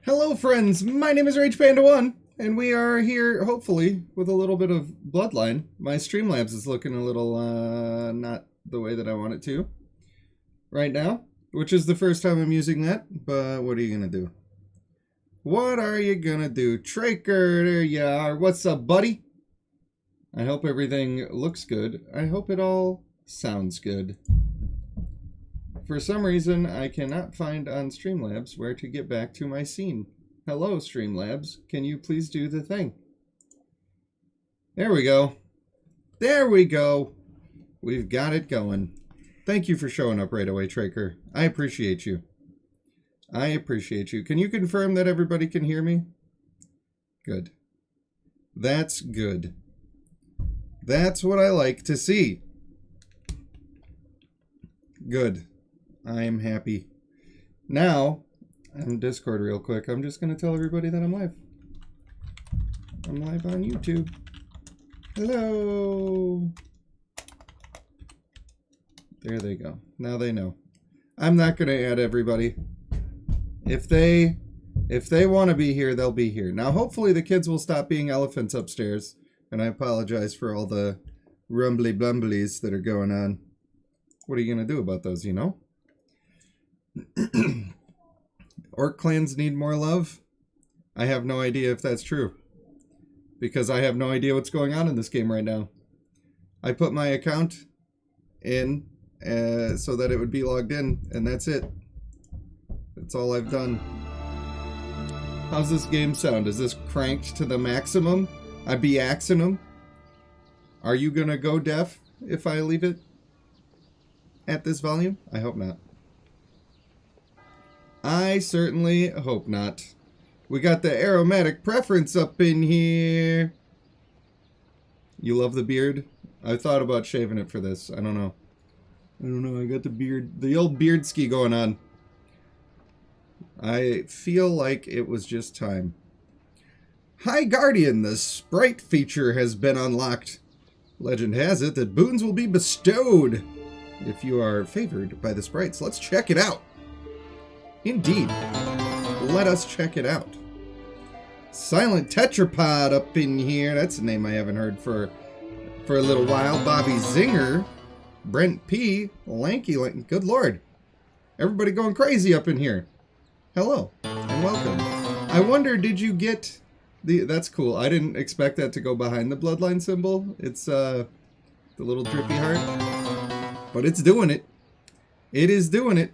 Hello friends, my name is Rage Panda 1, and we are here, hopefully, with a little bit of Bloodline. My Streamlabs is looking a little, not the way that I want it to right now, which is the first time I'm using that, but what are you gonna do? What are you gonna do? Traker, there you are. What's up, buddy? I hope everything looks good. I hope it all sounds good. For some reason, I cannot find on Streamlabs where to get back to my scene. Hello, Streamlabs. Can you please do the thing? There we go. There we go. We've got it going. Thank you for showing up right away, Traker. I appreciate you. I appreciate you. Can you confirm that everybody can hear me? Good. That's good. That's what I like to see. Good. I'm happy. Now, I'm in Discord real quick. I'm just going to tell everybody that I'm live. I'm live on YouTube. Hello. There they go. Now they know. I'm not going to add everybody. If they want to be here, they'll be here. Now, hopefully the kids will stop being elephants upstairs. And I apologize for all the rumbly blumblies that are going on. What are you going to do about those, you know? Orc clans need more love? I have no idea if that's true. Because I have no idea what's going on in this game right now. I put my account in so that it would be logged in, and that's it. That's all I've done. How's this game sound? Is this cranked to the maximum? I be axing them. Are you gonna go deaf if I leave it at this volume? I hope not. I certainly hope not. We got the aromatic preference up in here. You love the beard? I thought about shaving it for this. I don't know. I got the beard, the old beard ski going on. I feel like it was just time. Hi Guardian, the sprite feature has been unlocked. Legend has it that boons will be bestowed if you are favored by the sprites. Let's check it out. Indeed. Let us check it out. Silent Tetrapod up in here. That's a name I haven't heard for a little while. Bobby Zinger. Brent P. Lanky. Good lord. Everybody going crazy up in here. Hello and welcome. I wonder, did you get... That's cool. I didn't expect that to go behind the Bloodline symbol. It's the little drippy heart. But it's doing it. It is doing it.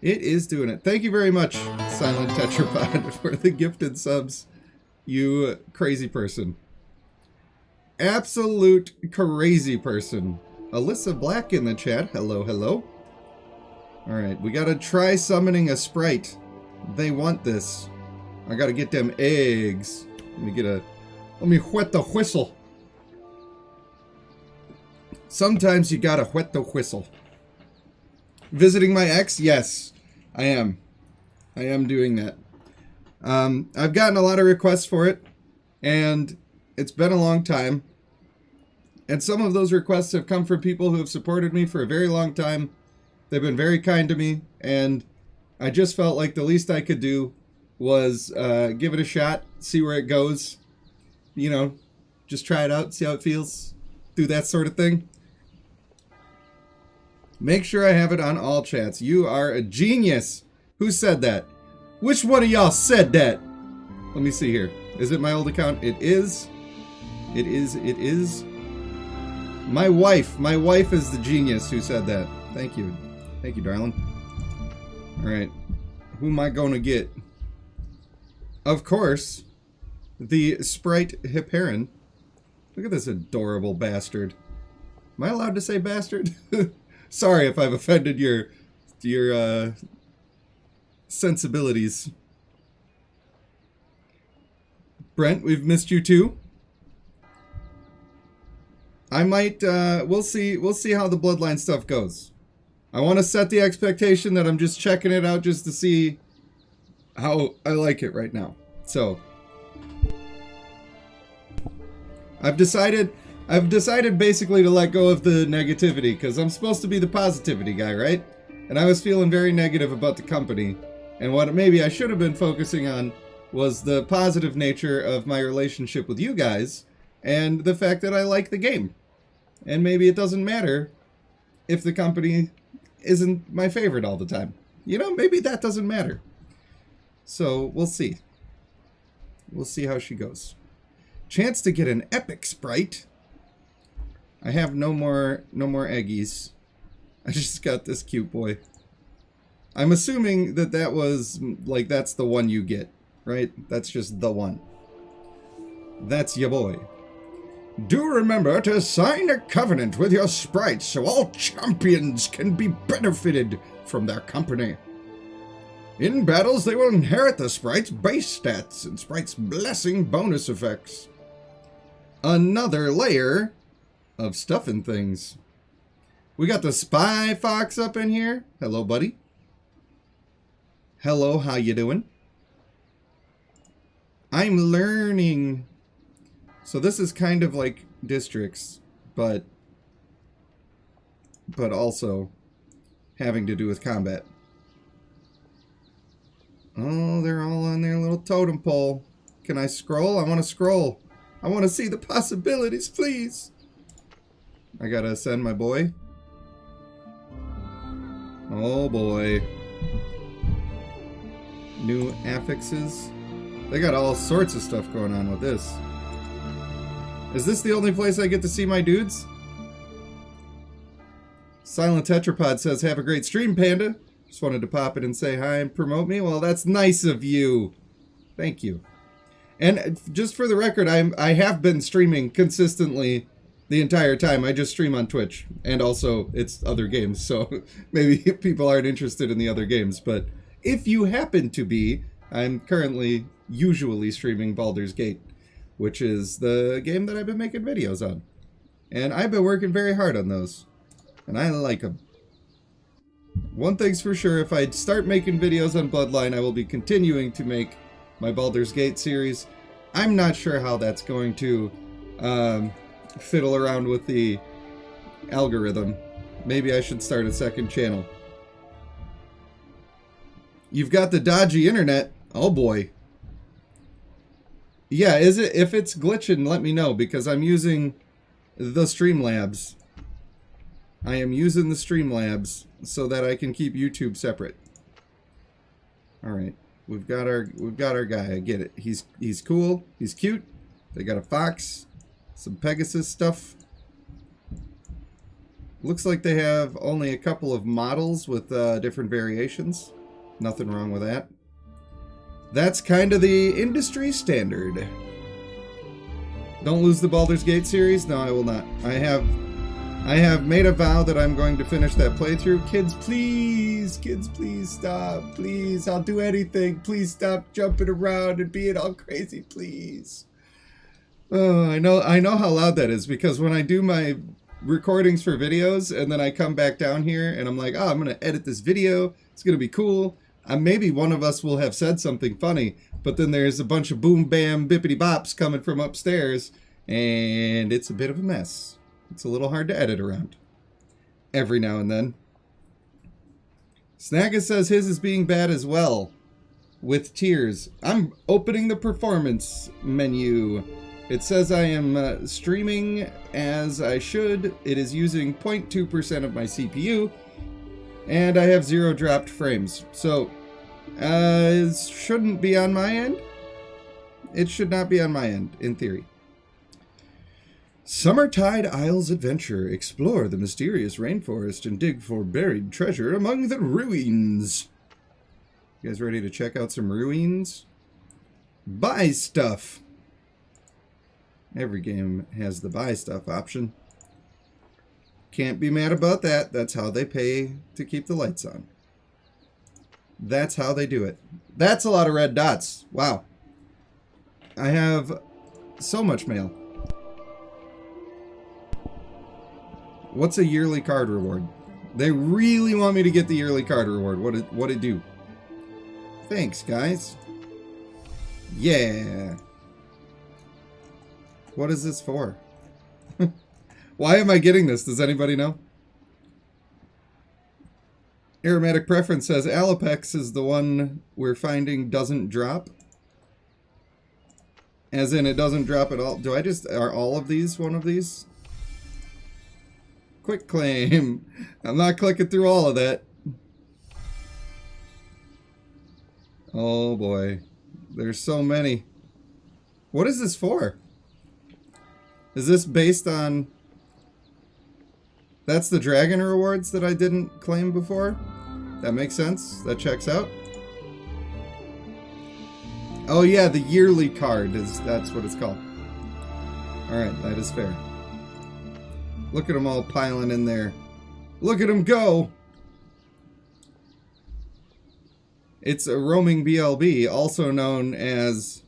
It is doing it. Thank you very much, Silent Tetrapod, for the gifted subs. You crazy person. Absolute crazy person. Alyssa Black in the chat. Hello, hello. Alright, we gotta try summoning a sprite. They want this. I gotta get them eggs. Let me whet the whistle. Sometimes you gotta whet the whistle. Visiting my ex? Yes, I am. I am doing that. I've gotten a lot of requests for it, and it's been a long time. And some of those requests have come from people who have supported me for a very long time. They've been very kind to me, and I just felt like the least I could do was give it a shot, see where it goes. You know, just try it out, see how it feels. Do that sort of thing. Make sure I have it on all chats. You are a genius. Who said that? Which one of y'all said that? Let me see here. Is it my old account? It is. It is. It is. My wife. My wife is the genius who said that. Thank you. Thank you, darling. Alright. Who am I going to get? Of course, the Sprite Hipperin. Look at this adorable bastard. Am I allowed to say bastard? Sorry if I've offended your sensibilities. Brent, we've missed you too. I might, we'll see how the Bloodline stuff goes. I want to set the expectation that I'm just checking it out just to see how I like it right now. So, I've decided basically to let go of the negativity, because I'm supposed to be the positivity guy, right? And I was feeling very negative about the company. And what maybe I should have been focusing on was the positive nature of my relationship with you guys and the fact that I like the game. And maybe it doesn't matter if the company isn't my favorite all the time. You know, maybe that doesn't matter. So we'll see. We'll see how she goes. Chance to get an epic sprite. I have no more eggies. I just got this cute boy. I'm assuming that that was, like, that's the one you get, right? That's just the one. That's your boy. Do remember to sign a covenant with your sprites so all champions can be benefited from their company. In battles, they will inherit the sprite's base stats and sprite's blessing bonus effects. Another layer of stuff and things. We got the Spy Fox up in here. Hello, buddy. Hello, how you doing? I'm learning. So this is kind of like districts, but also having to do with combat. Oh, they're all on their little totem pole. Can I scroll? I want to scroll. I want to see the possibilities, please. I gotta send my boy. Oh boy. New affixes. They got all sorts of stuff going on with this. Is this the only place I get to see my dudes? Silent Tetrapod says, have a great stream, Panda. Just wanted to pop in and say hi and promote me. Well, that's nice of you. Thank you. And just for the record, I have been streaming consistently the entire time. I just stream on Twitch. And also, it's other games, so maybe people aren't interested in the other games. But if you happen to be, I'm currently usually streaming Baldur's Gate, which is the game that I've been making videos on. And I've been working very hard on those. And I like them. One thing's for sure, if I start making videos on Bloodline, I will be continuing to make my Baldur's Gate series. I'm not sure how that's going to fiddle around with the algorithm. Maybe I should start a second channel. You've got the dodgy internet. Oh boy. Yeah, is it? If it's glitching, let me know, because I'm using the Streamlabs. I am using the Streamlabs so that I can keep YouTube separate. All right, we've got our guy. I get it. He's cool. He's cute. They got a fox, some Pegasus stuff. Looks like they have only a couple of models with different variations. Nothing wrong with that. That's kind of the industry standard. Don't lose the Baldur's Gate series? No, I will not. I have made a vow that I'm going to finish that playthrough. Kids, please stop. Please, I'll do anything. Please stop jumping around and being all crazy, please. Oh, I know how loud that is, because when I do my recordings for videos and then I come back down here and I'm like, oh, I'm going to edit this video. It's going to be cool. Maybe one of us will have said something funny, but then there's a bunch of boom, bam, bippity bops coming from upstairs, and it's a bit of a mess. It's a little hard to edit around. Every now and then. Snagga says his is being bad as well. With tears. I'm opening the performance menu. It says I am streaming as I should. It is using 0.2% of my CPU. And I have 0 dropped frames. So, it shouldn't be on my end. It should not be on my end, in theory. Summertide Isles Adventure. Explore the mysterious rainforest and dig for buried treasure among the ruins. You guys ready to check out some ruins? Buy stuff. Every game has the buy stuff option. Can't be mad about that. That's how they pay to keep the lights on. That's how they do it. That's a lot of red dots. Wow. I have so much mail. What's a yearly card reward? They really want me to get the yearly card reward. What'd it do? Thanks, guys. Yeah. What is this for? Why am I getting this? Does anybody know? Aromatic Preference says Alopex is the one we're finding doesn't drop. As in, it doesn't drop at all. Are all of these one of these? Quick claim. I'm not clicking through all of that. Oh boy. There's so many. What is this for? Is this based on... That's the dragon rewards that I didn't claim before? That makes sense. That checks out. Oh yeah, the yearly card that's what it's called. Alright, that is fair. Look at them all piling in there. Look at them go! It's a roaming BLB, also known as...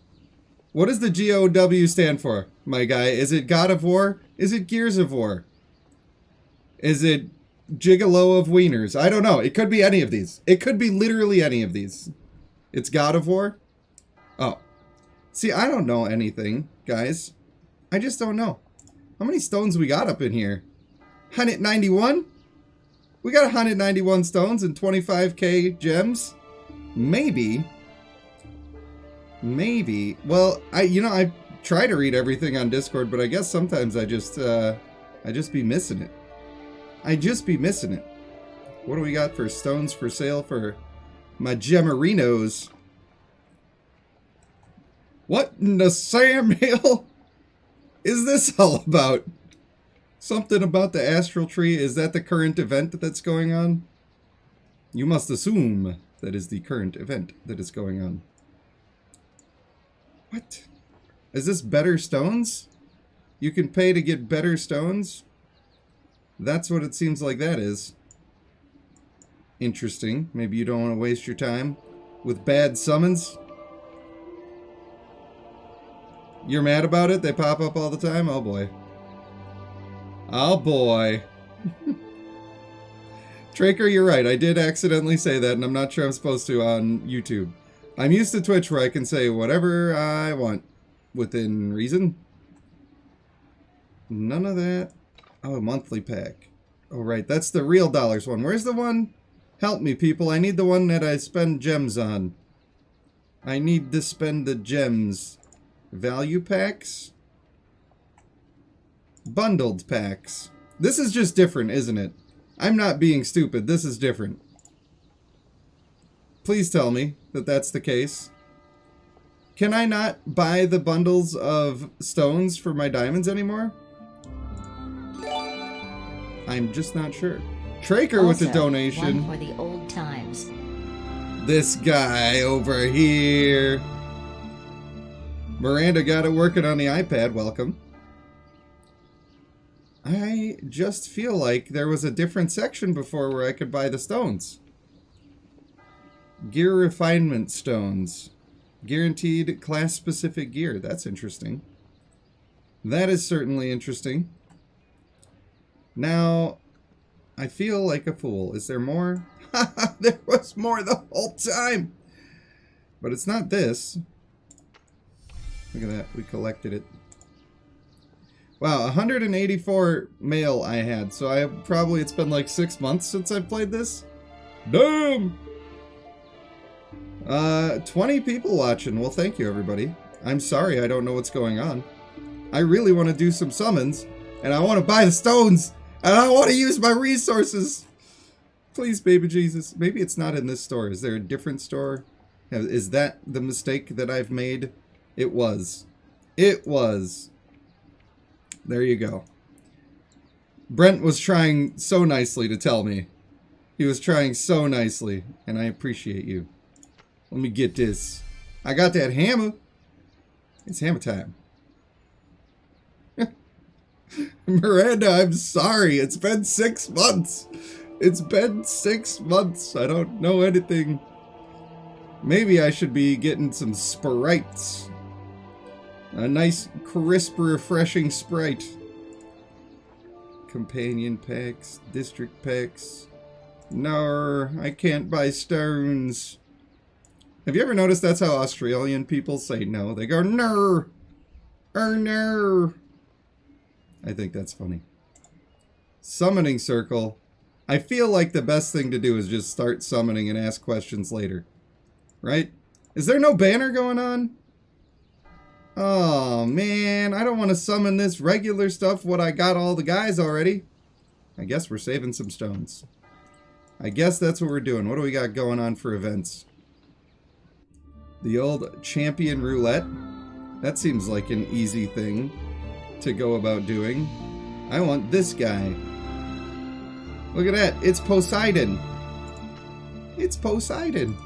What does the GOW stand for, my guy? Is it God of War? Is it Gears of War? Is it Gigolo of Wieners? I don't know. It could be any of these. It could be literally any of these. It's God of War? Oh. See, I don't know anything, guys. I just don't know. How many stones we got up in here? 191? We got 191 stones and 25k gems? Maybe. Maybe. Well, I try to read everything on Discord, but I guess sometimes I just be missing it. I just be missing it. What do we got for stones for sale for my Gemarinos? What in the Sam Hill is this all about? Something about the astral tree? Is that the current event that's going on? You must assume that is the current event that is going on. What? Is this better stones? You can pay to get better stones? That's what it seems like that is. Interesting. Maybe you don't want to waste your time with bad summons. You're mad about it? They pop up all the time? Oh boy. Oh boy. Traker, you're right. I did accidentally say that, and I'm not sure I'm supposed to on YouTube. I'm used to Twitch where I can say whatever I want within reason. None of that. Oh, monthly pack. Oh, right. That's the real dollars one. Where's the one? Help me, people. I need the one that I spend gems on. I need to spend the gems. Value packs? Bundled packs. This is just different, isn't it? I'm not being stupid. This is different. Please tell me that that's the case. Can I not buy the bundles of stones for my diamonds anymore? I'm just not sure. Traker with the donation. One for the old times. This guy over here. Miranda got it working on the iPad. Welcome. I just feel like there was a different section before where I could buy the stones. Gear refinement stones. Guaranteed class-specific gear. That's interesting. That is certainly interesting. Now, I feel like a fool. Is there more? There was more the whole time. But it's not this. Look at that. We collected it. Wow, 184 mail I had. So it's been like 6 months since I've played this. Damn! 20 people watching. Well, thank you, everybody. I'm sorry I don't know what's going on. I really want to do some summons. And I want to buy the stones. And I want to use my resources. Please, baby Jesus. Maybe it's not in this store. Is there a different store? Is that the mistake that I've made? It was. It was. There you go. Brent was trying so nicely to tell me. He was trying so nicely. And I appreciate you. Let me get this. I got that hammer. It's hammer time. Miranda, I'm sorry. It's been 6 months. It's been 6 months. I don't know anything. Maybe I should be getting some sprites. A nice, crisp, refreshing sprite. Companion packs. District packs. No, I can't buy stones. Have you ever noticed that's how Australian people say no? They go, no. No. I think that's funny. Summoning circle. I feel like the best thing to do is just start summoning and ask questions later. Right? Is there no banner going on? Oh, man. I don't want to summon this regular stuff when I got all the guys already. I guess we're saving some stones. I guess that's what we're doing. What do we got going on for events? The old champion roulette. That seems like an easy thing to go about doing. I want this guy. Look at that. It's Poseidon. It's Poseidon.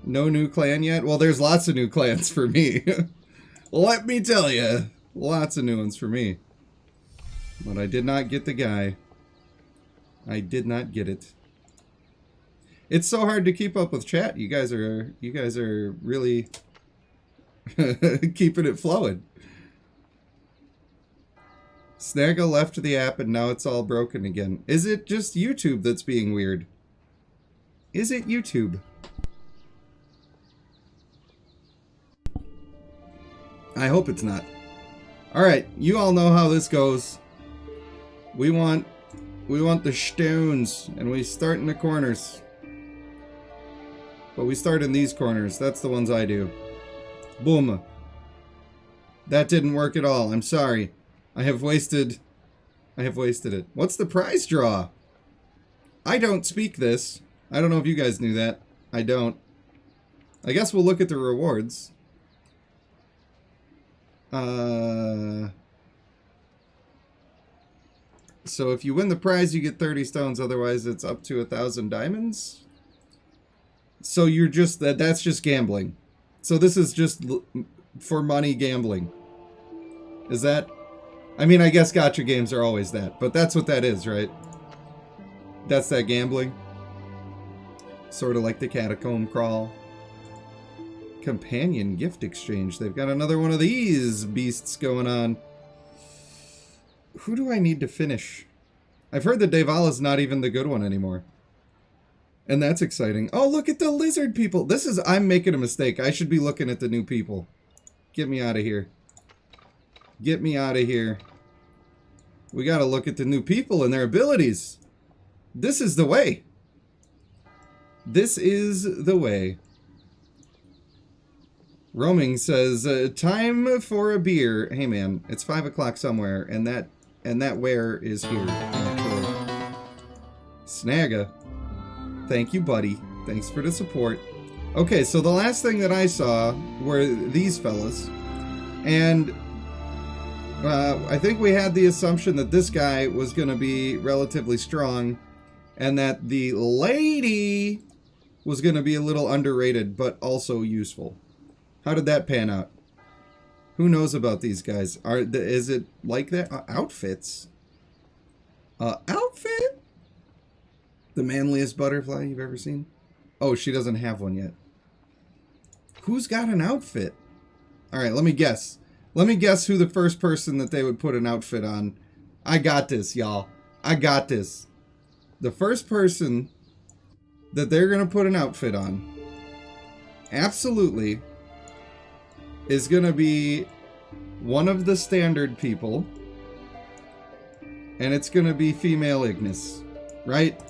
No new clan yet? Well, there's lots of new clans for me. Let me tell you. Lots of new ones for me. But I did not get the guy. I did not get it. It's so hard to keep up with chat. You guys are really keeping it flowing. Snagga left the app and now it's all broken again. Is it just YouTube that's being weird? Is it YouTube? I hope it's not. Alright, you all know how this goes. We want the stones, and we start in the corners. But we start in these corners. That's the ones I do. Boom. That didn't work at all. I'm sorry. I have wasted it. What's the prize draw? I don't speak this. I don't know if you guys knew that. I don't. I guess we'll look at the rewards. So if you win the prize, you get 30 stones. Otherwise, it's up to 1,000 diamonds. So you're just that's just gambling. So this is just for money gambling. Is that? I mean, I guess gacha games are always that, but that's what that is, right? That's that gambling. Sort of like the catacomb crawl. Companion gift exchange. They've got another one of these beasts going on. Who do I need to finish? I've heard that Devala's not even the good one anymore. And that's exciting. Oh, look at the lizard people. I'm making a mistake. I should be looking at the new people. Get me out of here. Get me out of here. We gotta look at the new people and their abilities. This is the way. This is the way. Roaming says, time for a beer. Hey man, it's 5 o'clock somewhere, and that where is here. Snagga. Thank you, buddy. Thanks for the support. Okay, so the last thing that I saw were these fellas. And I think we had the assumption that this guy was going to be relatively strong, and that the lady was going to be a little underrated, but also useful. How did that pan out? Who knows about these guys? Is it like that? Outfits? Outfit? The manliest butterfly you've ever seen? Oh, she doesn't have one yet. Who's got an outfit? Alright, let me guess. Let me guess who the first person that they would put an outfit on. I got this, y'all. I got this. The first person that they're going to put an outfit on, absolutely, is going to be one of the standard people. And it's going to be female Ignis. Right?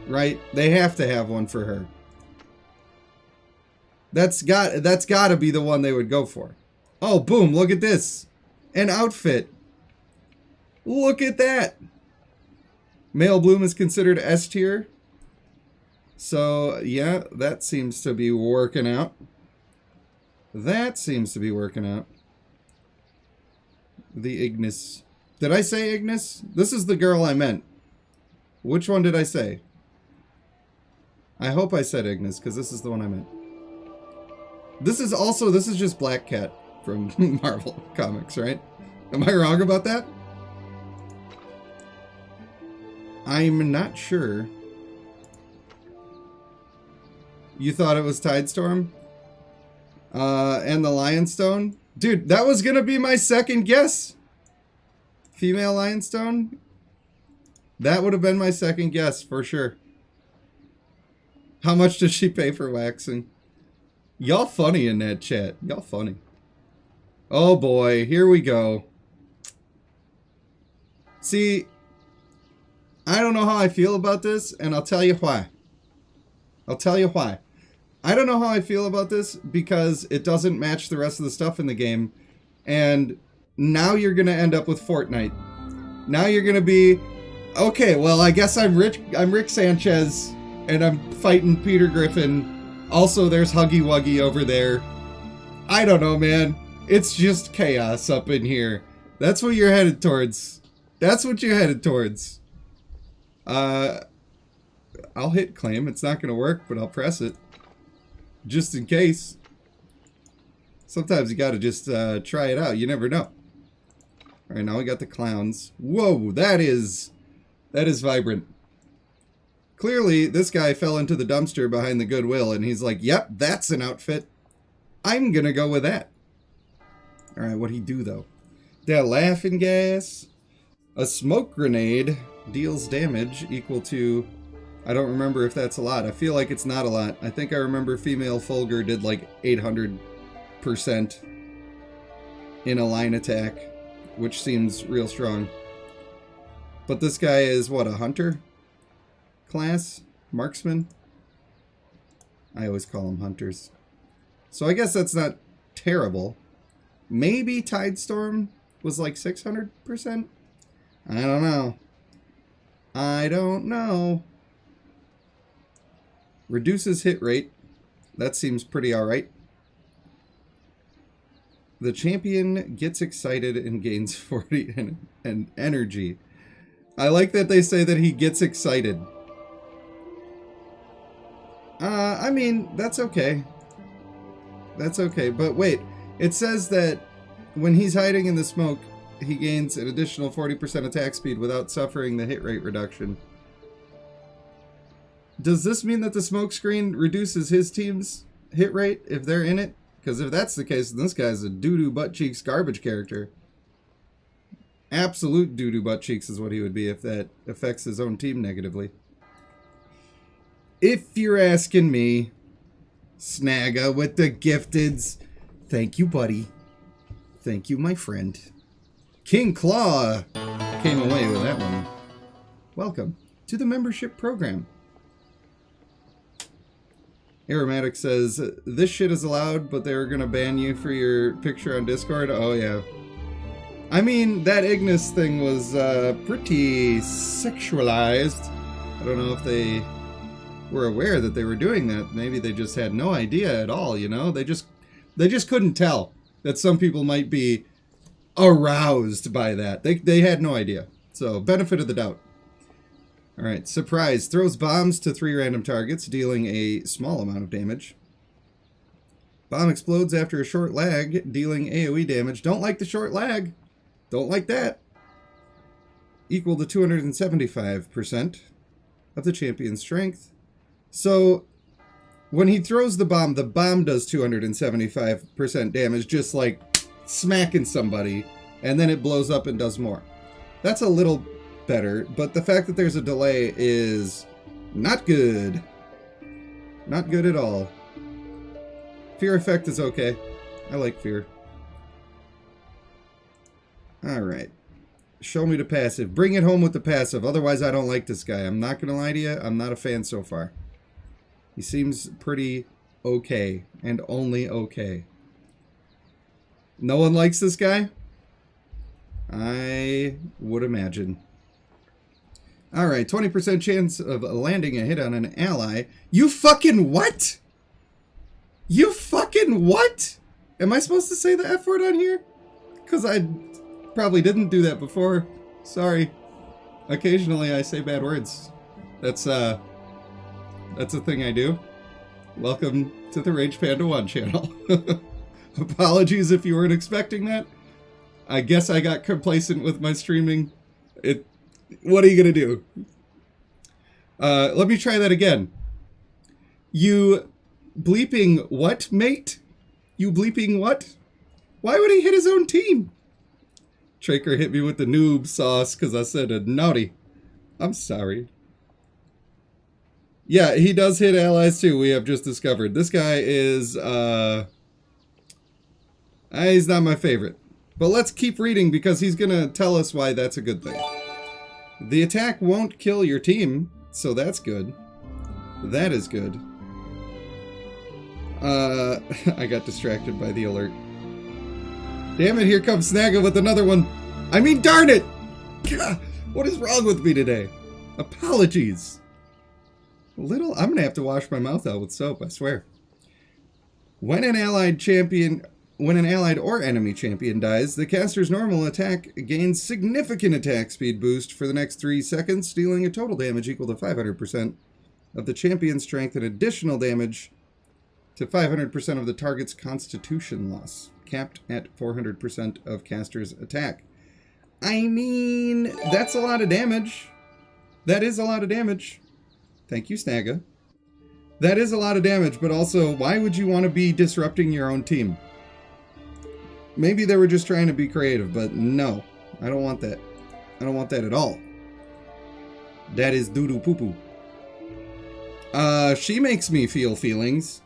Right? They have to have one for her. That's got to be the one they would go for. Oh, boom, look at this. An outfit. Look at that. Male Bloom is considered S tier. So, yeah, that seems to be working out. That seems to be working out. The Ignis. Did I say Ignis? This is the girl I meant. Which one did I say? I hope I said Ignis, because this is the one I meant. This is just Black Cat from Marvel Comics, right? Am I wrong about that? I'm not sure. You thought it was Tidestorm? And the Lionstone? Dude, that was gonna be my second guess. Female Lionstone? That would have been my second guess, for sure. How much does she pay for waxing? Y'all funny in that chat. Y'all funny. Oh boy, here we go. See, I don't know how I feel about this, and I'll tell you why. I'll tell you why. I don't know how I feel about this because it doesn't match the rest of the stuff in the game. And now you're going to end up with Fortnite. Now you're going to be, okay, well, I guess I'm Rick Sanchez, and I'm fighting Peter Griffin. Also, there's Huggy Wuggy over there. I don't know, man. It's just chaos up in here. That's what you're headed towards. That's what you're headed towards. I'll hit claim. It's not going to work, but I'll press it. Just in case. Sometimes you got to just try it out. You never know. Alright, now we got the clowns. Whoa, that is vibrant. Clearly, this guy fell into the dumpster behind the Goodwill, and he's like, yep, that's an outfit. I'm going to go with that. Alright, what'd he do, though? That laughing gas. A smoke grenade deals damage equal to... I don't remember if that's a lot. I feel like it's not a lot. I think I remember female Fulgur did like 800% in a line attack, which seems real strong. But this guy is, what, a hunter class? Marksman? I always call them hunters. So I guess that's not terrible. Maybe Tidestorm was like 600%? I don't know. I don't know. Reduces hit rate. That seems pretty alright. The champion gets excited and gains 40 and energy. I like that they say that he gets excited. I mean, that's okay. That's okay. But wait, it says that when he's hiding in the smoke, he gains an additional 40% attack speed without suffering the hit rate reduction. Does this mean that the smoke screen reduces his team's hit rate if they're in it? Because if that's the case, then this guy's a doo-doo butt-cheeks garbage character. Absolute doo-doo butt-cheeks is what he would be if that affects his own team negatively. If you're asking me, Snagga with the gifteds. Thank you, buddy. Thank you, my friend. King Claw came away with that one. Welcome to the membership program. Aromatic says, this shit is allowed, but they're gonna ban you for your picture on Discord? Oh, yeah. I mean, that Ignis thing was pretty sexualized. I don't know if they were aware that they were doing that. Maybe they just had no idea at all, you know? They just couldn't tell that some people might be aroused by that. They had no idea. So, benefit of the doubt. Alright, surprise. Throws bombs to 3 random targets, dealing a small amount of damage. Bomb explodes after a short lag, dealing AoE damage. Don't like the short lag. Don't like that. Equal to 275% of the champion's strength. So, when he throws the bomb does 275% damage, just like smacking somebody, and then it blows up and does more. That's a little better, but the fact that there's a delay is not good. Not good at all. Fear effect is okay. I like fear. Alright. Show me the passive. Bring it home with the passive. Otherwise, I don't like this guy. I'm not going to lie to you. I'm not a fan so far. He seems pretty okay. And only okay. No one likes this guy? I would imagine. Alright, 20% chance of landing a hit on an ally. You fucking what? You fucking what? Am I supposed to say the F word on here? Because I probably didn't do that before. Sorry. Occasionally I say bad words. That's a thing I do. Welcome to the Rage Panda 1 channel. Apologies if you weren't expecting that. I guess I got complacent with my streaming. What are you gonna do? Let me try that again. You bleeping what, mate? You bleeping what? Why would he hit his own team? Traker hit me with the noob sauce because I said a naughty. I'm sorry. Yeah, he does hit allies too, we have just discovered. This guy is, he's not my favorite. But let's keep reading because he's gonna tell us why that's a good thing. The attack won't kill your team, so that's good. That is good. I got distracted by the alert. Damn it, here comes Snagga with another one. I mean, darn it! God, what is wrong with me today? Apologies. I'm gonna have to wash my mouth out with soap, I swear. When an allied or enemy champion dies, the caster's normal attack gains significant attack speed boost for the next 3 seconds, dealing a total damage equal to 500% of the champion's strength and additional damage to 500% of the target's constitution loss, capped at 400% of caster's attack. I mean, that's a lot of damage. That is a lot of damage. Thank you, Snagga. That is a lot of damage, but also, why would you want to be disrupting your own team? Maybe they were just trying to be creative, but no. I don't want that. I don't want that at all. That is doo-doo poo-poo. She makes me feel feelings,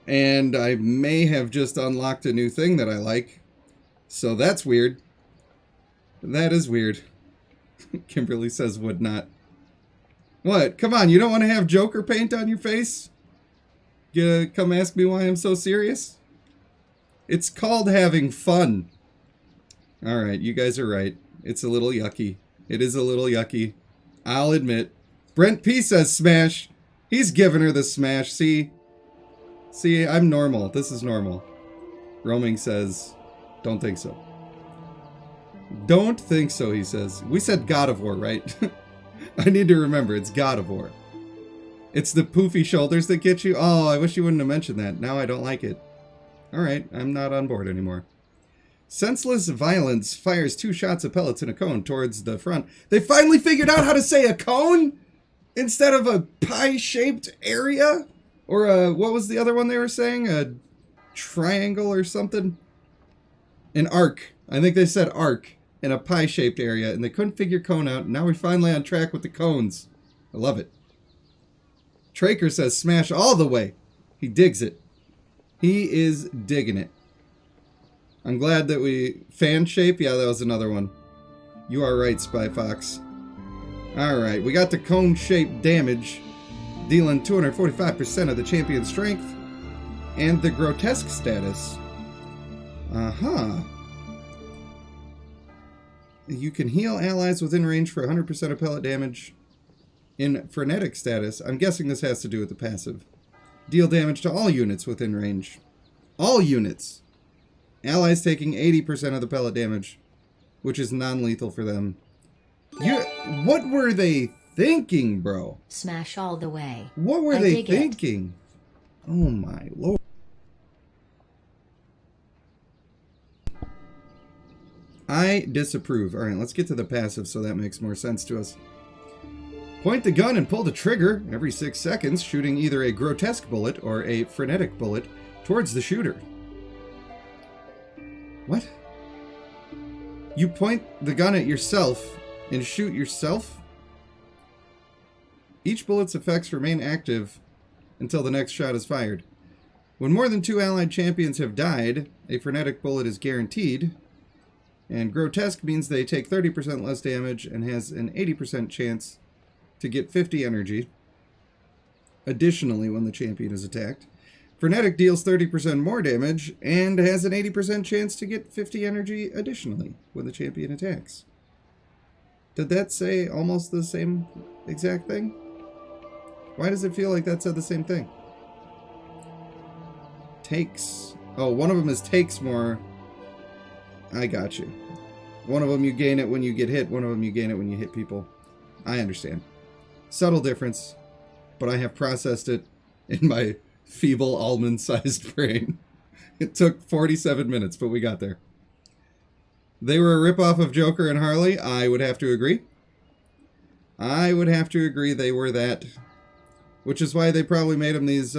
and I may have just unlocked a new thing that I like. So that's weird. That is weird. Kimberly says would not. What? Come on, you don't want to have Joker paint on your face? You come ask me why I'm so serious? It's called having fun. Alright, you guys are right. It's a little yucky. It is a little yucky. I'll admit. Brent P says smash. He's giving her the smash. See, I'm normal. This is normal. Roaming says, don't think so. Don't think so, he says. We said God of War, right? I need to remember, it's God of War. It's the poofy shoulders that get you? Oh, I wish you wouldn't have mentioned that. Now I don't like it. Alright, I'm not on board anymore. Senseless Violence fires 2 shots of pellets in a cone towards the front. They finally figured out how to say a cone instead of a pie-shaped area? Or a, what was the other one they were saying? A triangle or something? An arc. I think they said arc in a pie-shaped area, and they couldn't figure cone out. And now we're finally on track with the cones. I love it. Traker says smash all the way. He digs it. He is digging it. I'm glad that we... Fan shape? Yeah, that was another one. You are right, Spy Fox. Alright, we got the cone-shaped damage, dealing 245% of the champion's strength, and the grotesque status. Uh-huh. You can heal allies within range for 100% of pellet damage. In frenetic status, I'm guessing this has to do with the passive. Deal damage to all units within range. All units! Allies taking 80% of the pellet damage, which is non-lethal for them. What were they thinking, bro? Smash all the way. What were they thinking? Oh my lord. I disapprove. Alright, let's get to the passive so that makes more sense to us. Point the gun and pull the trigger every 6 seconds, shooting either a grotesque bullet or a frenetic bullet towards the shooter. What? You point the gun at yourself and shoot yourself? Each bullet's effects remain active until the next shot is fired. When more than 2 allied champions have died, a frenetic bullet is guaranteed. And grotesque means they take 30% less damage and has an 80% chance to get 50 energy. Additionally, when the champion is attacked. Frenetic deals 30% more damage and has an 80% chance to get 50 energy additionally when the champion attacks. Did that say almost the same exact thing? Why does it feel like that said the same thing? Takes. Oh, one of them is takes more. I got you. One of them you gain it when you get hit. One of them you gain it when you hit people. I understand. Subtle difference, but I have processed it in my feeble almond-sized brain. It took 47 minutes, but we got there. They were a ripoff of Joker and Harley. I would have to agree. I would have to agree they were that. Which is why they probably made them these,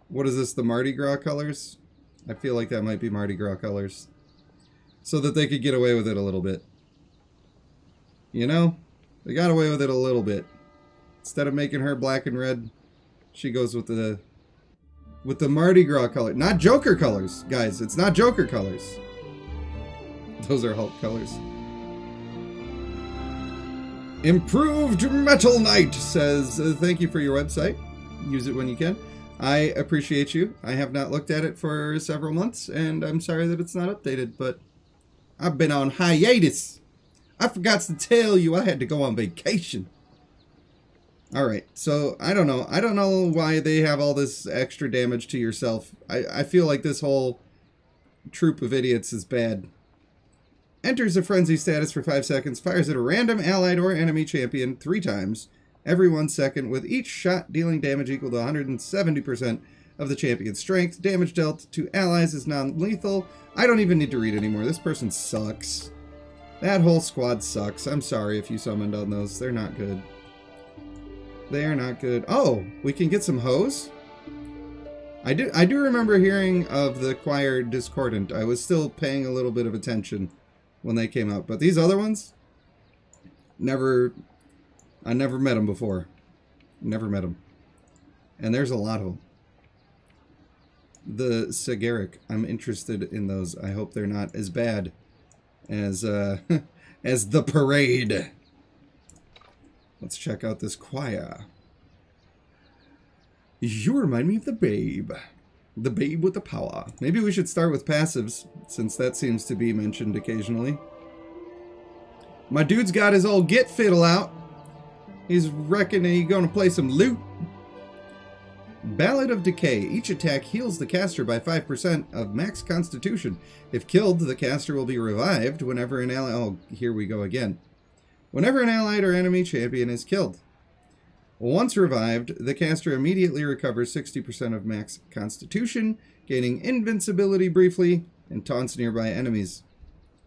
what is this, the Mardi Gras colors? I feel like that might be Mardi Gras colors. So that they could get away with it a little bit. You know? They got away with it a little bit. Instead of making her black and red, she goes with the Mardi Gras color. Not Joker colors, guys. It's not Joker colors. Those are Hulk colors. Improved Metal Knight says, thank you for your website. Use it when you can. I appreciate you. I have not looked at it for several months, and I'm sorry that it's not updated, but I've been on hiatus. I forgot to tell you I had to go on vacation. Alright, so I don't know. I don't know why they have all this extra damage to yourself. I feel like this whole troop of idiots is bad. Enters a frenzy status for 5 seconds, fires at a random allied or enemy champion 3 times every 1 second, with each shot dealing damage equal to 170% of the champion's strength. Damage dealt to allies is non-lethal. I don't even need to read anymore. This person sucks. That whole squad sucks. I'm sorry if you summoned on those. They're not good. They're not good. Oh, we can get some hose? I do remember hearing of the Choir Discordant. I was still paying a little bit of attention when they came out. But these other ones? I never met them before. Never met them. And there's a lot of them. The Sagaric. I'm interested in those. I hope they're not as bad as as the Parade. Let's check out this choir. You remind me of the babe. The babe with the power. Maybe we should start with passives, since that seems to be mentioned occasionally. My dude's got his old Git fiddle out. He's reckoning he's gonna play some loot. Ballad of Decay. Each attack heals the caster by 5% of max constitution. If killed, the caster will be revived whenever an ally... Oh, here we go again. Whenever an allied or enemy champion is killed. Once revived, the caster immediately recovers 60% of max constitution, gaining invincibility briefly, and taunts nearby enemies.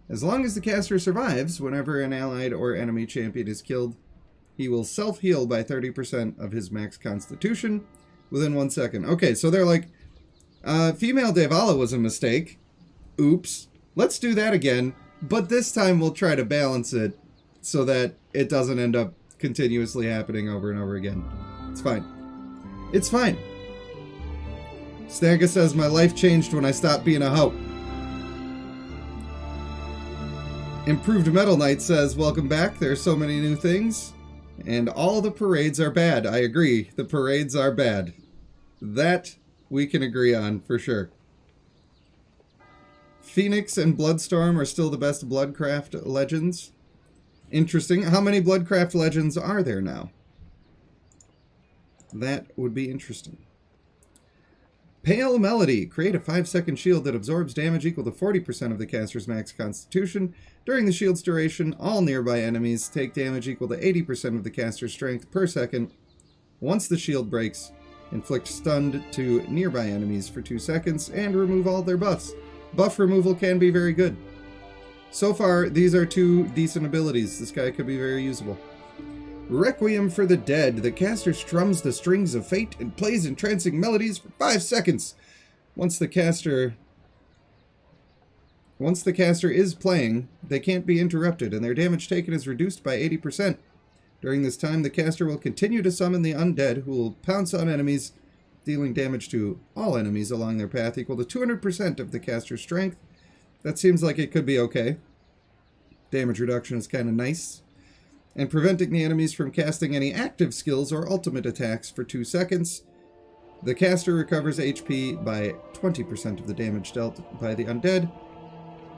As long as the caster survives, whenever an allied or enemy champion is killed, he will self-heal by 30% of his max constitution within 1 second. Okay, so they're like, female Devala was a mistake. Oops. Let's do that again, but this time we'll try to balance it so that it doesn't end up continuously happening over and over again. It's fine. It's fine. Snaga says, my life changed when I stopped being a hoe. Improved Metal Knight says, welcome back. There are so many new things. And all the parades are bad. I agree. The parades are bad. That we can agree on for sure. Phoenix and Bloodstorm are still the best Bloodcraft legends. Interesting. How many Bloodcraft legends are there now? That would be interesting. Pale Melody. Create a 5-second shield that absorbs damage equal to 40% of the caster's max constitution. During the shield's duration, all nearby enemies take damage equal to 80% of the caster's strength per second. Once the shield breaks, inflict stunned to nearby enemies for 2 seconds and remove all their buffs. Buff removal can be very good. So far, these are 2 decent abilities. This guy could be very usable. Requiem for the Dead. The caster strums the strings of fate and plays entrancing melodies for 5 seconds. Once the caster is playing, they can't be interrupted, and their damage taken is reduced by 80%. During this time, the caster will continue to summon the undead, who will pounce on enemies, dealing damage to all enemies along their path equal to 200% of the caster's strength. That seems like it could be okay. Damage reduction is kind of nice. And preventing the enemies from casting any active skills or ultimate attacks for 2 seconds. The caster recovers HP by 20% of the damage dealt by the undead.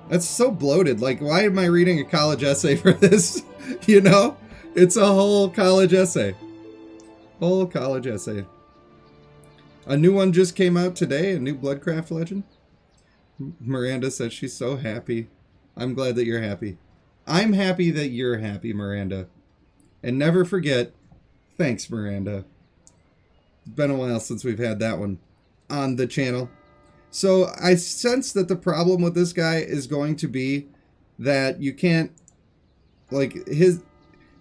That's so bloated. Like, why am I reading a college essay for this? You know? It's a whole college essay. Whole college essay. A new one just came out today, a new Bloodcraft legend. Miranda says she's so happy. I'm glad that you're happy. I'm happy that you're happy, Miranda. And never forget, thanks, Miranda. It's been a while since we've had that one on the channel. So I sense that the problem with this guy is going to be that you can't, like,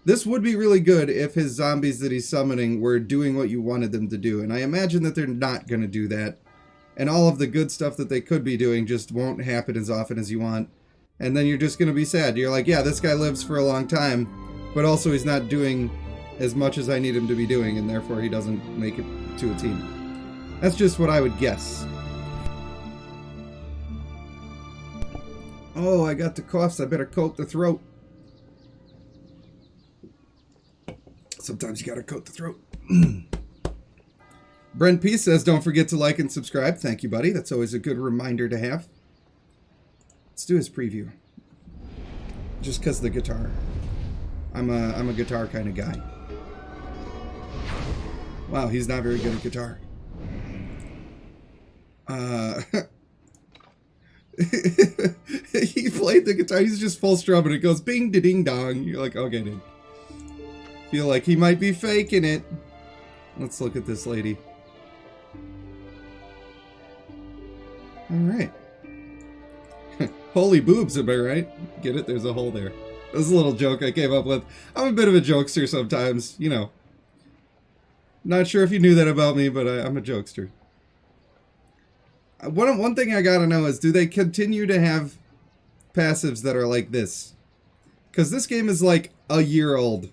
this would be really good if his zombies that he's summoning were doing what you wanted them to do. And I imagine that they're not going to do that. And all of the good stuff that they could be doing just won't happen as often as you want. And then you're just going to be sad. You're like, yeah, this guy lives for a long time, but also he's not doing as much as I need him to be doing, and therefore he doesn't make it to a team. That's just what I would guess. Oh, I got the coughs. I better coat the throat. Sometimes you gotta coat the throat. Brent P says, don't forget to like and subscribe. Thank you, buddy. That's always a good reminder to have. Let's do his preview. Just because of the guitar. I'm a guitar kind of guy. Wow, he's not very good at guitar. He played the guitar. He's just full strum and it goes bing da ding dong. You're like, okay, dude. Feel like he might be faking it. Let's look at this lady. All right. Holy boobs, am I right? Get it? There's a hole there. That was a little joke I came up with. I'm a bit of a jokester sometimes, you know. Not sure if you knew that about me, but I'm a jokester. One thing I gotta know is, do they continue to have passives that are like this? Because this game is like a year old.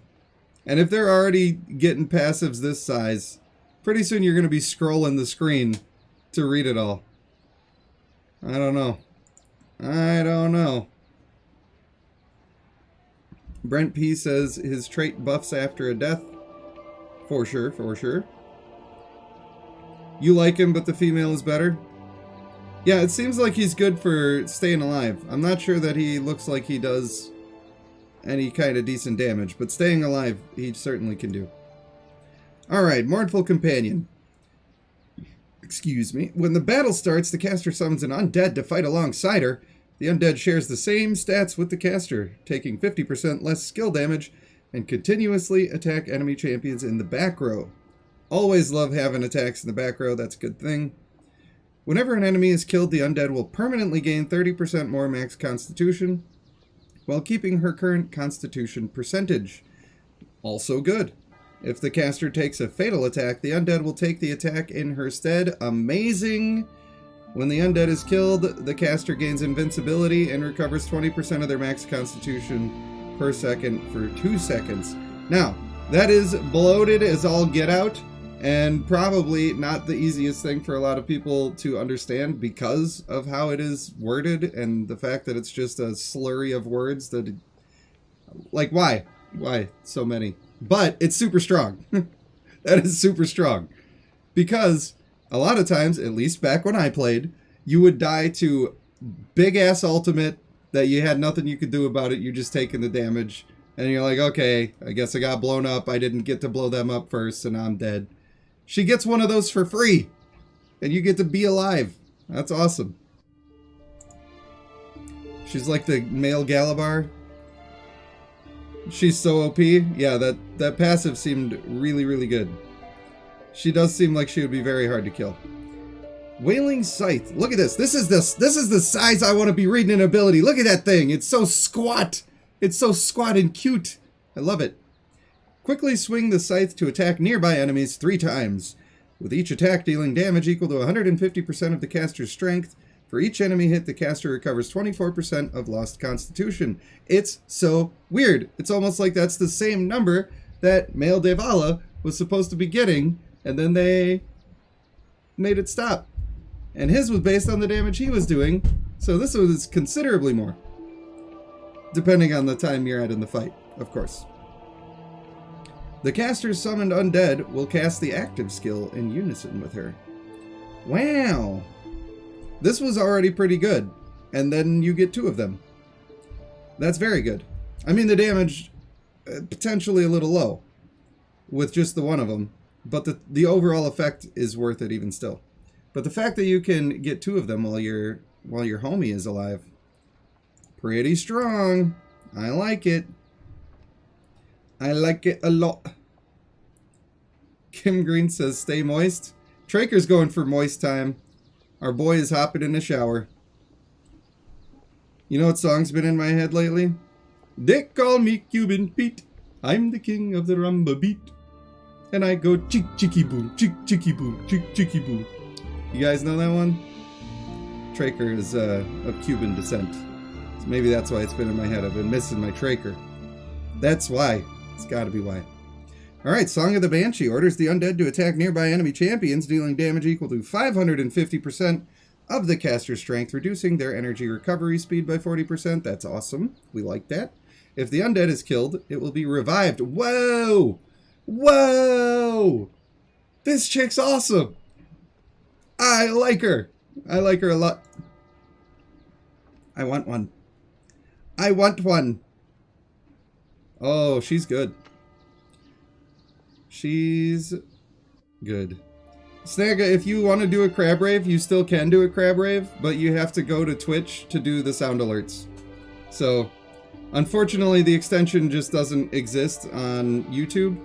And if they're already getting passives this size, pretty soon you're going to be scrolling the screen to read it all. I don't know. I don't know. Brent P says his trait buffs after a death. For sure, for sure. You like him, but the female is better? Yeah, it seems like he's good for staying alive. I'm not sure that he looks like he does any kind of decent damage, but staying alive, he certainly can do. Alright, Mournful Companion. Excuse me. When the battle starts, the caster summons an undead to fight alongside her. The undead shares the same stats with the caster, taking 50% less skill damage, and continuously attack enemy champions in the back row. Always love having attacks in the back row, that's a good thing. Whenever an enemy is killed, the undead will permanently gain 30% more max constitution, while keeping her current constitution percentage. Also good. If the caster takes a fatal attack, the undead will take the attack in her stead. Amazing! When the undead is killed, the caster gains invincibility and recovers 20% of their max constitution per second for 2 seconds. Now, that is bloated as all get out, and probably not the easiest thing for a lot of people to understand because of how it is worded and the fact that it's just a slurry of words that... Like, why? Why so many? But it's super strong. That is super strong. Because a lot of times, at least back when I played, you would die to big-ass ultimate that you had nothing you could do about it. You're just taking the damage. And you're like, okay, I guess I got blown up. I didn't get to blow them up first, and I'm dead. She gets one of those for free. And you get to be alive. That's awesome. She's like the male Galabar. She's so OP. Yeah, that passive seemed really, really good. She does seem like she would be very hard to kill. Wailing Scythe. Look at this. This is the size I want to be reading an ability. Look at that thing. It's so squat. It's so squat and cute. I love it. Quickly swing the scythe to attack nearby enemies 3 times, with each attack dealing damage equal to 150% of the caster's strength. For each enemy hit, the caster recovers 24% of lost constitution. It's so weird. It's almost like that's the same number that male Devala was supposed to be getting, and then they made it stop. And his was based on the damage he was doing, so this was considerably more. Depending on the time you're at in the fight, of course. The caster's summoned undead will cast the active skill in unison with her. Wow! This was already pretty good, and then you get 2 of them. That's very good. I mean, the damage, potentially a little low, with just the one of them, but the overall effect is worth it even still. But the fact that you can get 2 of them while your homie is alive, pretty strong. I like it. I like it a lot. Kim Green says, stay moist. Traker's going for moist time. Our boy is hopping in the shower. You know what song's been in my head lately? They call me Cuban Pete. I'm the king of the rumba beat. And I go chick chicky boom, chick chicky boom, chick chicky boom. You guys know that one? Traker is of Cuban descent. So maybe that's why it's been in my head. I've been missing my Traker. That's why. It's gotta be why. Alright, Song of the Banshee orders the undead to attack nearby enemy champions, dealing damage equal to 550% of the caster's strength, reducing their energy recovery speed by 40%. That's awesome. We like that. If the undead is killed, it will be revived. Whoa! Whoa! This chick's awesome! I like her. I like her a lot. I want one. I want one. Oh, she's good. She's good. Snagga, if you want to do a crab rave, you still can do a crab rave, but you have to go to Twitch to do the sound alerts. So, unfortunately, the extension just doesn't exist on YouTube.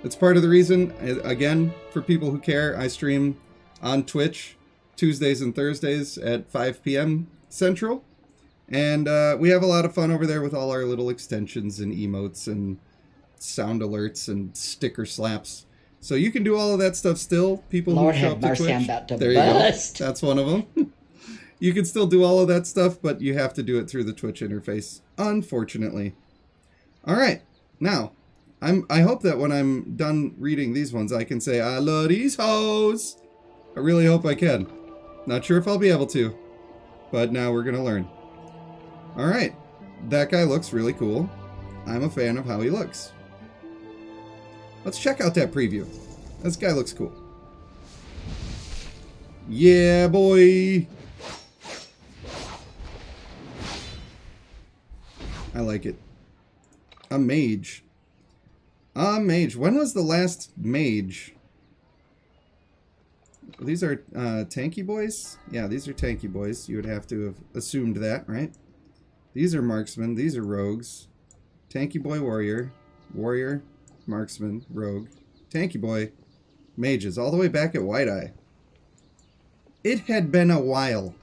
It's part of the reason, again, for people who care, I stream on Twitch Tuesdays and Thursdays at 5 p.m. Central. And we have a lot of fun over there with all our little extensions and emotes and sound alerts and sticker slaps. So you can do all of that stuff still. People Lord who show have up to mercy, Twitch. I'm about to There you bust. go. That's one of them. You can still do all of that stuff, but you have to do it through the Twitch interface, unfortunately. All right. Now, I hope that when I'm done reading these ones, I can say, I love these hoes. I really hope I can. Not sure if I'll be able to, but now we're going to learn. All right. That guy looks really cool. I'm a fan of how he looks. Let's check out that preview. This guy looks cool. Yeah, boy. I like it. A mage. A mage. When was the last mage? These are tanky boys? Yeah, these are tanky boys. You would have to have assumed that, right? These are marksmen. These are rogues. Tanky boy warrior. Warrior. Marksman, rogue, tanky boy, mages, all the way back at White Eye. It had been a while.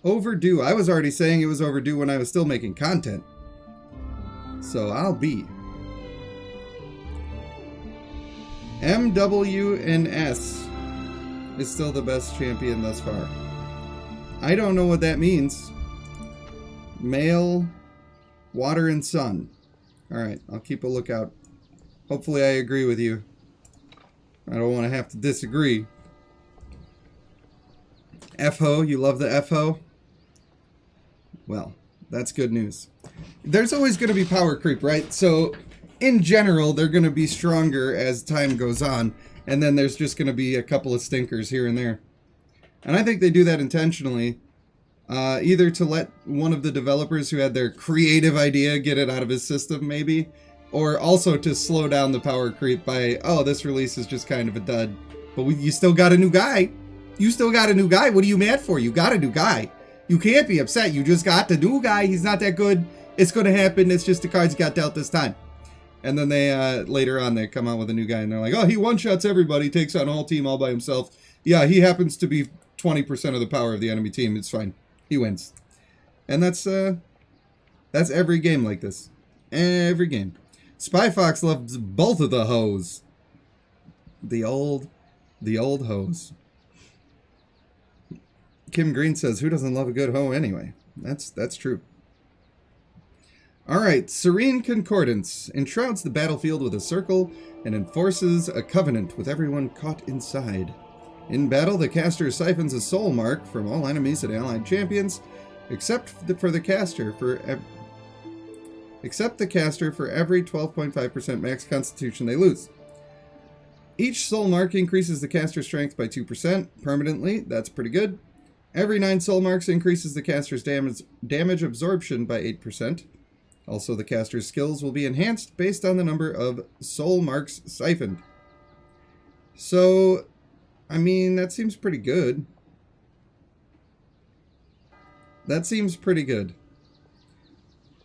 Overdue. I was already saying it was overdue when I was still making content. So I'll be. MWNS is still the best champion thus far. I don't know what that means. Male, water and sun. Alright, I'll keep a lookout. Hopefully I agree with you. I don't want to have to disagree. F-ho, you love the F-ho? Well, that's good news. There's always going to be power creep, right? So, in general, they're going to be stronger as time goes on. And then there's just going to be a couple of stinkers here and there. And I think they do that intentionally. Either to let one of the developers who had their creative idea get it out of his system, maybe. Or also to slow down the power creep by, oh, this release is just kind of a dud. But you still got a new guy. You still got a new guy. What are you mad for? You got a new guy. You can't be upset. You just got the new guy. He's not that good. It's going to happen. It's just the cards got dealt this time. And then they, later on, they come out with a new guy and they're like, oh, he one-shots everybody, takes on a whole team all by himself. Yeah, he happens to be 20% of the power of the enemy team. It's fine. He wins. And that's every game like this. Every game. Spy Fox loves both of the hoes. The old hoes. Kim Green says, who doesn't love a good hoe anyway? That's true. Alright, Serene Concordance enshrouds the battlefield with a circle and enforces a covenant with everyone caught inside. In battle, the caster siphons a soul mark from all enemies and allied champions, except the caster for every 12.5% max constitution they lose. Each soul mark increases the caster's strength by 2% permanently. That's pretty good. Every 9 soul marks increases the caster's damage absorption by 8%. Also, the caster's skills will be enhanced based on the number of soul marks siphoned. So, I mean, that seems pretty good. That seems pretty good.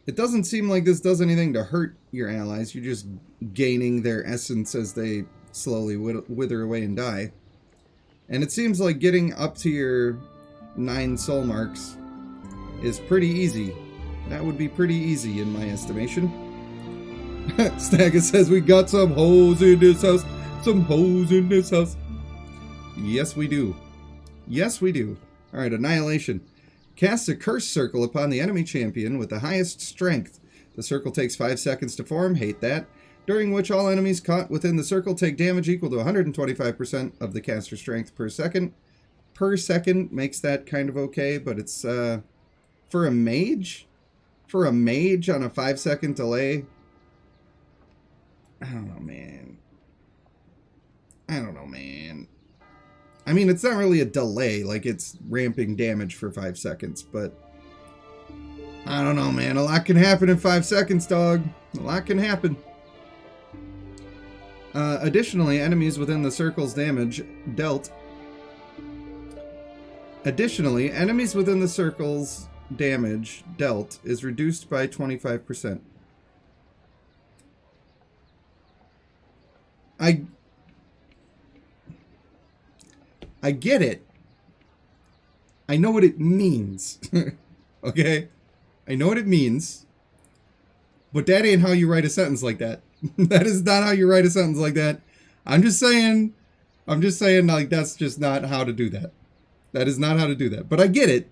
It doesn't seem like this does anything to hurt your allies. You're just gaining their essence as they slowly wither away and die. And it seems like getting up to your 9 soul marks is pretty easy. That would be pretty easy in my estimation. Stagger says we got some hoes in this house. Some hoes in this house. Yes, we do. Yes, we do. Alright, Annihilation. Casts a curse circle upon the enemy champion with the highest strength. The circle takes 5 seconds to form. Hate that. During which all enemies caught within the circle take damage equal to 125% of the caster's strength per second. Per second makes that kind of okay, but it's, for a mage? For a mage on a 5-second delay? I don't know, man. I don't know, man. I mean, it's not really a delay, like it's ramping damage for 5 seconds, but I don't know, man. A lot can happen in 5 seconds, dog. A lot can happen. Additionally, enemies within the circle's damage dealt. Additionally, enemies within the circle's damage dealt is reduced by 25%. I get it. I know what it means. Okay? I know what it means. But that ain't how you write a sentence like that. That is not how you write a sentence like that. I'm just saying, like, that's just not how to do that. That is not how to do that. But I get it.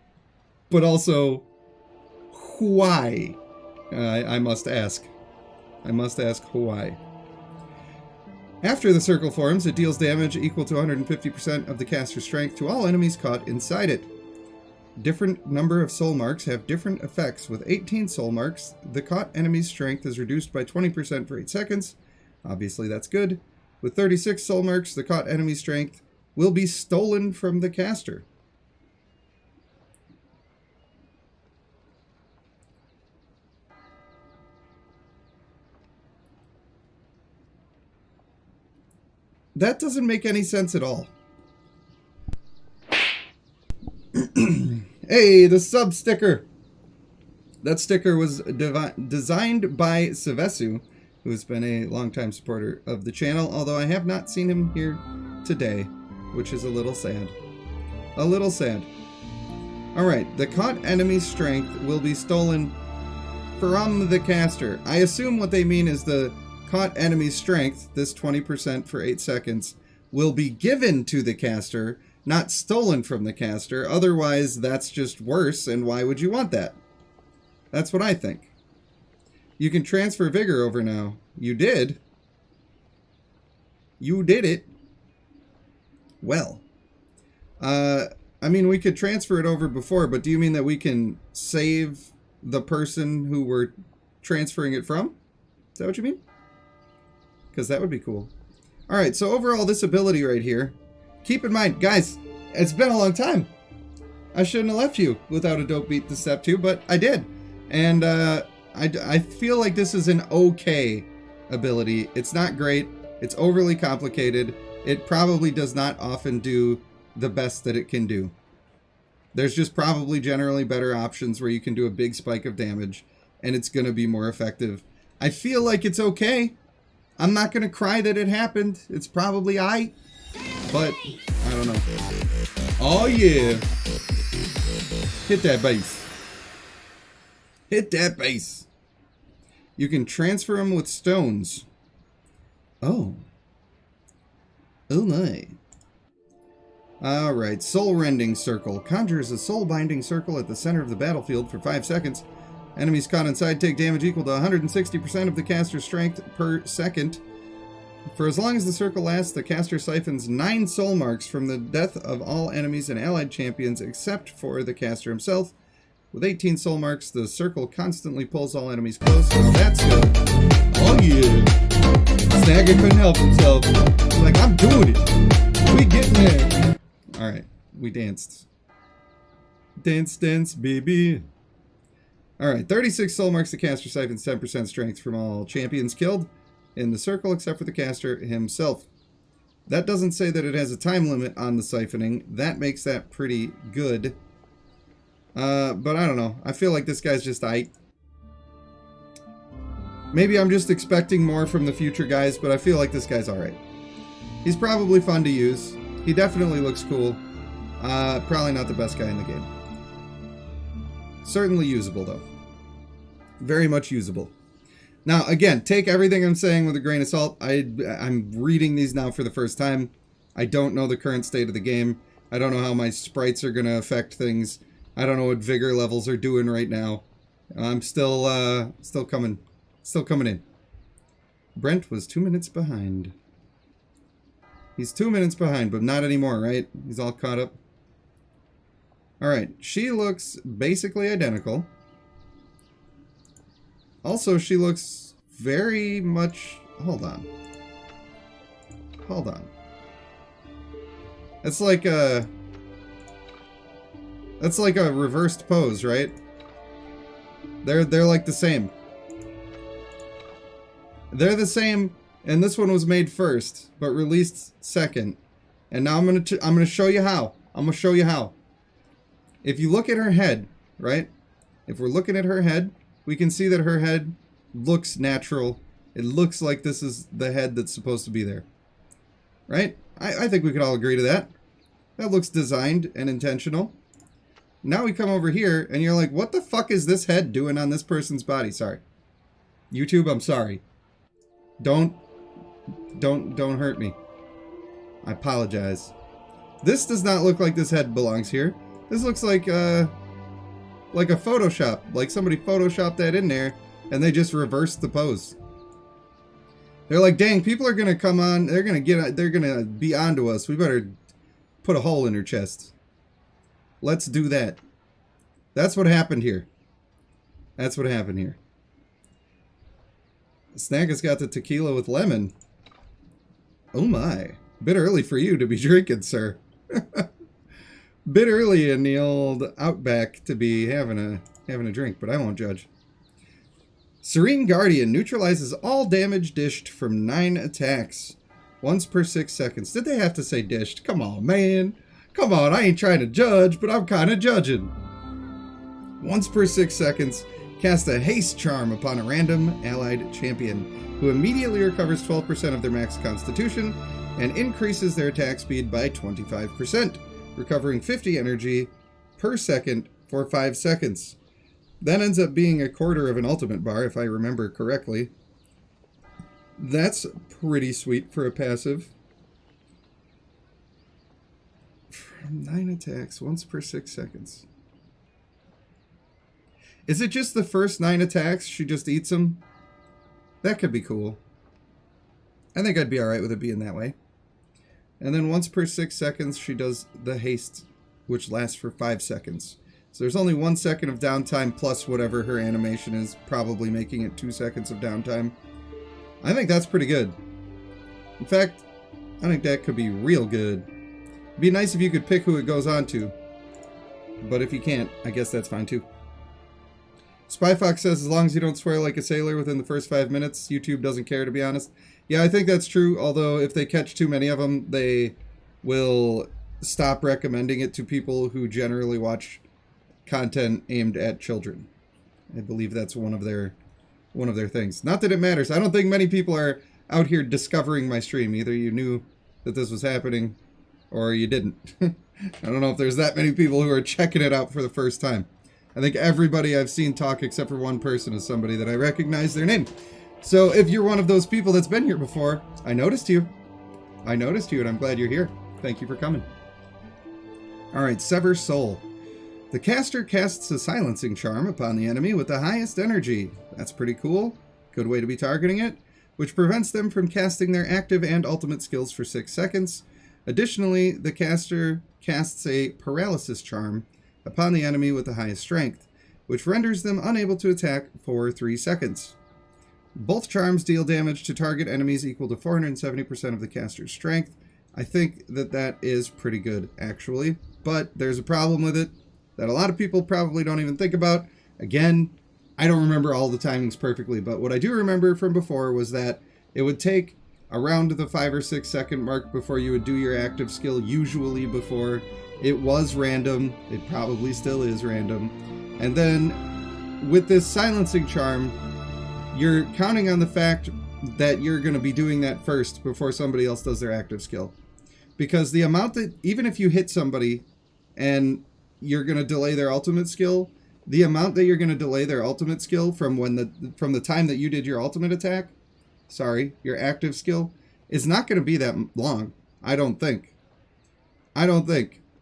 But also, why? I must ask. I must ask why. After the circle forms, it deals damage equal to 150% of the caster's strength to all enemies caught inside it. Different number of soul marks have different effects. With 18 soul marks, the caught enemy's strength is reduced by 20% for 8 seconds. Obviously, that's good. With 36 soul marks, the caught enemy's strength will be stolen from the caster. That doesn't make any sense at all. Hey, the sub sticker. That sticker was designed by Savesu, who has been a longtime supporter of the channel, although I have not seen him here today, which is a little sad. A little sad. Alright, the caught enemy's strength will be stolen from the caster. I assume what they mean is the caught enemy's strength, this 20% for 8 seconds, will be given to the caster, not stolen from the caster. Otherwise, that's just worse, and why would you want that? That's what I think. You can transfer vigor over now. You did. You did it. Well. I mean, we could transfer it over before, but do you mean that we can save the person who we're transferring it from? Is that what you mean? Because that would be cool. Alright, so overall, this ability right here, keep in mind, guys, it's been a long time. I shouldn't have left you without a dope beat to step 2, but I did. And I feel like this is an okay ability. It's not great. It's overly complicated. It probably does not often do the best that it can do. There's just probably generally better options where you can do a big spike of damage, and it's going to be more effective. I feel like it's okay. I'm not going to cry that it happened. It's probably aight. But, I don't know. Oh, yeah. Hit that base. Hit that base. You can transfer them with stones. Oh. Oh, my. Alright, Soul Rending Circle. Conjures a soul-binding circle at the center of the battlefield for 5 seconds. Enemies caught inside take damage equal to 160% of the caster's strength per second. For as long as the circle lasts, the caster siphons 9 soul marks from the death of all enemies and allied champions except for the caster himself. With 18 soul marks, the circle constantly pulls all enemies close. Now that's good. Oh yeah! Snagger couldn't help himself. He's like, I'm doing it! We getting there! Alright, we danced. Dance, dance, baby. Alright, 36 soul marks, the caster siphons 10% strength from all champions killed in the circle except for the caster himself. That doesn't say that it has a time limit on the siphoning. That makes that pretty good. But I don't know. I feel like this guy's just aight. Maybe I'm just expecting more from the future guys, but I feel like this guy's alright. He's probably fun to use. He definitely looks cool. Probably not the best guy in the game. Certainly usable, though. Very much usable. Now, again, take everything I'm saying with a grain of salt. I'm reading these now for the first time. I don't know the current state of the game. I don't know how my sprites are going to affect things. I don't know what vigor levels are doing right now. I'm still coming in. Brent was 2 minutes behind. He's 2 minutes behind, but not anymore, right? He's all caught up. Alright, she looks basically identical. Also, she looks very much Hold on. Hold on. It's like a... That's like a reversed pose, right? They're like the same. They're the same, and this one was made first, but released second. And now I'm gonna show you how. I'm gonna show you how. If you look at her head, right? If we're looking at her head, we can see that her head looks natural. It looks like this is the head that's supposed to be there. Right? I think we could all agree to that. That looks designed and intentional. Now we come over here, and you're like, what the fuck is this head doing on this person's body? Sorry. YouTube, I'm sorry. Don't hurt me. I apologize. This does not look like this head belongs here. This looks like a Photoshop. Like somebody Photoshopped that in there, and they just reversed the pose. They're like, dang, people are gonna come on. They're gonna be onto us. We better put a hole in her chest. Let's do that. That's what happened here. That's what happened here. Snack has got the tequila with lemon. Oh my. Bit early for you to be drinking, sir. Bit early in the old Outback to be having a drink, but I won't judge. Serene Guardian neutralizes all damage dished from 9 attacks. Once per 6 seconds. Did they have to say dished? Come on, man. Come on, I ain't trying to judge, but I'm kind of judging. Once per 6 seconds, cast a haste charm upon a random allied champion, who immediately recovers 12% of their max constitution and increases their attack speed by 25%, recovering 50 energy per second for 5 seconds. That ends up being a quarter of an ultimate bar, if I remember correctly. That's pretty sweet for a passive. 9 attacks, once per 6 seconds. Is it just the first 9 attacks? She just eats them? That could be cool. I think I'd be alright with it being that way. And then once per 6 seconds, she does the haste, which lasts for 5 seconds. So there's only 1 second of downtime plus whatever her animation is, probably making it 2 seconds of downtime. I think that's pretty good. In fact, I think that could be real good. It'd be nice if you could pick who it goes on to. But if you can't, I guess that's fine too. Spy Fox says, as long as you don't swear like a sailor within the first 5 minutes, YouTube doesn't care, to be honest. Yeah, I think that's true, although if they catch too many of them, they will stop recommending it to people who generally watch content aimed at children. I believe that's one of their things. Not that it matters. I don't think many people are out here discovering my stream. Either you knew that this was happening, or you didn't. I don't know if there's that many people who are checking it out for the first time. I think everybody I've seen talk except for one person is somebody that I recognize their name. So if you're one of those people that's been here before, I noticed you. I noticed you, and I'm glad you're here. Thank you for coming. Alright, Sever Soul. The caster casts a silencing charm upon the enemy with the highest energy. That's pretty cool. Good way to be targeting it. Which prevents them from casting their active and ultimate skills for 6 seconds. Additionally, the caster casts a paralysis charm upon the enemy with the highest strength, which renders them unable to attack for 3 seconds. Both charms deal damage to target enemies equal to 470% of the caster's strength. I think that is pretty good, actually. But there's a problem with it that a lot of people probably don't even think about. Again, I don't remember all the timings perfectly, but what I do remember from before was that it would take around the 5 or 6 second mark before you would do your active skill, usually before. It was random. It probably still is random. And then with this silencing charm, you're counting on the fact that you're going to be doing that first before somebody else does their active skill. Because the amount that, even if you hit somebody and you're going to delay their ultimate skill, the amount that you're going to delay their ultimate skill from the time that you did your ultimate attack, your active skill, is not going to be that long. I don't think.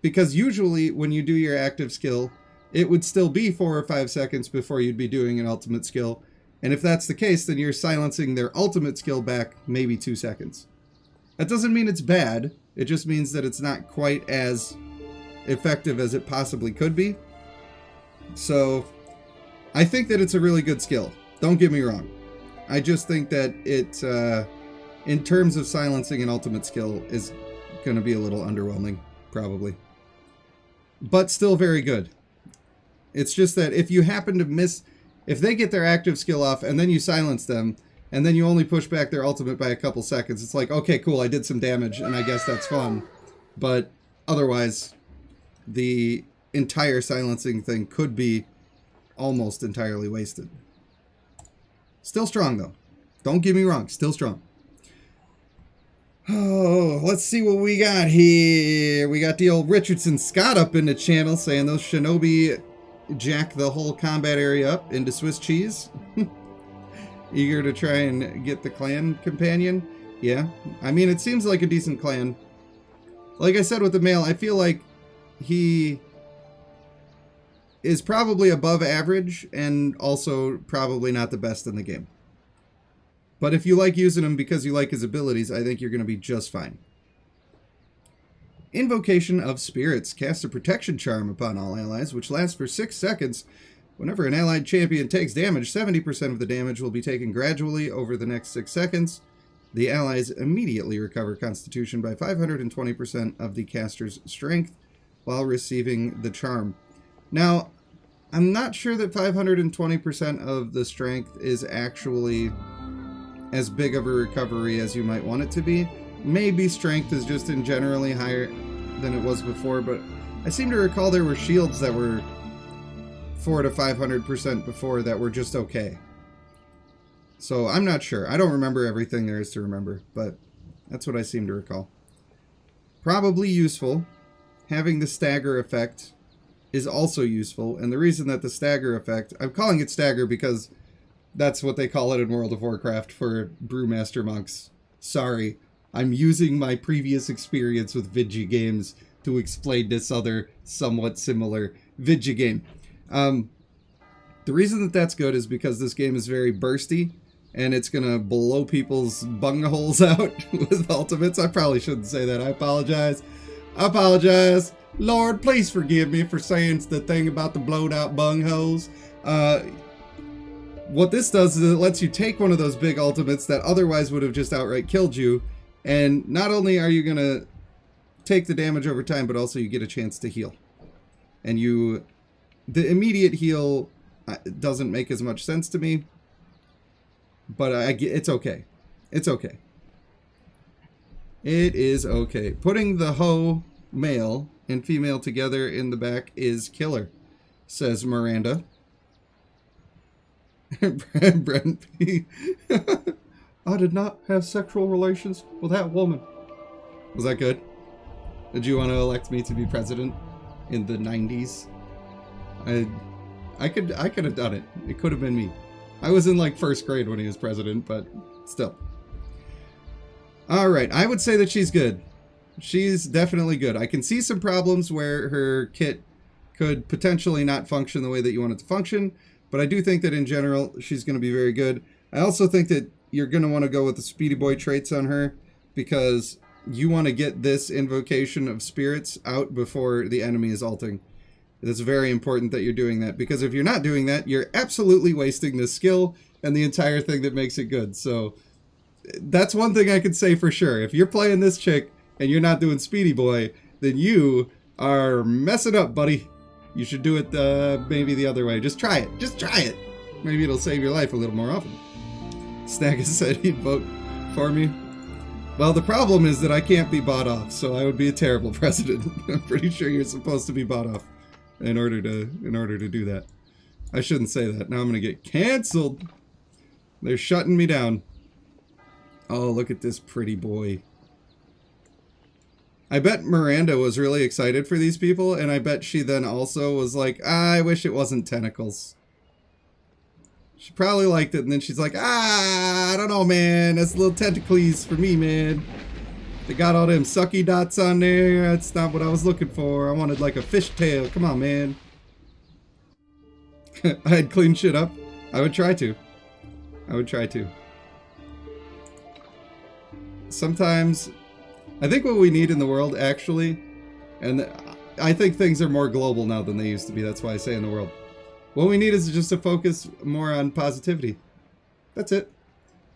Because usually when you do your active skill, it would still be 4 or 5 seconds before you'd be doing an ultimate skill. And if that's the case, then you're silencing their ultimate skill back maybe 2 seconds. That doesn't mean it's bad. It just means that it's not quite as effective as it possibly could be. So I think that it's a really good skill. Don't get me wrong. I just think that it, in terms of silencing an ultimate skill, is going to be a little underwhelming, probably. But still very good. It's just that if you happen to miss... If they get their active skill off and then you silence them, and then you only push back their ultimate by a couple seconds, it's like, okay, cool, I did some damage, and I guess that's fun. But otherwise, the entire silencing thing could be almost entirely wasted. Still strong, though. Don't get me wrong, still strong. Oh, let's see what we got here. We got the old Richardson Scott up in the channel saying those shinobi jack the whole combat area up into Swiss cheese. Eager to try and get the clan companion. Yeah, I mean, it seems like a decent clan. Like I said with the male, I feel like he is probably above average and also probably not the best in the game. But if you like using him because you like his abilities, I think you're going to be just fine. Invocation of Spirits. Cast a protection charm upon all allies, which lasts for 6 seconds. Whenever an allied champion takes damage, 70% of the damage will be taken gradually over the next 6 seconds. The allies immediately recover Constitution by 520% of the caster's strength while receiving the charm. Now, I'm not sure that 520% of the strength is actually as big of a recovery as you might want it to be. Maybe strength is just in generally higher than it was before, but I seem to recall there were shields that were 400 to 500% before that were just okay. So I'm not sure. I don't remember everything there is to remember, but that's what I seem to recall. Probably useful. Having the stagger effect is also useful, and the reason that the stagger effect, I'm calling it stagger because that's what they call it in World of Warcraft for Brewmaster monks. Sorry, I'm using my previous experience with Vidya games to explain this other somewhat similar Vidya game. The reason that that's good is because this game is very bursty, and it's going to blow people's bungholes out with ultimates. I probably shouldn't say that. I apologize. I apologize. Lord, please forgive me for saying the thing about the blowed out bungholes. What this does is it lets you take one of those big ultimates that otherwise would have just outright killed you, and not only are you going to take the damage over time, but also you get a chance to heal. And the immediate heal doesn't make as much sense to me, but it's okay. It's okay. It is okay. Putting the hoe male and female together in the back is killer, says Miranda. Brent P. I did not have sexual relations with that woman. Was that good? Did you want to elect me to be president in the 90s? I could have done it. It could have been me. I was in like first grade when he was president, but still. Alright, I would say that she's good. She's definitely good. I can see some problems where her kit could potentially not function the way that you want it to function, but I do think that in general, she's going to be very good. I also think that you're going to want to go with the Speedy Boy traits on her, because you want to get this invocation of spirits out before the enemy is ulting. It's very important that you're doing that, because if you're not doing that, you're absolutely wasting this skill and the entire thing that makes it good. So that's one thing I can say for sure. If you're playing this chick and you're not doing Speedy Boy, then you are messing up, buddy. You should do it maybe the other way. Just try it. Just try it. Maybe it'll save your life a little more often. Snaggus said he'd vote for me. Well, the problem is that I can't be bought off, so I would be a terrible president. I'm pretty sure you're supposed to be bought off in order to do that. I shouldn't say that. Now I'm gonna get canceled. They're shutting me down. Oh, look at this pretty boy. I bet Miranda was really excited for these people, and I bet she then also was like, I wish it wasn't tentacles. She probably liked it, and then she's like, I don't know, man. That's a little tentacles for me, man. They got all them sucky dots on there. That's not what I was looking for. I wanted like a fishtail. Come on, man. I'd clean shit up. I would try to. I would try to. Sometimes, I think what we need in the world, actually, and I think things are more global now than they used to be. That's why I say in the world. What we need is just to focus more on positivity. That's it.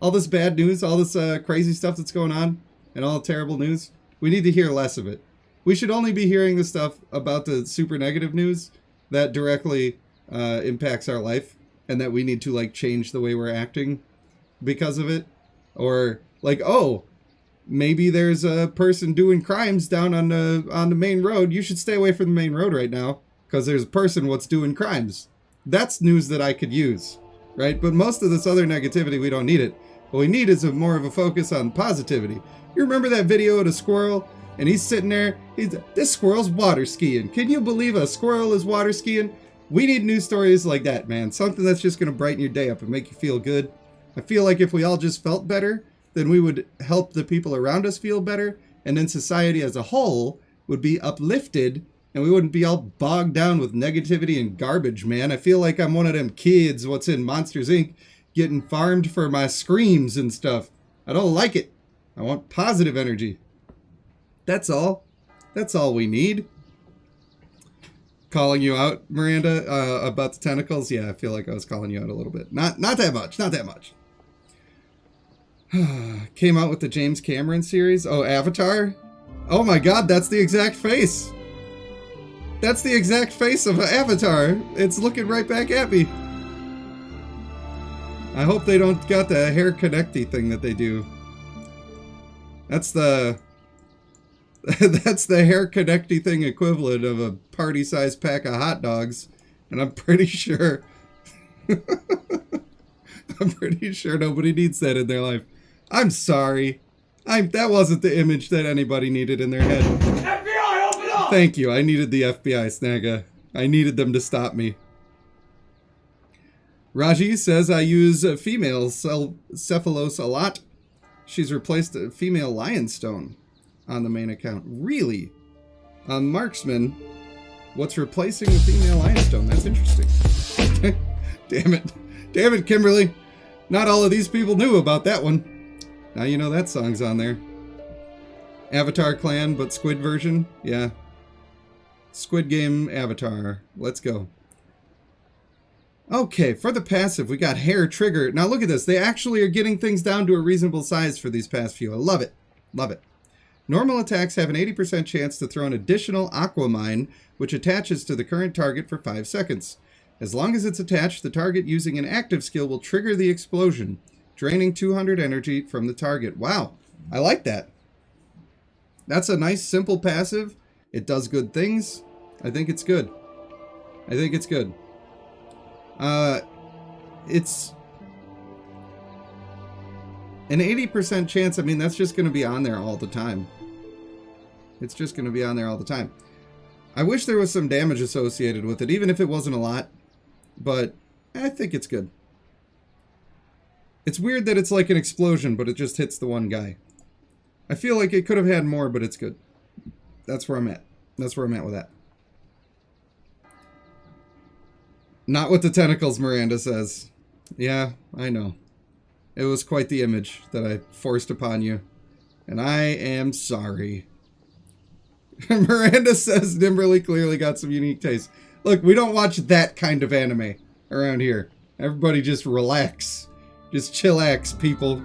All this bad news, all this crazy stuff that's going on, and all the terrible news, we need to hear less of it. We should only be hearing the stuff about the super negative news that directly impacts our life, and that we need to like change the way we're acting because of it. Or like, oh, maybe there's a person doing crimes down on the main road. You should stay away from the main road right now because there's a person what's doing crimes. That's news that I could use, right? But most of this other negativity, we don't need it. What we need is more of a focus on positivity. You remember that video of the squirrel? And he's sitting there, this squirrel's water skiing. Can you believe a squirrel is water skiing? We need news stories like that, man. Something that's just going to brighten your day up and make you feel good. I feel like if we all just felt better, then we would help the people around us feel better. And then society as a whole would be uplifted and we wouldn't be all bogged down with negativity and garbage, man. I feel like I'm one of them kids what's in Monsters, Inc. getting farmed for my screams and stuff. I don't like it. I want positive energy. That's all. That's all we need. Calling you out, Miranda, about the tentacles. Yeah, I feel like I was calling you out a little bit. Not that much. Not that much. Came out with the James Cameron series. Oh, Avatar? Oh my god, that's the exact face. That's the exact face of Avatar. It's looking right back at me. I hope they don't got the hair connecty thing that they do. That's the hair connecty thing equivalent of a party-sized pack of hot dogs, and I'm pretty sure nobody needs that in their life. I'm sorry. That wasn't the image that anybody needed in their head. FBI, open up! Thank you. I needed the FBI, Snagga. I needed them to stop me. Raji says I use female Cephalos a lot. She's replaced a female Lionstone on the main account. Really? Marksman, what's replacing the female Lionstone? That's interesting. Damn it. Damn it, Kimberly. Not all of these people knew about that one. Now you know that song's on there. Avatar Clan, but Squid version? Yeah. Squid Game Avatar. Let's go. Okay, for the passive, we got Hair Trigger. Now look at this. They actually are getting things down to a reasonable size for these past few. I love it. Love it. Normal attacks have an 80% chance to throw an additional Aqua Mine, which attaches to the current target for 5 seconds. As long as it's attached, the target using an active skill will trigger the explosion, draining 200 energy from the target. Wow, I like that. That's a nice, simple passive. It does good things. I think it's good. I think it's good. It's an 80% chance. I mean, that's just going to be on there all the time. It's just going to be on there all the time. I wish there was some damage associated with it, even if it wasn't a lot. But I think it's good. It's weird that it's like an explosion, but it just hits the one guy. I feel like it could have had more, but it's good. That's where I'm at. That's where I'm at with that. Not with the tentacles, Miranda says. Yeah, I know. It was quite the image that I forced upon you. And I am sorry. Miranda says Nimberly clearly got some unique taste. Look, we don't watch that kind of anime around here. Everybody just relax. Just chillax, people.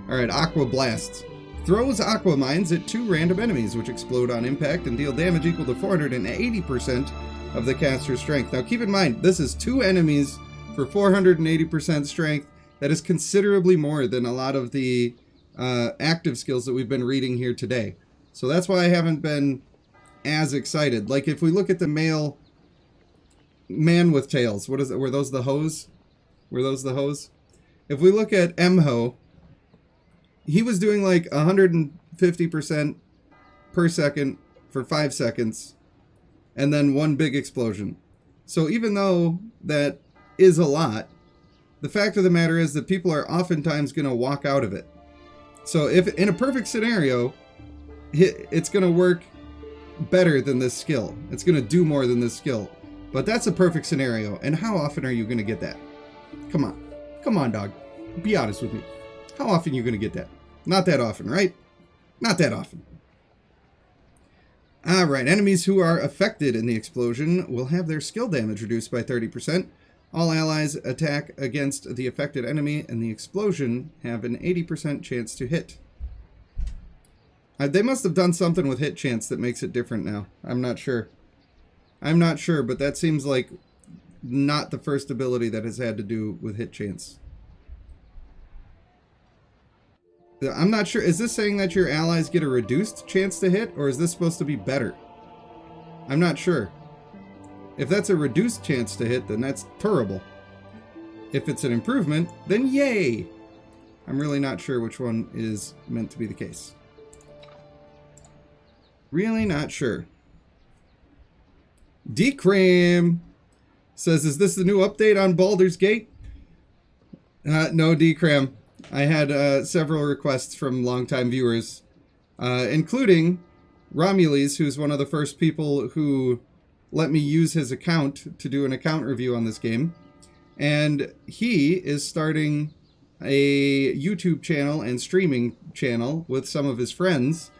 Alright, Aqua Blast. Throws Aqua Mines at 2 random enemies, which explode on impact and deal damage equal to 480% of the caster's strength. Now keep in mind, this is 2 enemies for 480% strength. That is considerably more than a lot of the active skills that we've been reading here today. So that's why I haven't been as excited. Like if we look at the male man with tails, what is it? Were those the hose? Were those the hose? If we look at Mho, he was doing like 150% per second for 5 seconds, and then 1 big explosion. So even though that is a lot, the fact of the matter is that people are oftentimes going to walk out of it. So if in a perfect scenario, it's going to work better than this skill. It's going to do more than this skill. But that's a perfect scenario. And how often are you going to get that? Come on. Come on, dog. Be honest with me. How often are you going to get that? Not that often, right? Not that often. Alright, enemies who are affected in the explosion will have their skill damage reduced by 30%. All allies attack against the affected enemy and the explosion have an 80% chance to hit. They must have done something with hit chance that makes it different now. I'm not sure. I'm not sure, but that seems like not the first ability that has had to do with hit chance. I'm not sure. Is this saying that your allies get a reduced chance to hit, or is this supposed to be better? I'm not sure. If that's a reduced chance to hit, then that's terrible. If it's an improvement, then yay! I'm really not sure which one is meant to be the case. Really not sure. Decram says, is this the new update on Baldur's Gate? No, Decram. I had several requests from longtime viewers, including Romules, who's one of the first people who let me use his account to do an account review on this game. And he is starting a YouTube channel and streaming channel with some of his friends,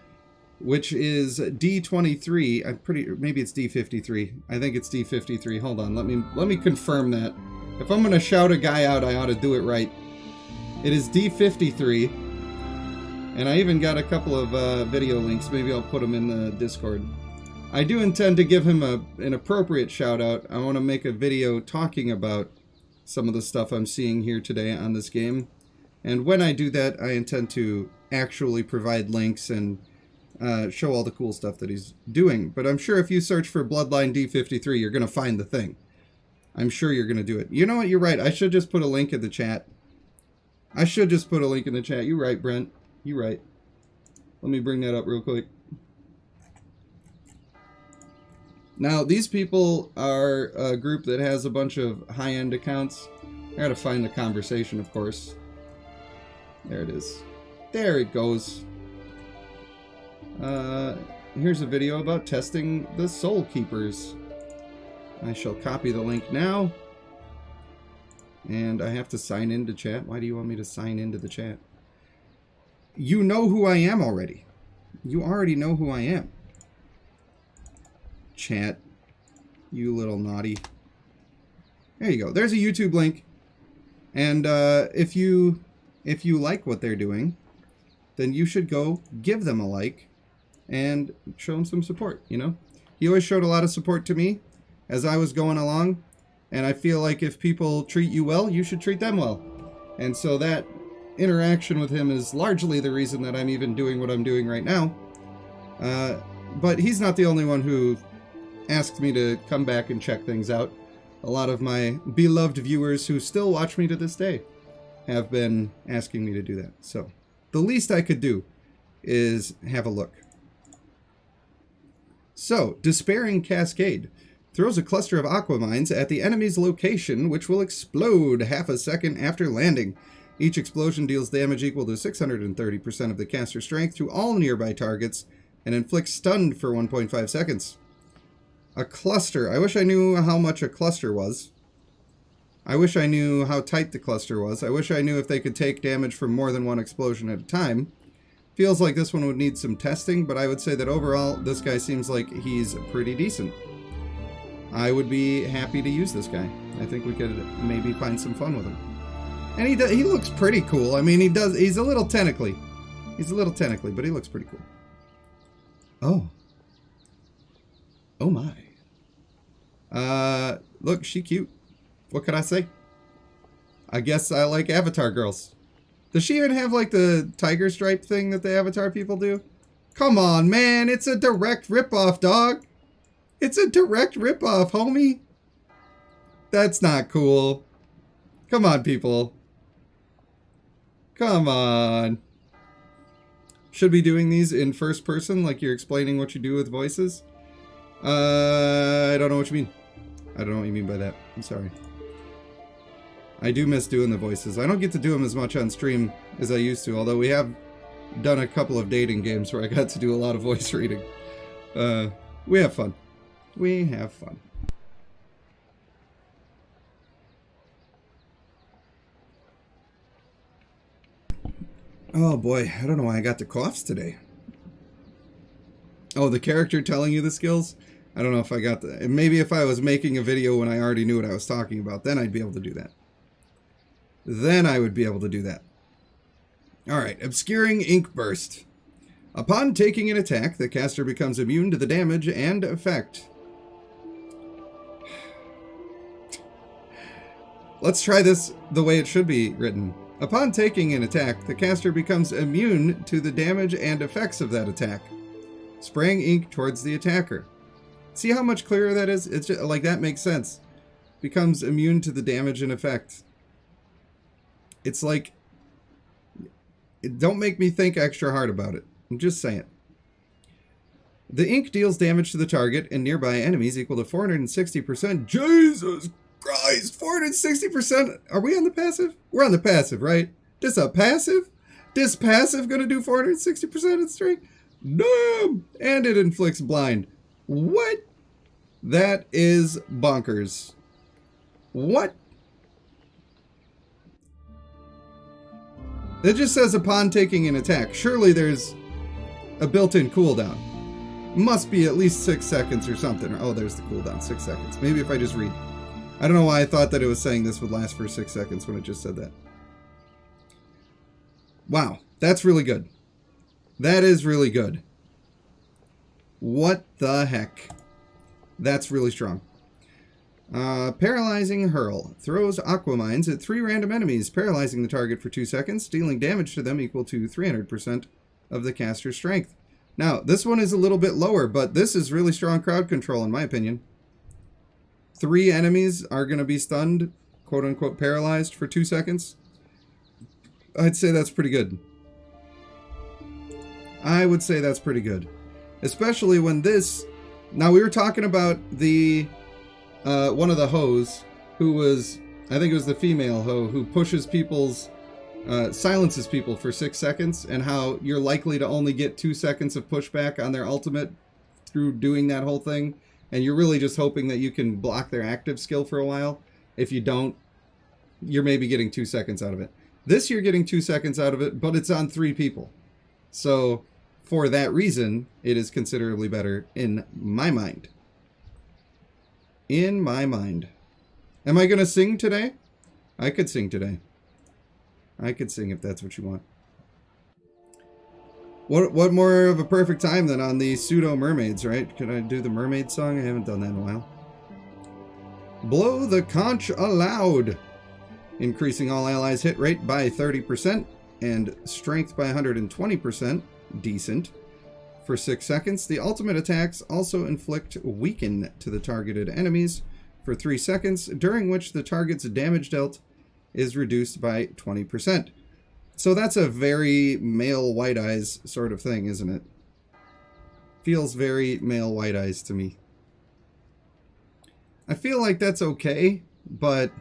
which is D23. Maybe it's D53. I think it's D53. Hold on, let me confirm that. If I'm gonna shout a guy out, I ought to do it right. It is D53, and I even got a couple of video links. Maybe I'll put them in the Discord. I do intend to give him an appropriate shout out. I want to make a video talking about some of the stuff I'm seeing here today on this game, and when I do that, I intend to actually provide links and show all the cool stuff that he's doing. But I'm sure if you search for Bloodline D53, you're going to find the thing. I'm sure you're going to do it. You know what? You're right. I should just put a link in the chat. You're right, Brent. You're right. Let me bring that up real quick. Now, these people are a group that has a bunch of high-end accounts. I gotta find the conversation, of course. There it is. There it goes. Here's a video about testing the Soul Keepers. I shall copy the link now. And I have to sign into chat. Why do you want me to sign into the chat? You know who I am already. You already know who I am. Chat. You little naughty. There you go. There's a YouTube link. And if you like what they're doing, then you should go give them a like and show them some support, you know? He always showed a lot of support to me as I was going along. And I feel like if people treat you well, you should treat them well. And so that interaction with him is largely the reason that I'm even doing what I'm doing right now. But he's not the only one who asked me to come back and check things out. A lot of my beloved viewers who still watch me to this day have been asking me to do that. So the least I could do is have a look. So, Despairing Cascade throws a cluster of aqua mines at the enemy's location, which will explode half a second after landing. Each explosion deals damage equal to 630% of the caster's strength to all nearby targets and inflicts stun for 1.5 seconds. A cluster. I wish I knew how much a cluster was. I wish I knew how tight the cluster was. I wish I knew if they could take damage from more than one explosion at a time. Feels like this one would need some testing, but I would say that overall, this guy seems like he's pretty decent. I would be happy to use this guy. I think we could maybe find some fun with him. And he looks pretty cool. I mean, he's a little tentacly. He's a little tentacly, but he looks pretty cool. Oh. Oh my. Look, she cute. What could I say? I guess I like Avatar girls. Does she even have like the tiger stripe thing that the Avatar people do? Come on, man. It's a direct ripoff, dog. It's a direct ripoff, homie. That's not cool. Come on, people. Come on. Should be doing these in first person, like you're explaining what you do with voices. I don't know what you mean. I don't know what you mean by that. I'm sorry. I do miss doing the voices. I don't get to do them as much on stream as I used to, although we have done a couple of dating games where I got to do a lot of voice reading. We have fun. We have fun. Oh boy, I don't know why I got the coughs today. Oh, the character telling you the skills? I don't know if I got that. Maybe if I was making a video when I already knew what I was talking about, then I'd be able to do that. Then I would be able to do that. Alright, Obscuring Ink Burst. Upon taking an attack, the caster becomes immune to the damage and effect. Let's try this the way it should be written. Upon taking an attack, the caster becomes immune to the damage and effects of that attack, spraying ink towards the attacker. See how much clearer that is? It's just, like, that makes sense. Becomes immune to the damage and effect. It's like, don't make me think extra hard about it. I'm just saying. The ink deals damage to the target and nearby enemies equal to 460%. Jesus Christ, 460%. Are we on the passive? We're on the passive, right? This a passive? This passive gonna do 460% in strength? No! And it inflicts blind. What? That is bonkers. What? It just says upon taking an attack. Surely there's a built-in cooldown. Must be at least 6 seconds or something. Oh, there's the cooldown, 6 seconds. Maybe if I just read. I don't know why I thought that it was saying this would last for 6 seconds when it just said that. Wow, that's really good. That is really good. What the heck? That's really strong. Paralyzing Hurl. Throws aquamines at 3 random enemies, paralyzing the target for 2 seconds, dealing damage to them equal to 300% of the caster's strength. Now, this one is a little bit lower, but this is really strong crowd control in my opinion. 3 enemies are going to be stunned, quote-unquote paralyzed for 2 seconds. I'd say that's pretty good. I would say that's pretty good. Especially when this... Now, we were talking about the... one of the hoes, who was... I think it was the female hoe, who pushes people's... silences people for 6 seconds, and how you're likely to only get 2 seconds of pushback on their ultimate through doing that whole thing. And you're really just hoping that you can block their active skill for a while. If you don't, you're maybe getting 2 seconds out of it. This you're getting 2 seconds out of it, but it's on 3 people. So, for that reason, it is considerably better in my mind. In my mind. Am I going to sing today? I could sing today. I could sing if that's what you want. What more of a perfect time than on the pseudo mermaids, right? Could I do the mermaid song? I haven't done that in a while. Blow the conch aloud. Increasing all allies' hit rate by 30% and strength by 120%. Decent. For 6 seconds. The ultimate attacks also inflict weaken to the targeted enemies for 3 seconds, during which the target's damage dealt is reduced by 20%. So that's a very male white eyes sort of thing, isn't it? Feels very male white eyes to me. I feel like that's okay, but...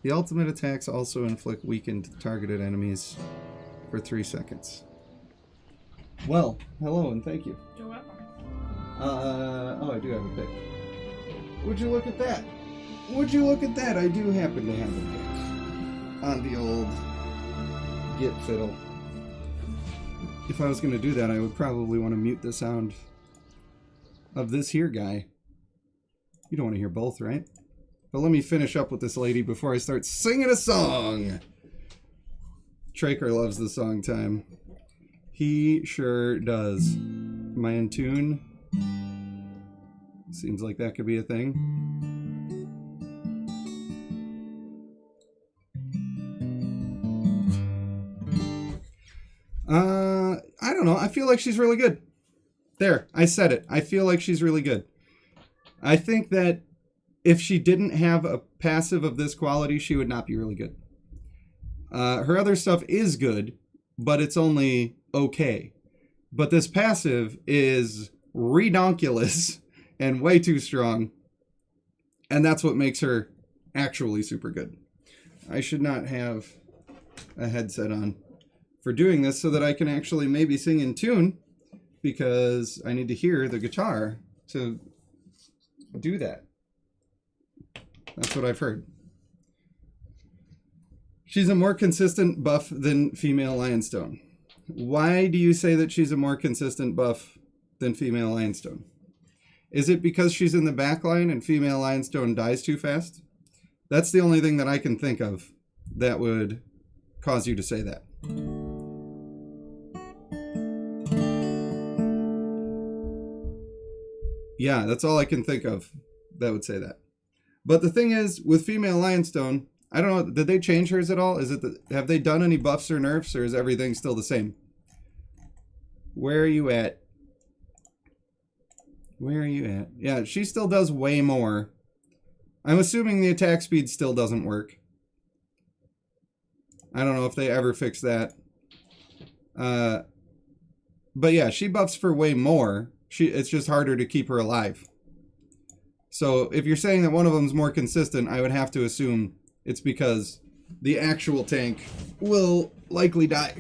the ultimate attacks also inflict weakened targeted enemies for 3 seconds. Well, hello and thank you. You're welcome. Oh, I do have a pick. Would you look at that? Would you look at that? I do happen to have a pick on the old Git fiddle. If I was going to do that, I would probably want to mute the sound of this here guy. You don't want to hear both, right? But let me finish up with this lady before I start singing a song. Traker loves the song time. He sure does. Am I in tune? Seems like that could be a thing. I don't know. I feel like she's really good. There, I said it. I feel like she's really good. I think that if she didn't have a passive of this quality, she would not be really good. Her other stuff is good, but it's only okay. But this passive is redonkulous and way too strong. And that's what makes her actually super good. I should not have a headset on for doing this so that I can actually maybe sing in tune, because I need to hear the guitar to do that. That's what I've heard. She's a more consistent buff than female Lionstone. Why do you say that she's a more consistent buff than female Lionstone? Is it because she's in the back line and female Lionstone dies too fast? That's the only thing that I can think of that would cause you to say that. Yeah, that's all I can think of that would say that. But the thing is, with female Lionstone, I don't know, did they change hers at all? Have they done any buffs or nerfs, or is everything still the same? Where are you at? Where are you at? Yeah, she still does way more. I'm assuming the attack speed still doesn't work. I don't know if they ever fix that. But yeah, she buffs for way more. It's just harder to keep her alive. So if you're saying that one of them's more consistent, I would have to assume it's because the actual tank will likely die.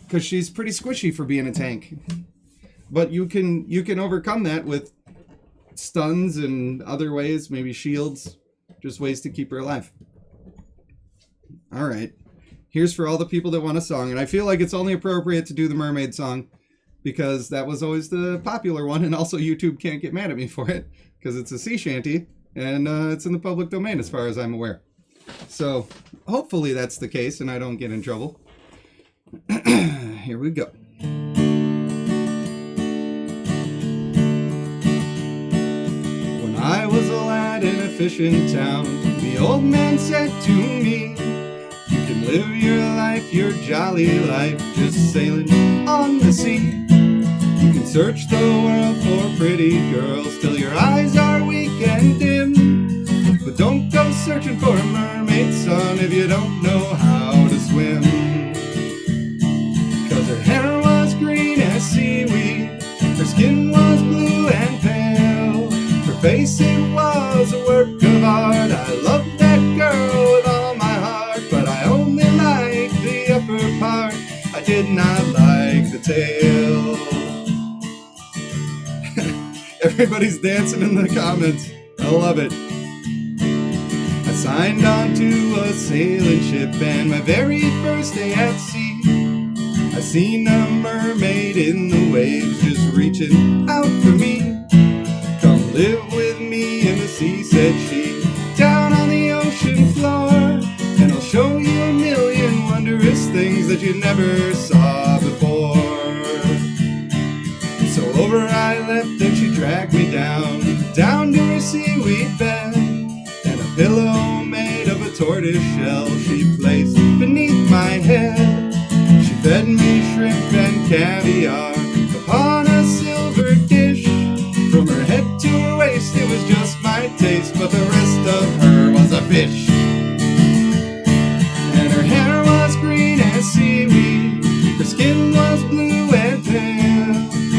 Because she's pretty squishy for being a tank. But you can overcome that with stuns and other ways, maybe shields, just ways to keep her alive. All right. Here's for all the people that want a song. And I feel like it's only appropriate to do the mermaid song because that was always the popular one. And also YouTube can't get mad at me for it because it's a sea shanty and it's in the public domain as far as I'm aware. So hopefully that's the case and I don't get in trouble. Here we go. When I was a lad in a fishing town, the old man said to me, you can live your life, your jolly life, just sailing on the sea. You can search the world for pretty girls till your eyes are weak and dim. But don't go searching for a mermaid, son, if you don't know how to swim. Cause her hair was green as seaweed, her skin was blue and pale, her face it was a work of art. I loved that girl with all my heart, but I only liked the upper part, I did not like the tail. Everybody's dancing in the comments. I love it. I signed on to a sailing ship and my very first day at sea, I seen a mermaid in the waves just reaching out for me. Come live with me in the sea, said she, down on the ocean floor, and I'll show you a million wondrous things that you never saw before. So over I leapt and she dragged me down to her seaweed bed, and a pillow made of a tortoise shell she placed beneath my head. She fed me shrimp and caviar upon a silver dish. From her head to her waist it was just my taste, but the rest of her was a fish. And her hair was green as seaweed, her skin was blue and pale,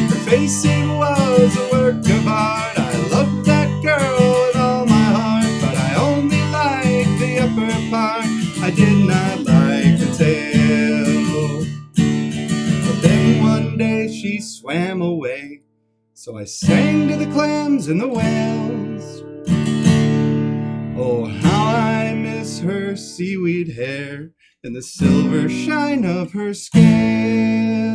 her face it was a work of art. I loved that girl with all my heart, but I only liked the upper part, I did not like the tail. But then one day she swam away, so I sang to the clams and the whales. Oh, how I miss her seaweed hair and the silver shine of her scales.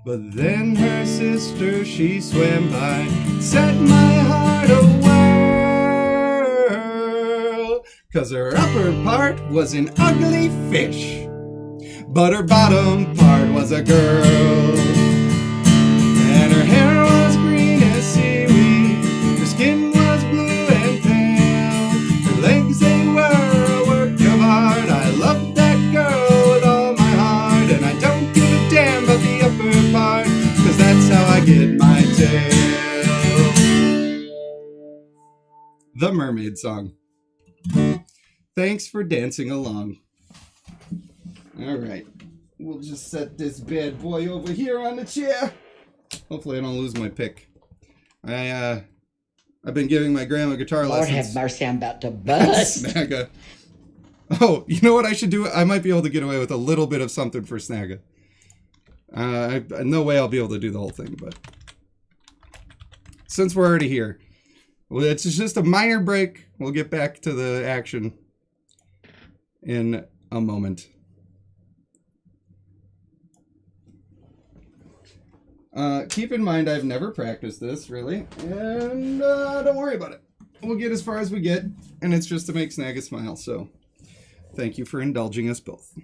But then her sister, she swam by, set my heart a-whirl, 'cause her upper part was an ugly fish, but her bottom part was a girl. And her hair was green as seaweed, her skin was blue and pale, her legs they were a work of art. I loved that girl with all my heart, and I don't give a damn about the upper part, 'cause that's how I get my tail. The Mermaid Song. Thanks for dancing along. All right, we'll just set this bad boy over here on the chair. Hopefully I don't lose my pick. I've been giving my grandma guitar Lord lessons. have mercy, I'm about to bust. Snagga. Oh, you know what I should do? I might be able to get away with a little bit of something for Snagga. No way I'll be able to do the whole thing, but since we're already here, well, it's just a minor break. We'll get back to the action in a moment. Keep in mind, I've never practiced this, really, and don't worry about it. We'll get as far as we get, and it's just to make Snaga smile, so thank you for indulging us both.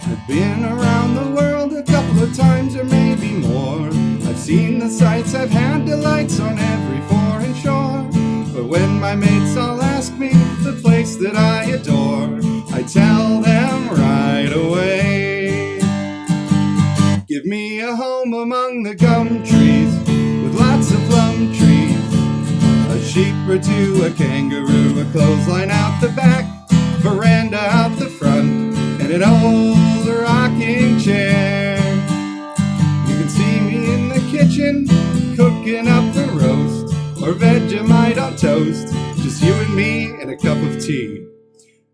I've been around the world a couple of times, or maybe more. I've seen the sights, I've had delights on every foreign shore. But when my mates all ask me the place that I adore, I tell them right away. Give me a home among the gum trees, with lots of plum trees, a sheep or two, a kangaroo, a clothesline out the back, veranda out the front, and an old rocking chair. You can see me in the kitchen, cooking up a roast, or Vegemite on toast, just you and me and a cup of tea.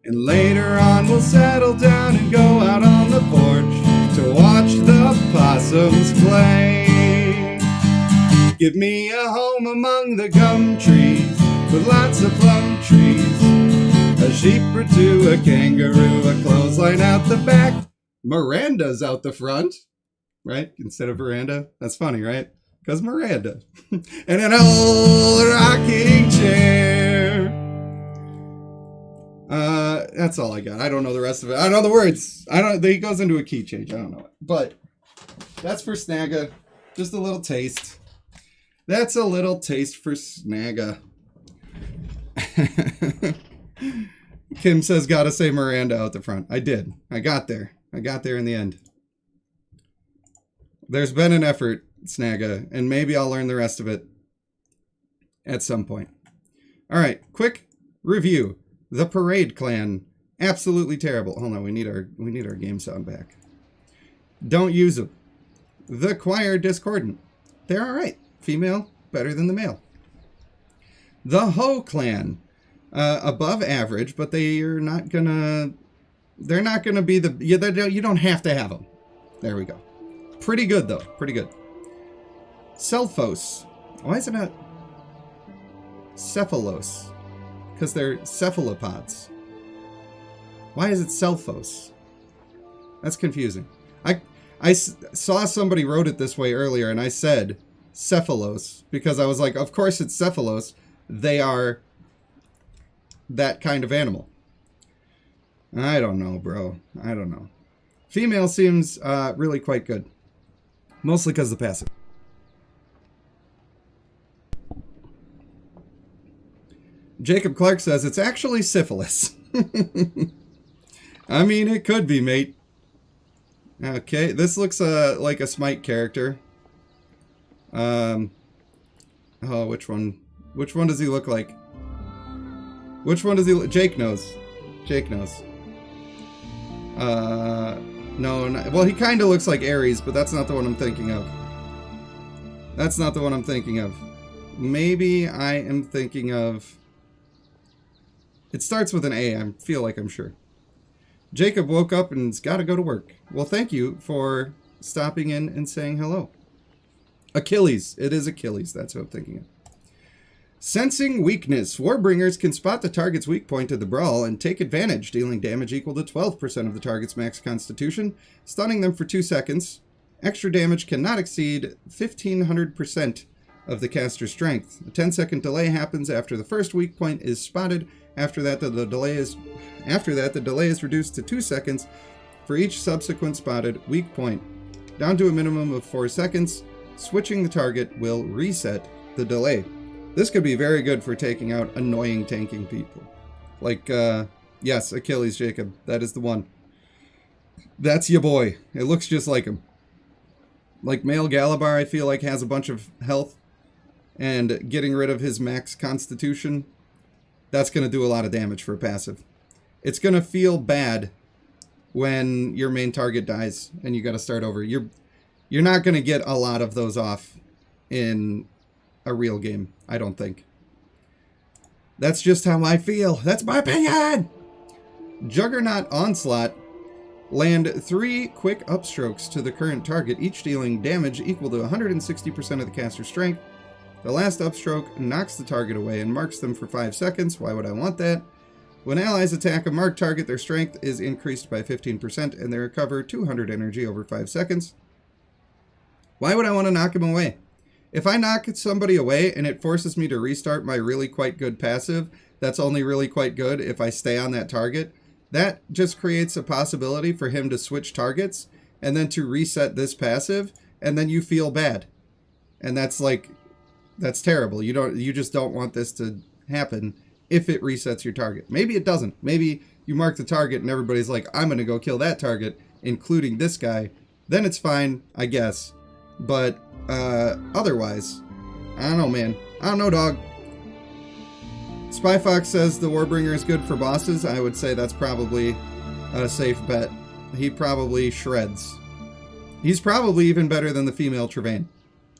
And later on we'll settle down and go out on the porch to watch the possums play. Give me a home among the gum trees, with lots of plum trees, a sheep or two, a kangaroo, a clothesline out the back, Miranda's out the front, right? Instead of veranda. That's funny, right? Because Miranda. And an old rocking chair. That's all I got. I don't know the rest of it. I don't know the words. He goes into a key change. I don't know it. But that's for Snaga. Just a little taste. That's a little taste for Snaga. Kim says, gotta say Miranda out the front. I did. I got there. I got there in the end. There's been an effort, Snaga, and maybe I'll learn the rest of it at some point. All right, quick review. The Parade Clan, absolutely terrible. Hold on, we need our game sound back. Don't use them. The Choir Discordant, they're all right. Female, better than the male. The Ho Clan, above average, but they're not gonna be the. You don't have to have them. There we go. Pretty good though. Pretty good. Selphos. Why is it not Cephalos? Because they're cephalopods. Why is it Selphos? That's confusing. I saw somebody wrote it this way earlier, and I said Cephalos because I was like, of course it's Cephalos. They are that kind of animal. I don't know, bro. I don't know. Female seems really quite good. Mostly because of the passive. Jacob Clark says it's actually syphilis. I mean, it could be, mate. Okay, this looks like a Smite character. Oh, which one? Which one does he look like? Which one does he look? Jake knows. Jake knows. No, well, he kind of looks like Ares, but that's not the one I'm thinking of. That's not the one I'm thinking of. Maybe I am thinking of... It starts with an A, I feel like I'm sure. Jacob woke up and's got to go to work. Well, thank you for stopping in and saying hello. Achilles. It is Achilles. That's what I'm thinking of. Sensing weakness. Warbringers can spot the target's weak point of the brawl and take advantage, dealing damage equal to 12% of the target's max constitution, stunning them for 2 seconds. Extra damage cannot exceed 1500% of the caster's strength. A 10-second delay happens after the first weak point is spotted. After that, the delay is reduced to 2 seconds for each subsequent spotted weak point, down to a minimum of 4 seconds. Switching the target will reset the delay. This could be very good for taking out annoying tanking people. Like, yes, Achilles, Jacob. That is the one. That's your boy. It looks just like him. Like male Galabar, I feel like has a bunch of health, and getting rid of his max constitution, that's going to do a lot of damage for a passive. It's going to feel bad when your main target dies and you got to start over. You're not going to get a lot of those off in a real game, I don't think. That's just how I feel. That's my opinion! Juggernaut Onslaught. Land 3 quick upstrokes to the current target, each dealing damage equal to 160% of the caster's strength. The last upstroke knocks the target away and marks them for 5 seconds. Why would I want that? When allies attack a marked target, their strength is increased by 15% and they recover 200 energy over 5 seconds. Why would I want to knock him away? If I knock somebody away and it forces me to restart my really quite good passive, that's only really quite good if I stay on that target, that just creates a possibility for him to switch targets and then to reset this passive, and then you feel bad. And that's terrible. You just don't want this to happen if it resets your target. Maybe it doesn't. Maybe you mark the target and everybody's like, I'm going to go kill that target, including this guy. Then it's fine, I guess. But otherwise, I don't know, man. I don't know, dog. Spy Fox says the Warbringer is good for bosses. I would say that's probably a safe bet. He probably shreds. He's probably even better than the female Trevain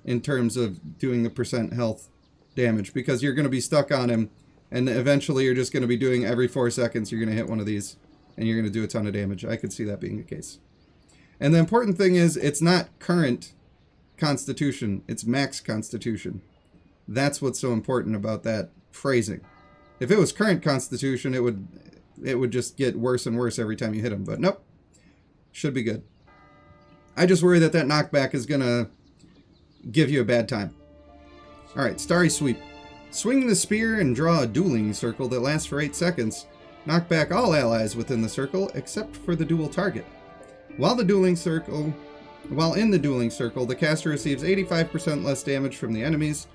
in terms of doing the percent health damage, because you're going to be stuck on him, and eventually you're just going to be doing every 4 seconds, you're going to hit one of these, and you're going to do a ton of damage. I could see that being the case. And the important thing is, it's not current Constitution, it's max Constitution. That's what's so important about that phrasing. If it was current Constitution, it would just get worse and worse every time you hit him, but nope. Should be good. I just worry that knockback is going to give you a bad time. Alright, Starry Sweep. Swing the spear and draw a dueling circle that lasts for 8 seconds. Knock back all allies within the circle except for the dual target. While in the dueling circle, the caster receives 85% less damage from the enemies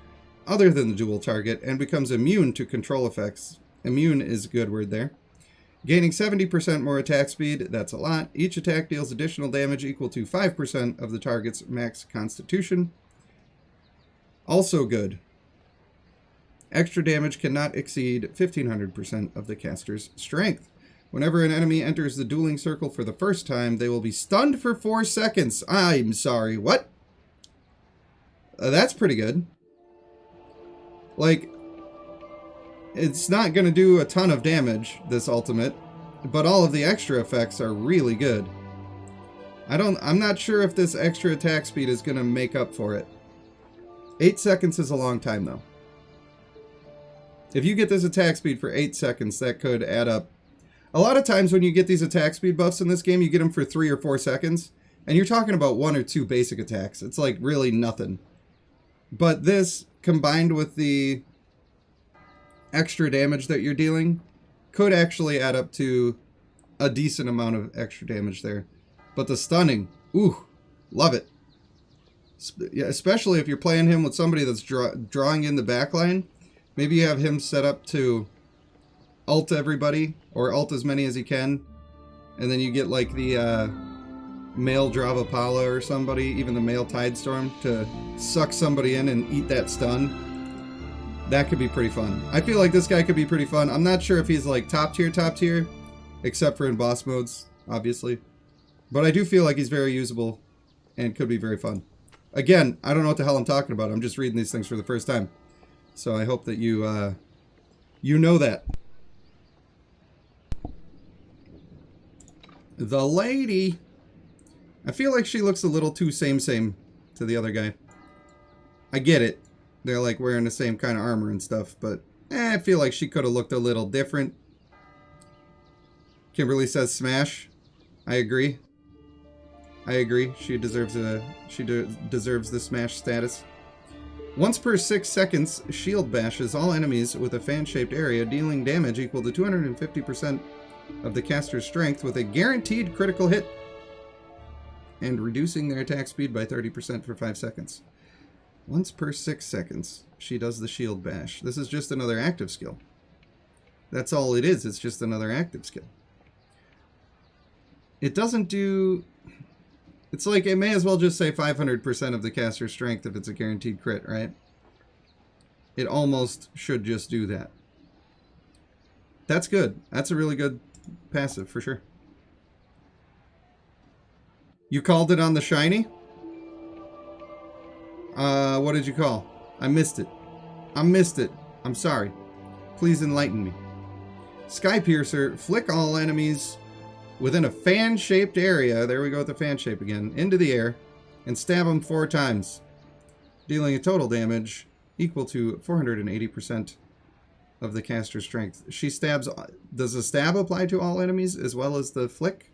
other than the dual target and becomes immune to control effects. Immune is a good word there. Gaining 70% more attack speed, that's a lot. Each attack deals additional damage equal to 5% of the target's max constitution. Also good. Extra damage cannot exceed 1500% of the caster's strength. Whenever an enemy enters the dueling circle for the first time, they will be stunned for 4 seconds. I'm sorry, what? That's pretty good. Like, it's not going to do a ton of damage, this ultimate, but all of the extra effects are really good. I'm not sure if this extra attack speed is going to make up for it. 8 seconds is a long time, though. If you get this attack speed for 8 seconds, that could add up. A lot of times when you get these attack speed buffs in this game, you get them for 3 or 4 seconds, and you're talking about 1 or 2 basic attacks. It's like really nothing. But this, combined with the extra damage that you're dealing, could actually add up to a decent amount of extra damage there. But the stunning, ooh, love it. Especially if you're playing him with somebody that's drawing in the backline. Maybe you have him set up to ult everybody, or ult as many as he can, and then you get like the male Dravapala or somebody, even the male Tidestorm, to suck somebody in and eat that stun. That could be pretty fun. I feel like this guy could be pretty fun. I'm not sure if he's like top tier, except for in boss modes, obviously. But I do feel like he's very usable and could be very fun. Again, I don't know what the hell I'm talking about. I'm just reading these things for the first time. So I hope that you know that. The lady. I feel like she looks a little too same to the other guy. I get it. They're like wearing the same kind of armor and stuff, but I feel like she could have looked a little different. Kimberly says smash. I agree. She deserves the smash status. Once per 6 seconds, shield bashes all enemies with a fan-shaped area, dealing damage equal to 250% of the caster's strength with a guaranteed critical hit, and reducing their attack speed by 30% for 5 seconds. Once per 6 seconds, she does the shield bash. This is just another active skill. That's all it is. It's just another active skill. It doesn't do... It's like, it may as well just say 500% of the caster's strength if it's a guaranteed crit, right? It almost should just do that. That's good. That's a really good passive, for sure. You called it on the shiny? What did you call? I missed it. I'm sorry. Please enlighten me. Sky Piercer, flick all enemies within a fan-shaped area, there we go with the fan shape again, into the air, and stab them 4 times, dealing a total damage equal to 480% of the caster's strength. She stabs... Does the stab apply to all enemies as well as the flick?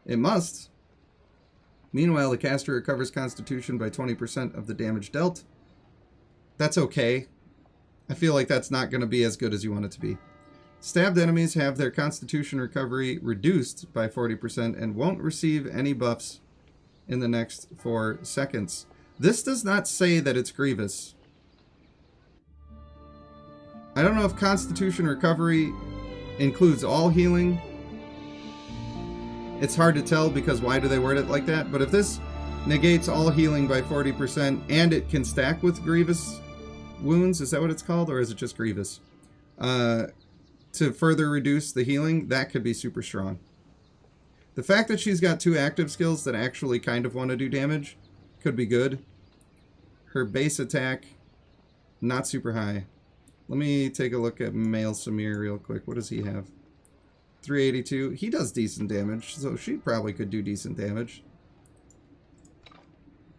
It must. Meanwhile, the caster recovers Constitution by 20% of the damage dealt. That's okay. I feel like that's not going to be as good as you want it to be. Stabbed enemies have their Constitution recovery reduced by 40% and won't receive any buffs in the next 4 seconds. This does not say that it's Grievous. I don't know if Constitution recovery includes all healing. It's hard to tell because why do they word it like that? But if this negates all healing by 40% and it can stack with Grievous wounds, is that what it's called? Or is it just Grievous? To further reduce the healing, that could be super strong. The fact that she's got 2 active skills that actually kind of want to do damage could be good. Her base attack, not super high. Let me take a look at male Samir real quick. What does he have? 382. He does decent damage, so she probably could do decent damage.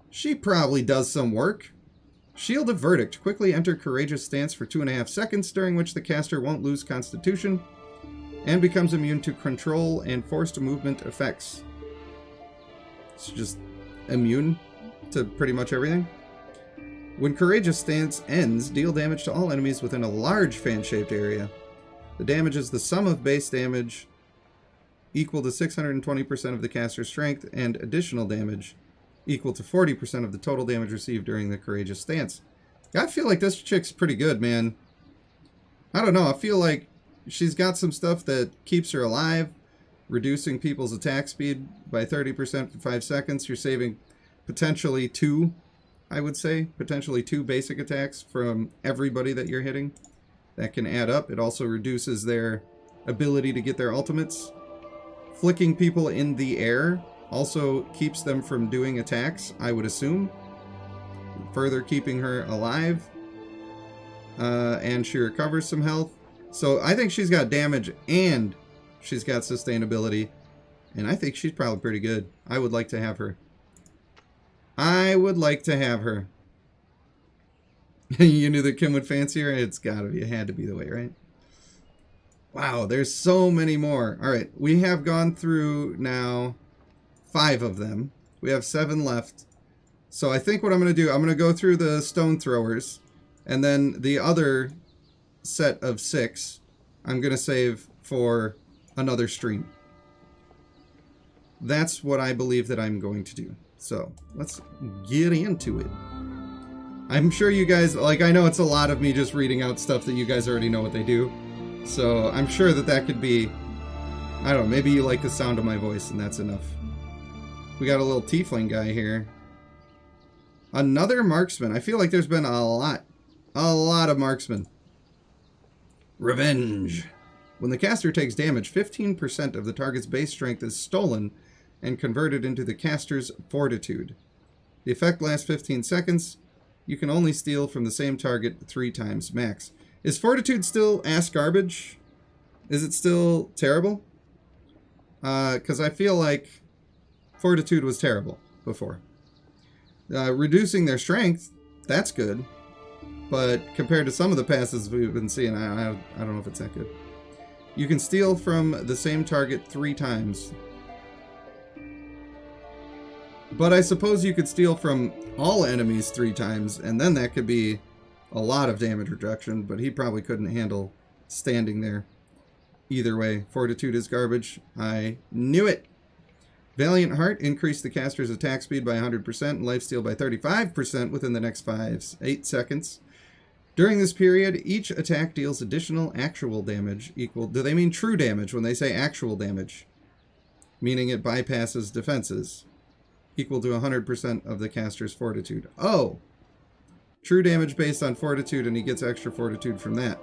She probably does some work. Shield of Verdict. Quickly enter Courageous Stance for 2.5 seconds, during which the caster won't lose Constitution and becomes immune to control and forced movement effects. It's just immune to pretty much everything. When Courageous Stance ends, deal damage to all enemies within a large fan-shaped area. The damage is the sum of base damage equal to 620% of the caster's strength and additional damage equal to 40% of the total damage received during the Courageous Stance. I feel like this chick's pretty good, man. I don't know. I feel like she's got some stuff that keeps her alive, reducing people's attack speed by 30% for 5 seconds. You're saving potentially 2, I would say, potentially 2 basic attacks from everybody that you're hitting. That can add up. It also reduces their ability to get their ultimates. Flicking people in the air also keeps them from doing attacks, I would assume. Further keeping her alive. And she recovers some health. So I think she's got damage and she's got sustainability. And I think she's probably pretty good. I would like to have her. I would like to have her. You knew that Kim would fancy her? It's gotta be. It had to be the way, right? Wow, there's so many more. Alright, we have gone through now 5 of them. We have 7 left. So I think what I'm going to do, I'm going to go through the stone throwers. And then the other set of 6, I'm going to save for another stream. That's what I believe that I'm going to do. So let's get into it. I'm sure you guys, like, I know it's a lot of me just reading out stuff that you guys already know what they do. So I'm sure that that could be, I don't know, maybe you like the sound of my voice and that's enough. We got a little tiefling guy here. Another marksman. I feel like there's been a lot of marksmen. Revenge. When the caster takes damage, 15% of the target's base strength is stolen and converted into the caster's fortitude. The effect lasts 15 seconds. You can only steal from the same target 3 times max. Is fortitude still ass garbage? Is it still terrible? Because I feel like fortitude was terrible before. Reducing their strength, that's good. But compared to some of the passes we've been seeing, I don't know if it's that good. You can steal from the same target 3 times. But I suppose you could steal from all enemies 3 times, and then that could be a lot of damage reduction, but he probably couldn't handle standing there. Either way, fortitude is garbage. I knew it! Valiant Heart increased the caster's attack speed by 100% and lifesteal by 35% within the next 8 seconds. During this period, each attack deals additional actual damage equal... Do they mean true damage when they say actual damage? Meaning it bypasses defenses. Equal to 100% of the caster's fortitude. Oh! True damage based on fortitude, and he gets extra fortitude from that.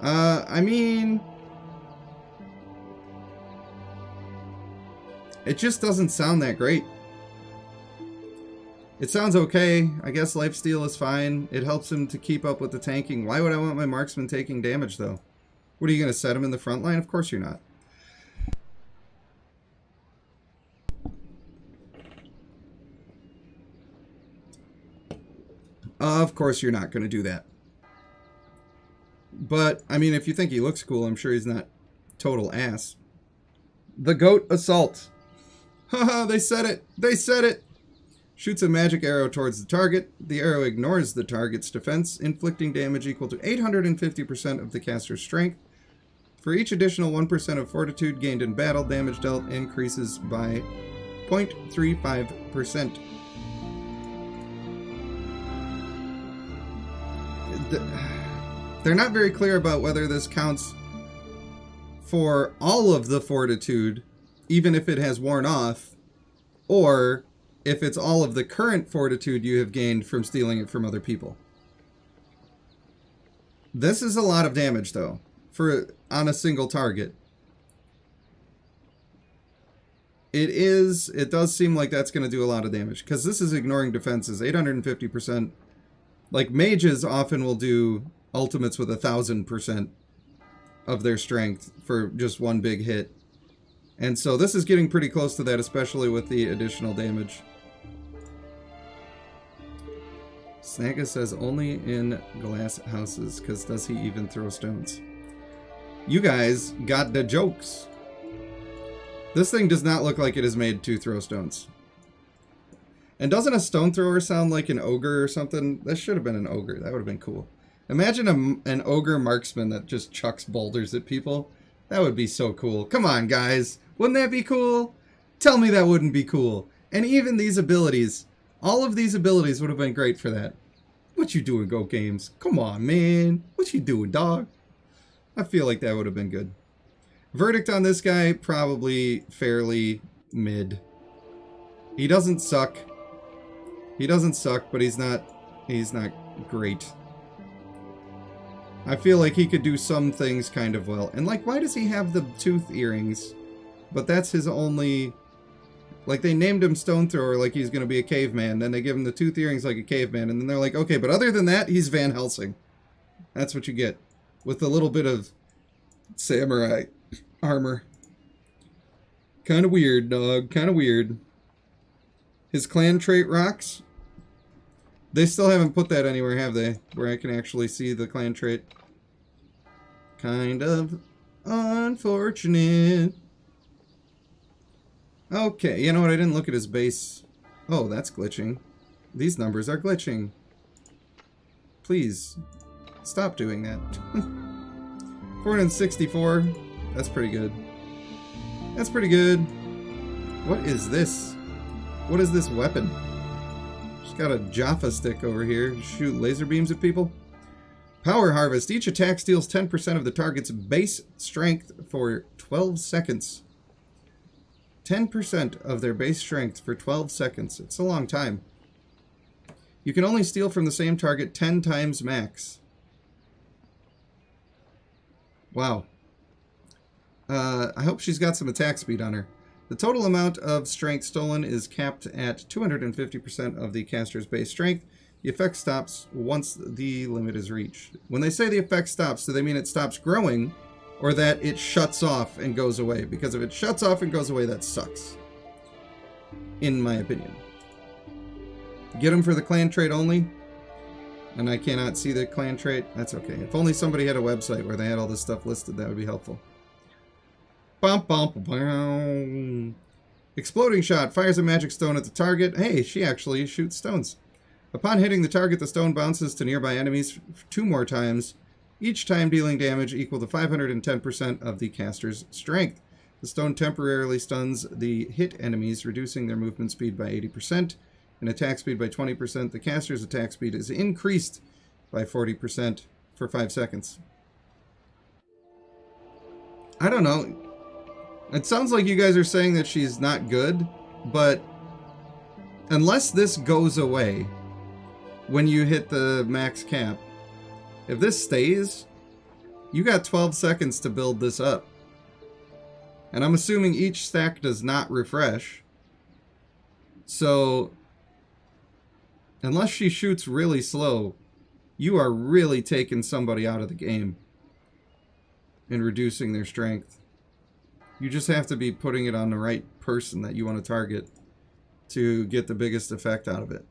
I mean... It just doesn't sound that great. It sounds okay. I guess lifesteal is fine. It helps him to keep up with the tanking. Why would I want my marksman taking damage, though? What, are you going to set him in the front line? Of course you're not. Of course you're not going to do that. But, I mean, if you think he looks cool, I'm sure he's not total ass. The Goat Assault. Haha, they said it. They said it. Shoots a magic arrow towards the target. The arrow ignores the target's defense, inflicting damage equal to 850% of the caster's strength. For each additional 1% of fortitude gained in battle, damage dealt increases by 0.35%. They're not very clear about whether this counts for all of the fortitude, even if it has worn off, or if it's all of the current fortitude you have gained from stealing it from other people. This is a lot of damage, though, on a single target. It does seem like that's going to do a lot of damage, because this is ignoring defenses, 850%. Like, mages often will do ultimates with 1,000% of their strength for just one big hit. And so this is getting pretty close to that, especially with the additional damage. Snagga says only in glass houses, because does he even throw stones? You guys got the jokes. This thing does not look like it is made to throw stones. And doesn't a stone thrower sound like an ogre or something? That should have been an ogre. That would have been cool. Imagine an ogre marksman that just chucks boulders at people. That would be so cool. Come on, guys. Wouldn't that be cool? Tell me that wouldn't be cool. And even these abilities, all of these abilities would have been great for that. What you doing, Go Games? Come on, man. What you doing, dog? I feel like that would have been good. Verdict on this guy, probably fairly mid. He doesn't suck. He doesn't suck, but he's not great. I feel like he could do some things kind of well. And like, why does he have the tooth earrings? But that's his only... Like, they named him Stone Thrower like he's going to be a caveman. Then they give him the tooth earrings like a caveman. And then they're like, okay, but other than that, he's Van Helsing. That's what you get. With a little bit of samurai armor. Kind of weird, dog. Kind of weird. His clan trait rocks. They still haven't put that anywhere, have they? Where I can actually see the clan trait. Kind of unfortunate. Okay, you know what? I didn't look at his base. Oh, that's glitching. These numbers are glitching. Please, stop doing that. 464. That's pretty good. That's pretty good. What is this? What is this weapon? She's got a Jaffa stick over here. Shoot laser beams at people. Power Harvest. Each attack steals 10% of the target's base strength for 12 seconds. 10% of their base strength for 12 seconds. It's a long time. You can only steal from the same target 10 times max. Wow. I hope she's got some attack speed on her. The total amount of strength stolen is capped at 250% of the caster's base strength. The effect stops once the limit is reached. When they say the effect stops, do they mean it stops growing, or that it shuts off and goes away? Because if it shuts off and goes away, that sucks. In my opinion. Get them for the clan trait only. And I cannot see the clan trait. That's okay. If only somebody had a website where they had all this stuff listed, that would be helpful. Bum, bum, bum. Exploding Shot. Fires a magic stone at the target. Hey, she actually shoots stones. Upon hitting the target, the stone bounces to nearby enemies 2 more times, each time dealing damage equal to 510% of the caster's strength. The stone temporarily stuns the hit enemies, reducing their movement speed by 80% and attack speed by 20%. The caster's attack speed is increased by 40% for 5 seconds. I don't know. It sounds like you guys are saying that she's not good, but unless this goes away when you hit the max cap, if this stays, you got 12 seconds to build this up. And I'm assuming each stack does not refresh. So, unless she shoots really slow, you are really taking somebody out of the game and reducing their strength. You just have to be putting it on the right person that you want to target to get the biggest effect out of it.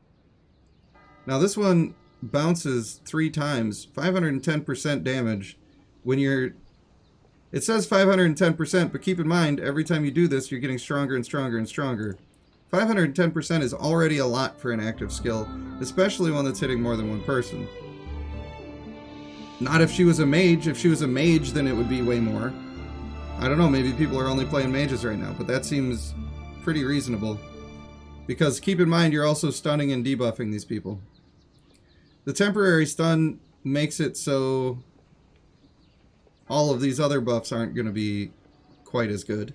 Now this one, bounces 3 times, 510% damage when you're... It says 510%, but keep in mind, every time you do this, you're getting stronger and stronger and stronger. 510% is already a lot for an active skill, especially one that's hitting more than one person. Not if she was a mage. If she was a mage, then it would be way more. I don't know, maybe people are only playing mages right now, but that seems pretty reasonable. Because keep in mind, you're also stunning and debuffing these people. The temporary stun makes it so all of these other buffs aren't going to be quite as good.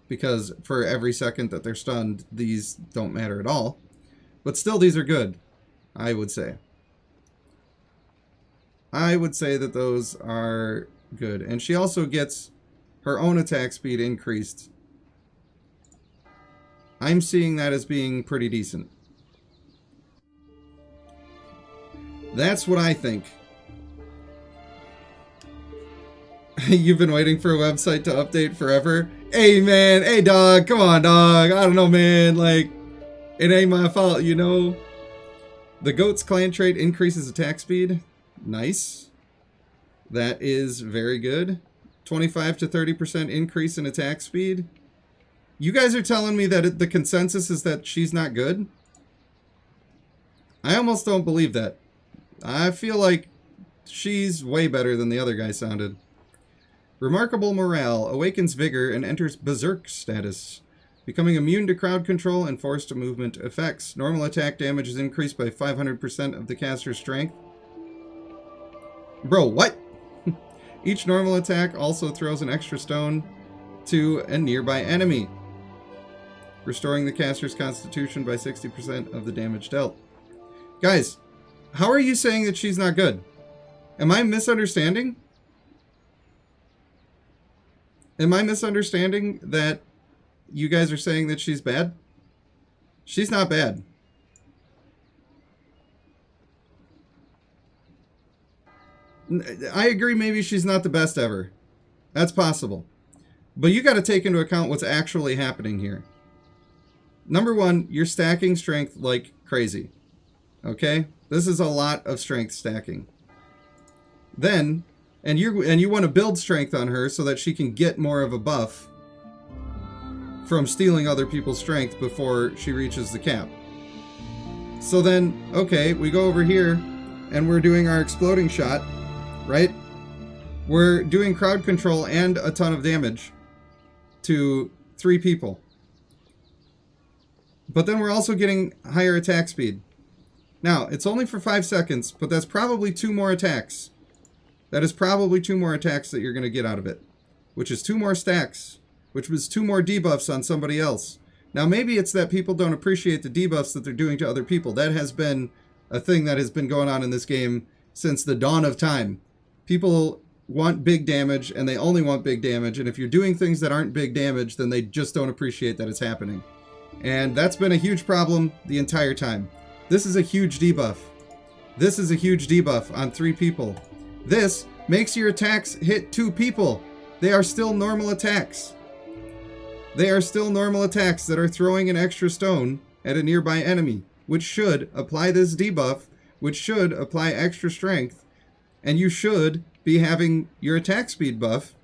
Because for every second that they're stunned, these don't matter at all. But still, these are good, I would say. I would say that those are good. And she also gets her own attack speed increased. I'm seeing that as being pretty decent. That's what I think. You've been waiting for a website to update forever? Hey, man. Hey, dog. Come on, dog. I don't know, man. Like, it ain't my fault, you know? The goat's clan trait increases attack speed. Nice. That is very good. 25 to 30% increase in attack speed. You guys are telling me that the consensus is that she's not good? I almost don't believe that. I feel like she's way better than the other guy sounded. Remarkable morale, awakens vigor, and enters berserk status. Becoming immune to crowd control and forced movement effects. Normal attack damage is increased by 500% of the caster's strength. Bro, what? Each normal attack also throws an extra stone to a nearby enemy, restoring the caster's constitution by 60% of the damage dealt. Guys, how are you saying that she's not good? Am I misunderstanding? Am I misunderstanding that you guys are saying that she's bad? She's not bad. I agree, maybe she's not the best ever. That's possible. But you got to take into account what's actually happening here. Number one, you're stacking strength like crazy. Okay? This is a lot of strength stacking. Then, and you want to build strength on her so that she can get more of a buff from stealing other people's strength before she reaches the cap. So then, okay, we go over here and we're doing our exploding shot, right? We're doing crowd control and a ton of damage to 3 people. But then we're also getting higher attack speed. Now, it's only for 5 seconds, but that's probably 2 more attacks. That is probably 2 more attacks that you're going to get out of it. Which is 2 more stacks. Which was 2 more debuffs on somebody else. Now, maybe it's that people don't appreciate the debuffs that they're doing to other people. That has been a thing that has been going on in this game since the dawn of time. People want big damage, and they only want big damage. And if you're doing things that aren't big damage, then they just don't appreciate that it's happening. And that's been a huge problem the entire time. This is a huge debuff. This is a huge debuff on 3 people. This makes your attacks hit 2 people. They are still normal attacks. They are still normal attacks that are throwing an extra stone at a nearby enemy, which should apply this debuff, which should apply extra strength, and you should be having your attack speed buff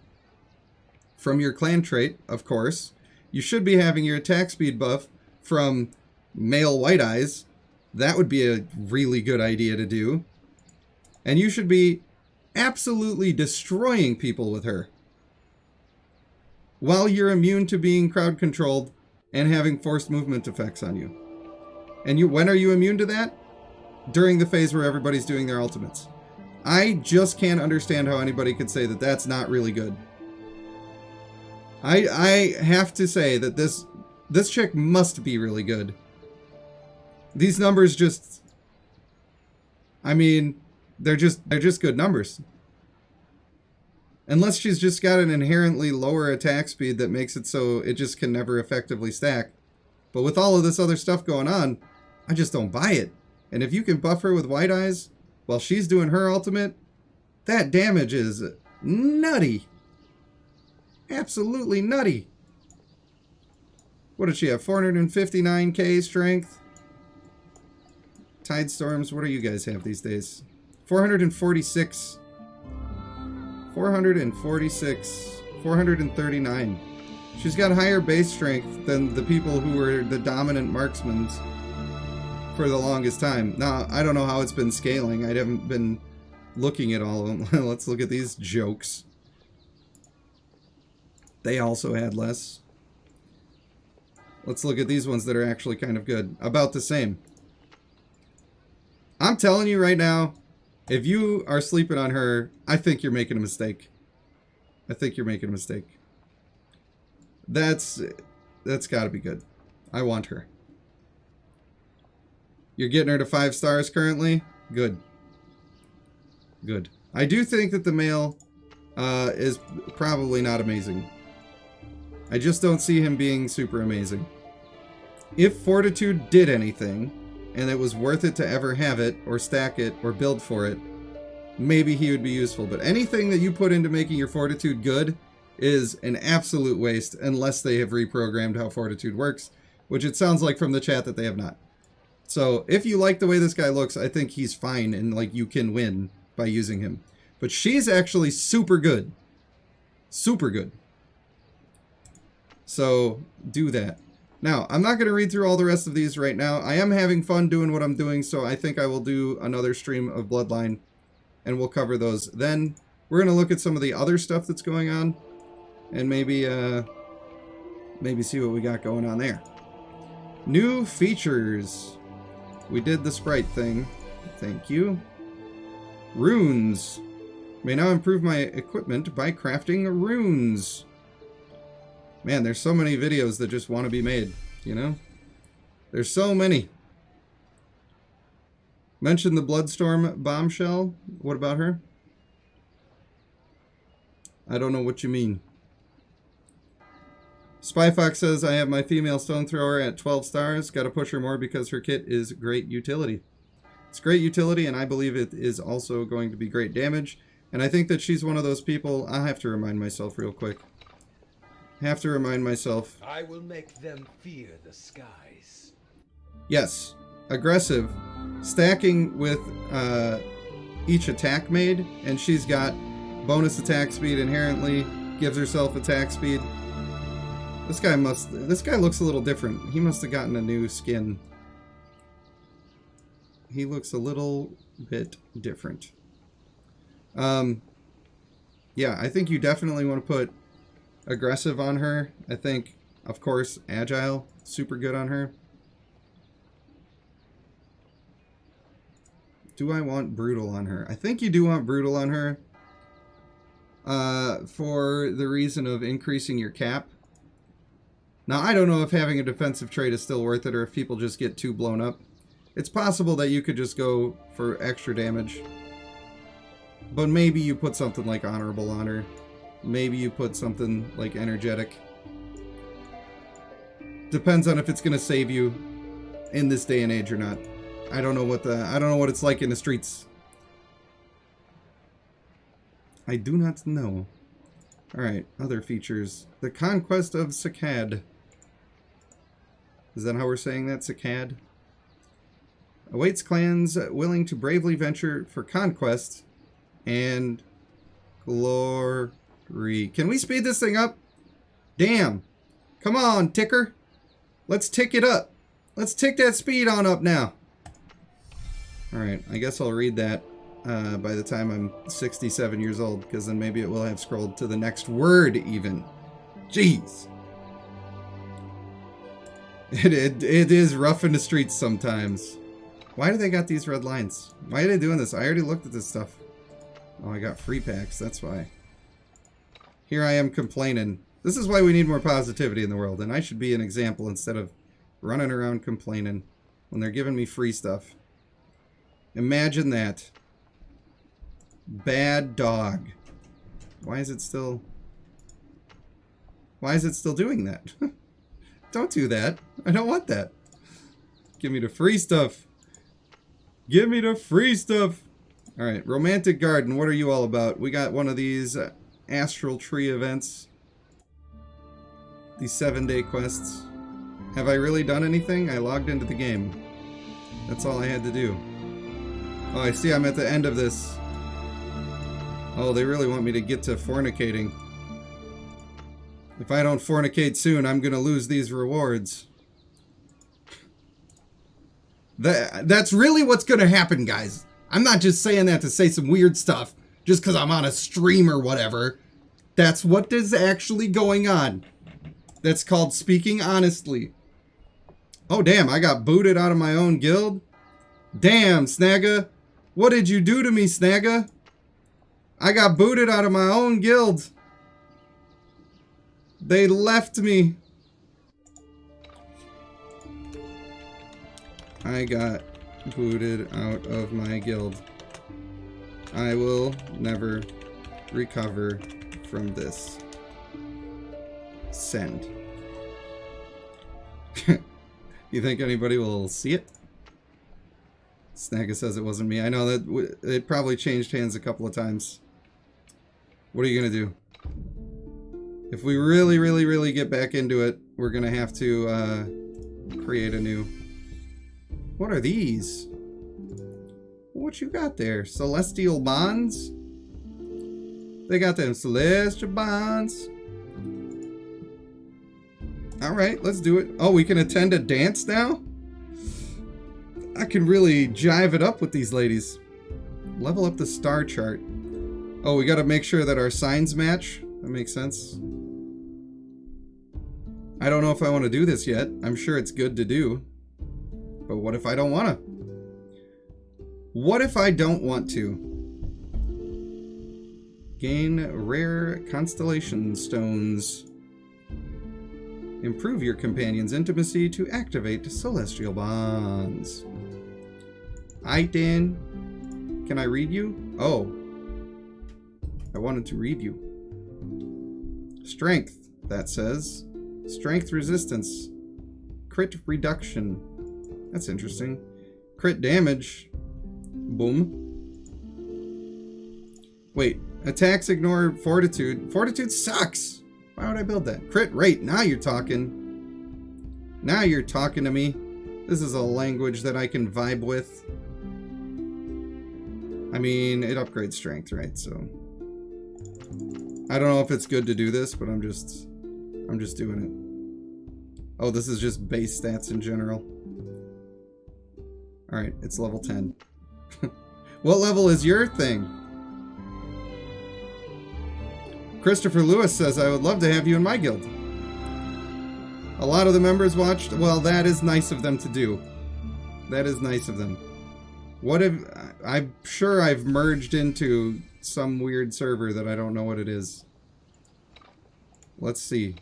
from your clan trait, of course. You should be having your attack speed buff from male white eyes. That would be a really good idea to do. And you should be absolutely destroying people with her, while you're immune to being crowd controlled and having forced movement effects on you. And when are you immune to that? During the phase where everybody's doing their ultimates. I just can't understand how anybody could say that that's not really good. I have to say that this chick must be really good. These numbers just, I mean, they're just good numbers. Unless she's just got an inherently lower attack speed that makes it so it just can never effectively stack. But with all of this other stuff going on, I just don't buy it. And if you can buff her with white eyes while she's doing her ultimate, that damage is nutty. Absolutely nutty. What did she have? 459k strength? Tide storms, what do you guys have these days? 446. 446. 439. She's got higher base strength than the people who were the dominant marksmen for the longest time. Now, I don't know how it's been scaling. I haven't been looking at all of them. Let's look at these jokes. They also had less. Let's look at these ones that are actually kind of good. About the same. I'm telling you right now, if you are sleeping on her, I think you're making a mistake. I think you're making a mistake. That's got to be good. I want her. You're getting her to 5 stars currently? Good. Good. I do think that the male is probably not amazing. I just don't see him being super amazing. If Fortitude did anything, and it was worth it to ever have it, or stack it, or build for it, maybe he would be useful. But anything that you put into making your Fortitude good is an absolute waste, unless they have reprogrammed how Fortitude works, which it sounds like from the chat that they have not. So, if you like the way this guy looks, I think he's fine, and like you can win by using him. But she's actually super good. Super good. So, do that. Now, I'm not going to read through all the rest of these right now. I am having fun doing what I'm doing, so I think I will do another stream of Bloodline, and we'll cover those. Then, we're going to look at some of the other stuff that's going on, and maybe see what we got going on there. New features. We did the sprite thing. Thank you. Runes. May now improve my equipment by crafting runes. Man, there's so many videos that just want to be made, you know? There's so many. Mentioned the Bloodstorm bombshell. What about her? I don't know what you mean. Spyfox says, I have my female stone thrower at 12 stars. Got to push her more because her kit is great utility. It's great utility, and I believe it is also going to be great damage. And I think that she's one of those people. I'll have to remind myself real quick. Have to remind myself. I will make them fear the skies. Yes. Aggressive. Stacking with each attack made, and she's got bonus attack speed inherently. Gives herself attack speed. This guy looks a little different. He must have gotten a new skin. He looks a little bit different. Yeah, I think you definitely want to put aggressive on her. I think, of course, agile, super good on her. Do I want brutal on her? I think you do want brutal on her. For the reason of increasing your cap. Now, I don't know if having a defensive trait is still worth it, or if people just get too blown up. It's possible that you could just go for extra damage. But maybe you put something like honorable on her. Maybe you put something like energetic. Depends on if it's gonna save you in this day and age or not. I don't know what it's like in the streets. I do not know. Alright, other features. The Conquest of Sakad. Is that how we're saying that? Sakad? Awaits clans willing to bravely venture for conquest and glory. Can we speed this thing up? Damn. Come on, ticker. Let's tick it up. Let's tick that speed on up now. Alright, I guess I'll read that by the time I'm 67 years old, because then maybe it will have scrolled to the next word even. Jeez. It is rough in the streets sometimes. Why do they got these red lines? Why are they doing this? I already looked at this stuff. Oh, I got free packs, that's why. Here I am complaining. This is why we need more positivity in the world, and I should be an example instead of running around complaining when they're giving me free stuff. Imagine that. Bad dog. Why is it still doing that? Don't do that. I don't want that. Give me the free stuff. Give me the free stuff. Alright, Romantic Garden. What are you all about? We got one of these Astral Tree events. These 7-day quests. Have I really done anything? I logged into the game. That's all I had to do. Oh, I see I'm at the end of this. Oh, they really want me to get to fornicating. If I don't fornicate soon, I'm gonna lose these rewards. That's really what's gonna happen, guys. I'm not just saying that to say some weird stuff just because I'm on a stream or whatever. That's what is actually going on. That's called speaking honestly. Oh, damn, I got booted out of my own guild? Damn, Snagga. What did you do to me, Snagga? I got booted out of my own guild. They left me. I got booted out of my guild. I will never recover from this. Send. You think anybody will see it? Snagga says it wasn't me. I know that it probably changed hands a couple of times. What are you gonna do? If we really, really, really get back into it, we're gonna have to create a new... What are these? What you got there? Celestial bonds? They got them celestial bonds. Alright, let's do it. Oh, we can attend a dance now? I can really jive it up with these ladies. Level up the star chart. Oh, we gotta make sure that our signs match. That makes sense. I don't know if I want to do this yet. I'm sure it's good to do. But what if I don't want to? What if I don't want to? Gain rare constellation stones. Improve your companion's intimacy to activate celestial bonds. Aight then. Can I read you? Oh. I wanted to read you. Strength, that says. Strength resistance. Crit reduction. That's interesting. Crit damage. Boom. Wait. Attacks ignore fortitude. Fortitude sucks! Why would I build that? Crit rate. Now you're talking. Now you're talking to me. This is a language that I can vibe with. I mean, it upgrades strength, right? So I don't know if it's good to do this, but I'm just doing it. Oh, this is just base stats in general. Alright, it's level 10. What level is your thing? Christopher Lewis says, I would love to have you in my guild. A lot of the members watched. Well, that is nice of them to do. That is nice of them. What if... I'm sure I've merged into some weird server that I don't know what it is. Let's see.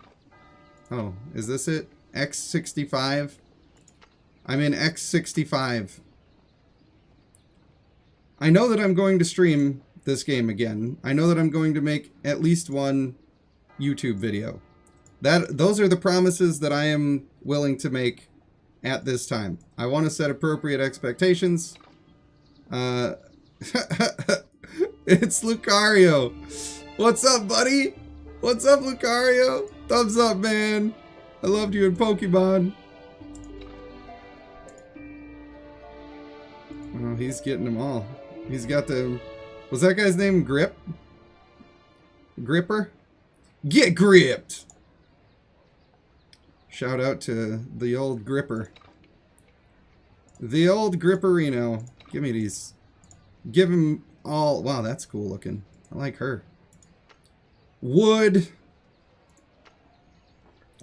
Oh, is this it? X65? I'm in X65. I know that I'm going to stream this game again. I know that I'm going to make at least one YouTube video. Those are the promises that I am willing to make at this time. I want to set appropriate expectations. It's Lucario. What's up, buddy? What's up, Lucario? Thumbs up, man. I loved you in Pokemon. Oh, he's getting them all. He's got the... Was that guy's name Grip? Gripper? Get gripped! Shout out to the old Gripper. The old Gripperino. Give me these. Give him all... Wow, that's cool looking. I like her. Wood.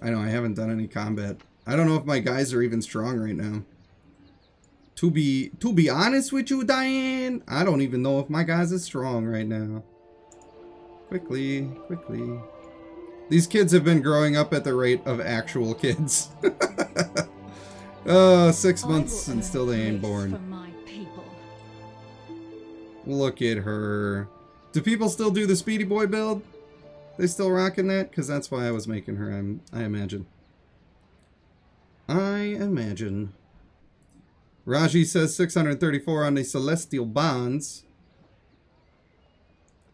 I know, I haven't done any combat. I don't know if my guys are even strong right now. To be honest with you, Diane, I don't even know if my guys are strong right now. Quickly, quickly. These kids have been growing up at the rate of actual kids. 6 months and still they ain't born. Look at her. Do people still do the Speedy Boy build? They still rocking that? Because that's why I was making her, I imagine. I imagine. Raji says 634 on the Celestial Bonds.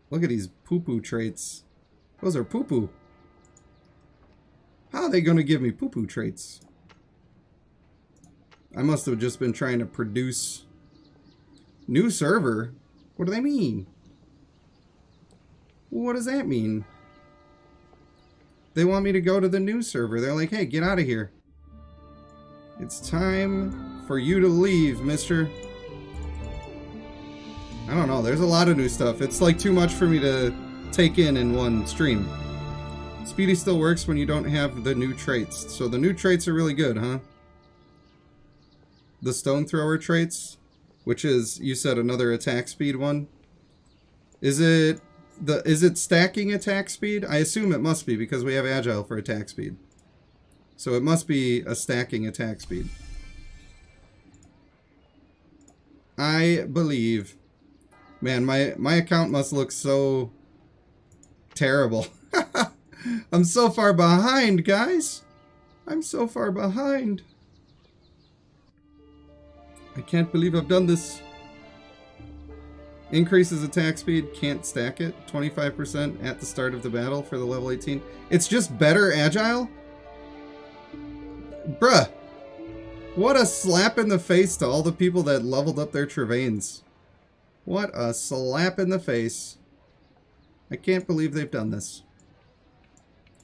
Look at these poo-poo traits. Those are poo-poo. How are they going to give me poo-poo traits? I must have just been trying to produce... New server? What do they mean? What does that mean? They want me to go to the new server. They're like, hey, get out of here. It's time for you to leave, mister. I don't know. There's a lot of new stuff. It's like too much for me to take in one stream. Speedy still works when you don't have the new traits. So the new traits are really good, huh? The stone thrower traits, which is, you said, another attack speed one. Is it stacking attack speed? I assume it must be because we have agile for attack speed. So it must be a stacking attack speed. I believe. Man, my account must look so terrible. I'm so far behind, guys. I'm so far behind. I can't believe I've done this. Increases attack speed, can't stack it. 25% at the start of the battle for the level 18. It's just better agile? Bruh. What a slap in the face to all the people that leveled up their Travains. What a slap in the face. I can't believe they've done this.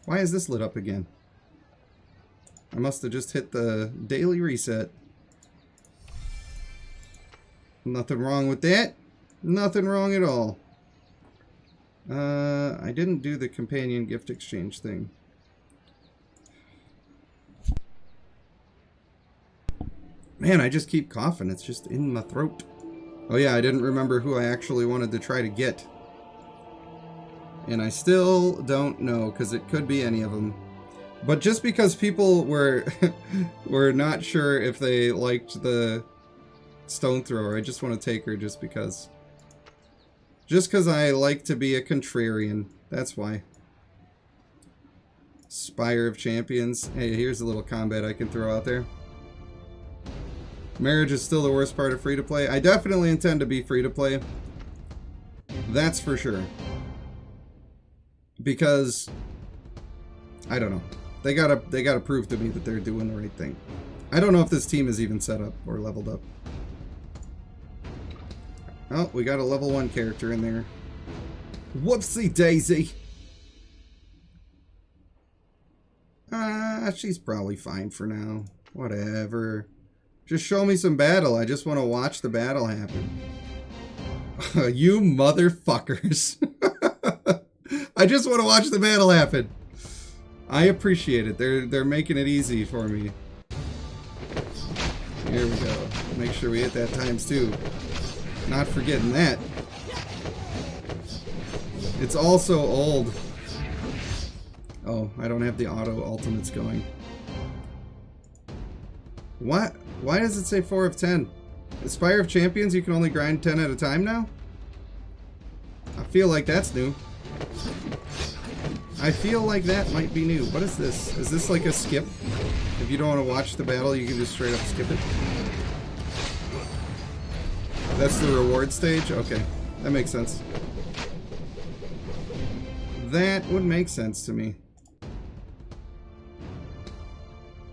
Why is this lit up again? I must have just hit the daily reset. Nothing wrong with that. Nothing wrong at all. I didn't do the companion gift exchange thing. Man, I just keep coughing. It's just in my throat. Oh yeah, I didn't remember who I actually wanted to try to get. And I still don't know, because it could be any of them. But just because people were were not sure if they liked the stone thrower, I just want to take her just because. Just because I like to be a contrarian. That's why. Spire of Champions. Hey, here's a little combat I can throw out there. Marriage is still the worst part of free-to-play. I definitely intend to be free-to-play. That's for sure. Because I don't know. They gotta prove to me that they're doing the right thing. I don't know if this team is even set up or leveled up. Oh, we got a level 1 character in there. Whoopsie daisy. She's probably fine for now. Whatever. Just show me some battle. I just want to watch the battle happen. You motherfuckers. I just want to watch the battle happen. I appreciate it. They're making it easy for me. Here we go. Make sure we hit that ×2. Not forgetting that. It's also old. Oh, I don't have the auto ultimates going. What? Why does it say 4 of 10? The Spire of Champions, you can only grind 10 at a time now? I feel like that's new. I feel like that might be new. What is this? Is this like a skip? If you don't want to watch the battle, you can just straight up skip it. That's the reward stage? Okay. That makes sense. That would make sense to me.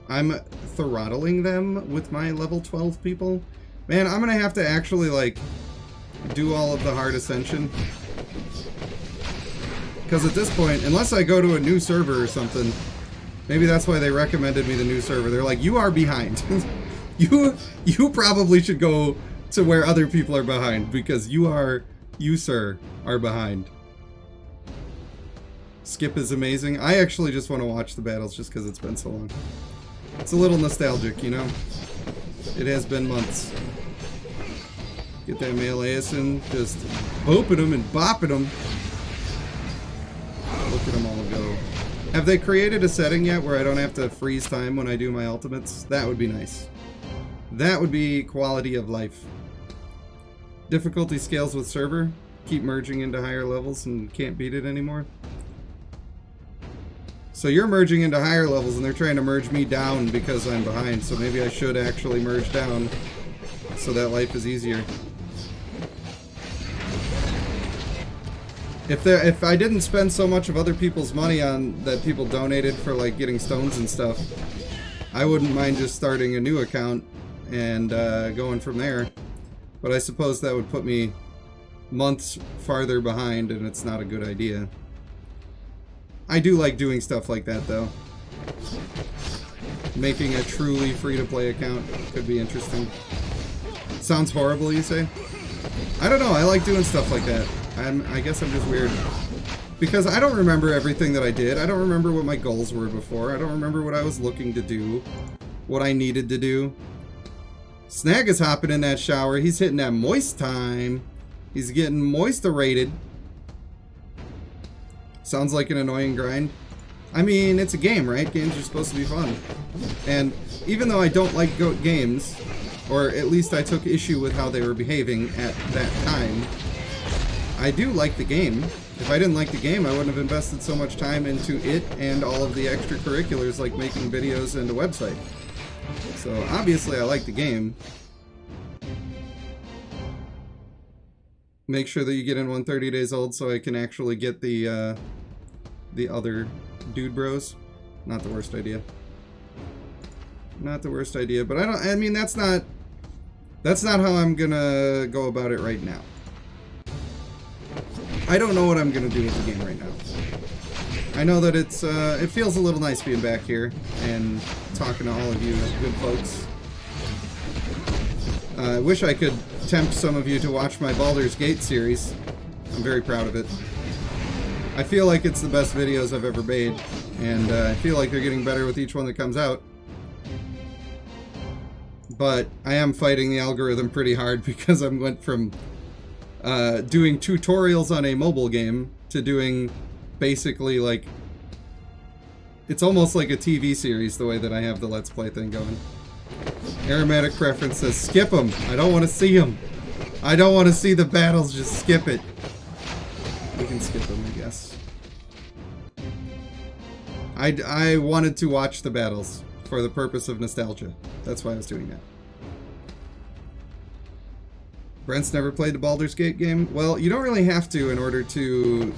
I'm throttling them with my level 12 people. Man, I'm gonna have to actually, like, do all of the hard ascension. Because at this point, unless I go to a new server or something, maybe that's why they recommended me the new server. They're like, you are behind. you probably should go to where other people are behind, because you, sir, are behind. Skip is amazing. I actually just want to watch the battles just because it's been so long. It's a little nostalgic, you know? It has been months. Get that Meleeus in, just booping them and bopping them. Look at them all go. Have they created a setting yet where I don't have to freeze time when I do my ultimates? That would be nice. That would be quality of life. Difficulty scales with server. Keep merging into higher levels and can't beat it anymore. So you're merging into higher levels and they're trying to merge me down because I'm behind. So maybe I should actually merge down so that life is easier. If I didn't spend so much of other people's money on that people donated for like getting stones and stuff, I wouldn't mind just starting a new account and going from there. But I suppose that would put me months farther behind, and it's not a good idea. I do like doing stuff like that, though. Making a truly free-to-play account could be interesting. Sounds horrible, you say? I don't know, I like doing stuff like that. I guess I'm just weird. Because I don't remember everything that I did. I don't remember what my goals were before. I don't remember what I was looking to do. What I needed to do. Snag is hopping in that shower. He's hitting that moist time. He's getting moisterated. Sounds like an annoying grind. I mean, it's a game, right? Games are supposed to be fun. And even though I don't like GOAT games, or at least I took issue with how they were behaving at that time, I do like the game. If I didn't like the game, I wouldn't have invested so much time into it and all of the extracurriculars like making videos and a website. So obviously I like the game. Make sure that you get in 130 days old so I can actually get the other dude bros. Not the worst idea. Not the worst idea, but I mean that's not how I'm gonna go about it right now. I don't know what I'm gonna do with the game right now. I know that it feels a little nice being back here and talking to all of you good folks. I wish I could tempt some of you to watch my Baldur's Gate series. I'm very proud of it. I feel like it's the best videos I've ever made, and I feel like they're getting better with each one that comes out. But I am fighting the algorithm pretty hard because I went from doing tutorials on a mobile game to doing basically like... It's almost like a TV series the way that I have the Let's Play thing going. Aromatic Preference says, skip them. I don't want to see them. I don't want to see the battles. Just skip it. We can skip them, I guess. I wanted to watch the battles for the purpose of nostalgia. That's why I was doing that. Brent's never played the Baldur's Gate game? Well, you don't really have to in order to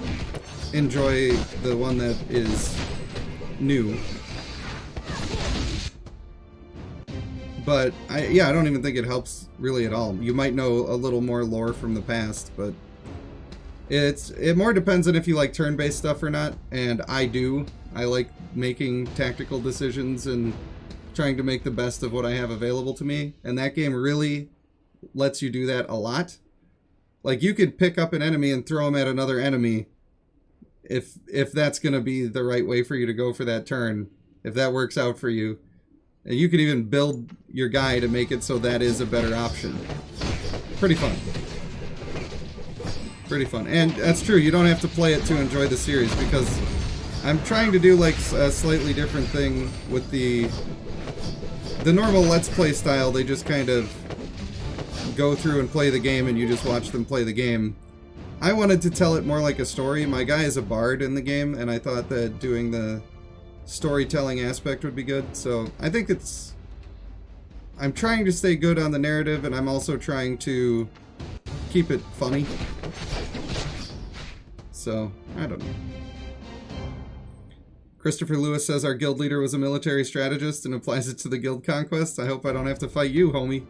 enjoy the one that is new. But, yeah, I don't even think it helps really at all. You might know a little more lore from the past, but it more depends on if you like turn-based stuff or not, and I do. I like making tactical decisions and trying to make the best of what I have available to me, and that game really lets you do that a lot. Like, you could pick up an enemy and throw him at another enemy if that's going to be the right way for you to go for that turn, if that works out for you. And you could even build your guy to make it so that is a better option. Pretty fun. Pretty fun. And that's true, you don't have to play it to enjoy the series, because I'm trying to do like a slightly different thing with the normal Let's Play style. They just kind of go through and play the game and you just watch them play the game. I wanted to tell it more like a story. My guy is a bard in the game, and I thought that doing the storytelling aspect would be good. So I think I'm trying to stay good on the narrative, and I'm also trying to keep it funny. So, I don't know. Christopher Lewis says our guild leader was a military strategist and applies it to the guild conquest. I hope I don't have to fight you, homie.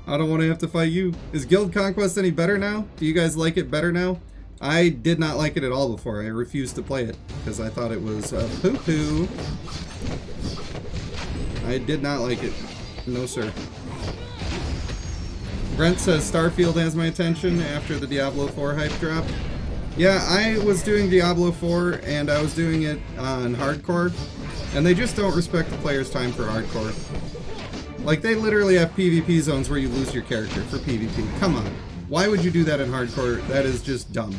I don't want to have to fight you. Is guild conquest any better now? Do you guys like it better now? I did not like it at all before. I refused to play it because I thought it was poo-poo. I did not like it. No, sir. Brent says Starfield has my attention after the Diablo 4 hype drop. Yeah, I was doing Diablo 4 and I was doing it on hardcore, and they just don't respect the player's time for hardcore. Like, they literally have PvP zones where you lose your character for PvP. Come on. Why would you do that in hardcore? That is just dumb.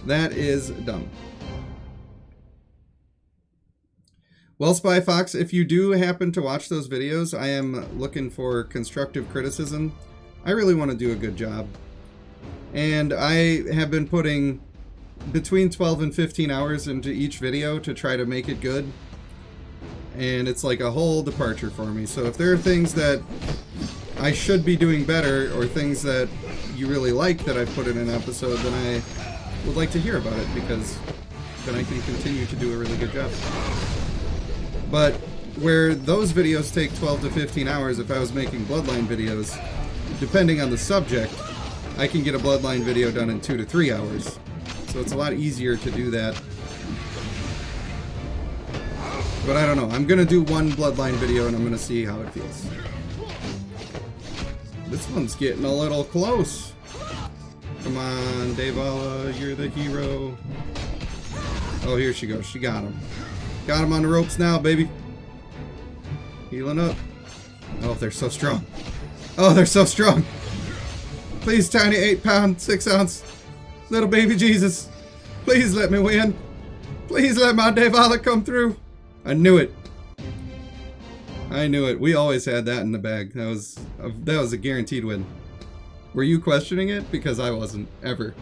That is dumb. Well, Spy Fox, if you do happen to watch those videos, I am looking for constructive criticism. I really want to do a good job. And I have been putting between 12 and 15 hours into each video to try to make it good. And it's like a whole departure for me. So if there are things that I should be doing better, or things that you really like that I've put in an episode, then I would like to hear about it, because then I can continue to do a really good job. But where those videos take 12 to 15 hours if I was making Bloodline videos, depending on the subject, I can get a Bloodline video done in 2 to 3 hours. So it's a lot easier to do that. But I don't know. I'm going to do one Bloodline video and I'm going to see how it feels. This one's getting a little close. Come on, Devala, you're the hero. Oh, here she goes. She got him. Got him on the ropes now, baby. Healing up. Oh, they're so strong. Oh, they're so strong. Please, tiny 8-pound, 6-ounce little baby Jesus. Please let me win. Please let my Devala come through. I knew it. I knew it. We always had that in the bag. That was a guaranteed win. Were you questioning it? Because I wasn't, ever.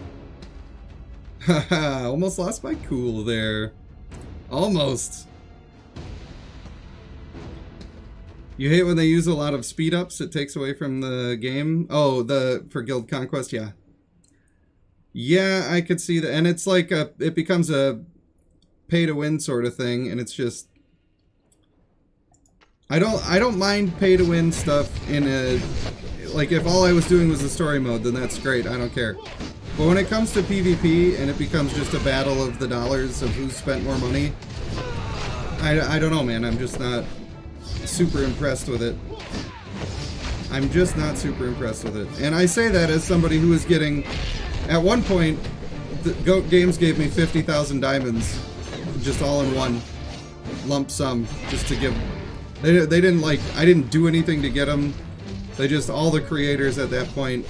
Haha, almost lost my cool there. Almost. You hate when they use a lot of speed ups, it takes away from the game. Oh, for Guild Conquest, yeah. Yeah, I could see that. And it's like it becomes a pay to win sort of thing, and it's just I don't mind pay to win stuff in a, like, if all I was doing was the story mode, then that's great, I don't care. But when it comes to PvP and it becomes just a battle of the dollars of who spent more money, I don't know, man. I'm just not super impressed with it. I'm just not super impressed with it. And I say that as somebody who was getting, at one point, the Goat Games gave me 50,000 diamonds, just all in one lump sum, just to give. They didn't, like, I didn't do anything to get them. They just, all the creators at that point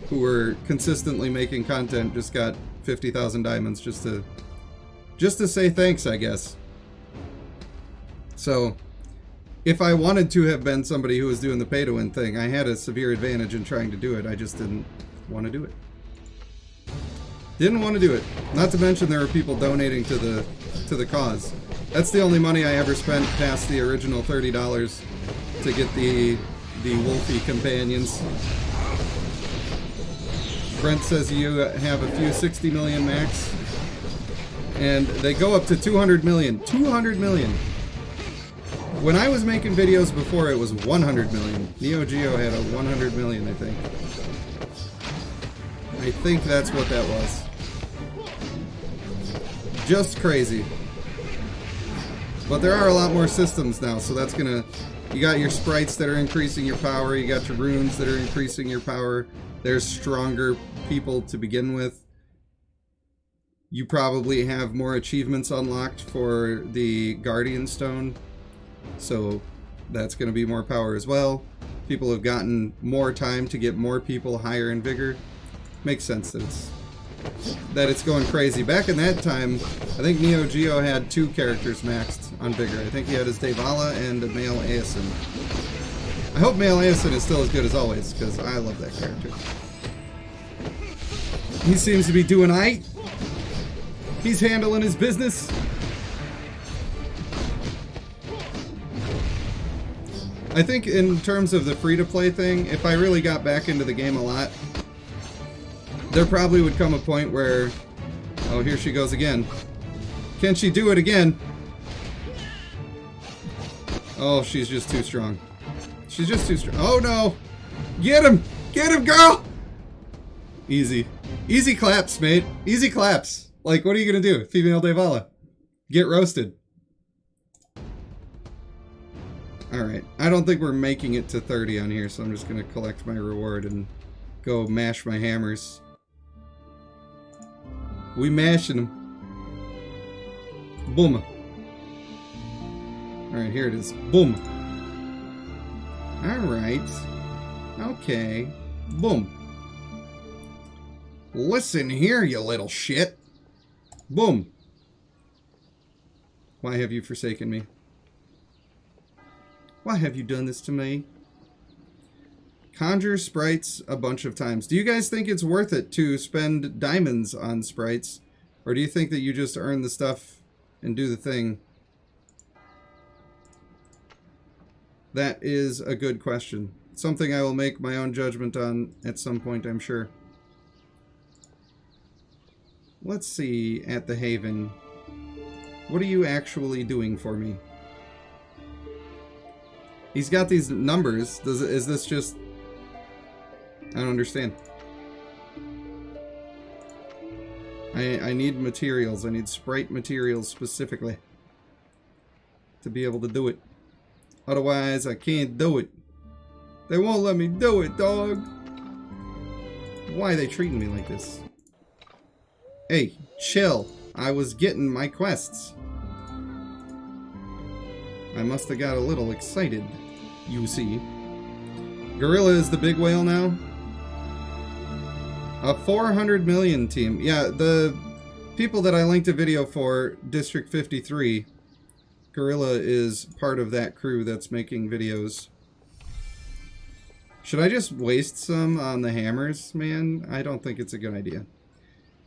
who were consistently making content just got 50,000 diamonds just to say thanks, I guess. So, if I wanted to have been somebody who was doing the pay-to-win thing, I had a severe advantage in trying to do it. I just didn't want to do it. Didn't want to do it. Not to mention there were people donating to the cause. That's the only money I ever spent past the original $30 to get the Wolfie companions. Brent says you have a few 60 million max, and they go up to 200 million. 200 million. When I was making videos before, it was 100 million. Neo Geo had a 100 million, I think. I think that's what that was. Just crazy. But there are a lot more systems now, so that's gonna... You got your sprites that are increasing your power, you got your runes that are increasing your power, there's stronger people to begin with. You probably have more achievements unlocked for the Guardian Stone, so that's gonna be more power as well. People have gotten more time to get more people higher in vigor. Makes sense that it's going crazy. Back in that time, I think Neo Geo had 2 characters maxed on vigor. I think he had his Devala and a male Aeson. I hope male Aeson is still as good as always, because I love that character. He seems to be doing aight. He's handling his business. I think in terms of the free-to-play thing, if I really got back into the game a lot, there probably would come a point where... Oh, here she goes again. Can she do it again? Oh, she's just too strong. She's just too strong. Oh, no! Get him! Get him, girl! Easy. Easy claps, mate. Easy claps. Like, what are you gonna do? Female Devala. Get roasted. Alright. I don't think we're making it to 30 on here, so I'm just gonna collect my reward and go mash my hammers. We mashing them. Boom. Alright, here it is. Boom. Alright. Okay. Boom. Listen here, you little shit. Boom. Why have you forsaken me? Why have you done this to me? Conjure sprites a bunch of times. Do you guys think it's worth it to spend diamonds on sprites? Or do you think that you just earn the stuff and do the thing? That is a good question. Something I will make my own judgment on at some point, I'm sure. Let's see, at the Haven. What are you actually doing for me? He's got these numbers. Is this just... I don't understand. I need materials. I need sprite materials specifically to be able to do it. Otherwise, I can't do it. They won't let me do it, dog. Why are they treating me like this? Hey, chill. I was getting my quests. I must have got a little excited, you see. Gorilla is the big whale now. A 400 million team. Yeah, the people that I linked a video for, District 53, Gorilla is part of that crew that's making videos. Should I just waste some on the hammers, man? I don't think it's a good idea.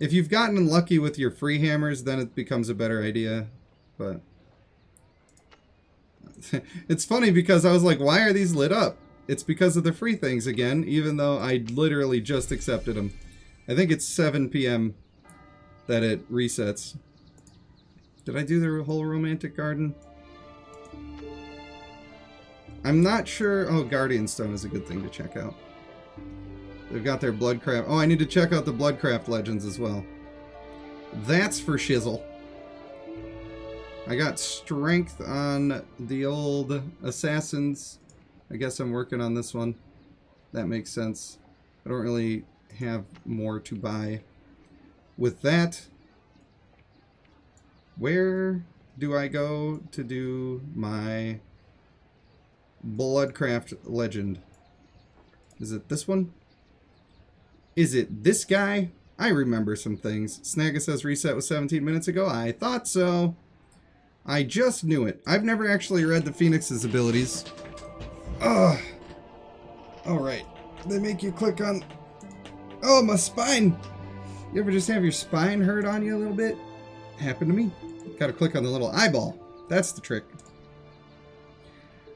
If you've gotten lucky with your free hammers, then it becomes a better idea. But it's funny because I was like, why are these lit up? It's because of the free things again, even though I literally just accepted them. I think it's 7 p.m. that it resets. Did I do the whole romantic garden? I'm not sure. Oh, Guardian Stone is a good thing to check out. They've got their Bloodcraft. Oh, I need to check out the Bloodcraft Legends as well. That's for shizzle. I got strength on the old assassins. I guess I'm working on this one. That makes sense. I don't really have more to buy. With that, where do I go to do my Bloodcraft Legend? Is it this one? Is it this guy? I remember some things. Snagga says reset was 17 minutes ago. I thought so. I just knew it. I've never actually read the Phoenix's abilities. Ugh. Alright. They make you click on... Oh, my spine! You ever just have your spine hurt on you a little bit? Happened to me. Gotta click on the little eyeball. That's the trick.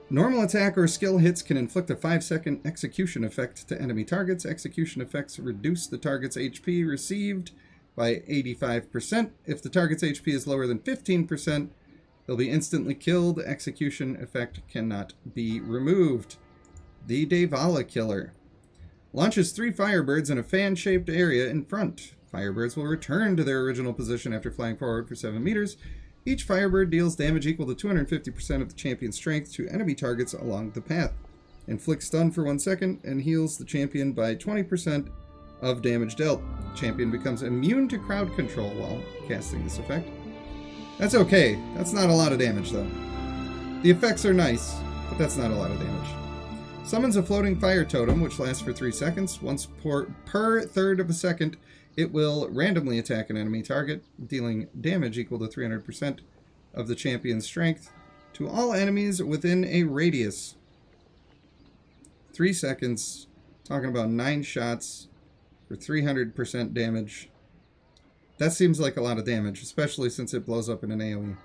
Normal attack or skill hits can inflict a 5-second execution effect to enemy targets. Execution effects reduce the target's HP received by 85%. If the target's HP is lower than 15%, they'll be instantly killed. Execution effect cannot be removed. The Devala Killer. Launches 3 Firebirds in a fan-shaped area in front. Firebirds will return to their original position after flying forward for 7 meters. Each Firebird deals damage equal to 250% of the champion's strength to enemy targets along the path. Inflicts stun for 1 second and heals the champion by 20% of damage dealt. The champion becomes immune to crowd control while casting this effect. That's okay. That's not a lot of damage, though. The effects are nice, but that's not a lot of damage. Summons a floating fire totem, which lasts for 3 seconds. Once per third of a second, it will randomly attack an enemy target, dealing damage equal to 300% of the champion's strength to all enemies within a radius. 3 seconds, talking about 9 shots for 300% damage. That seems like a lot of damage, especially since it blows up in an AoE.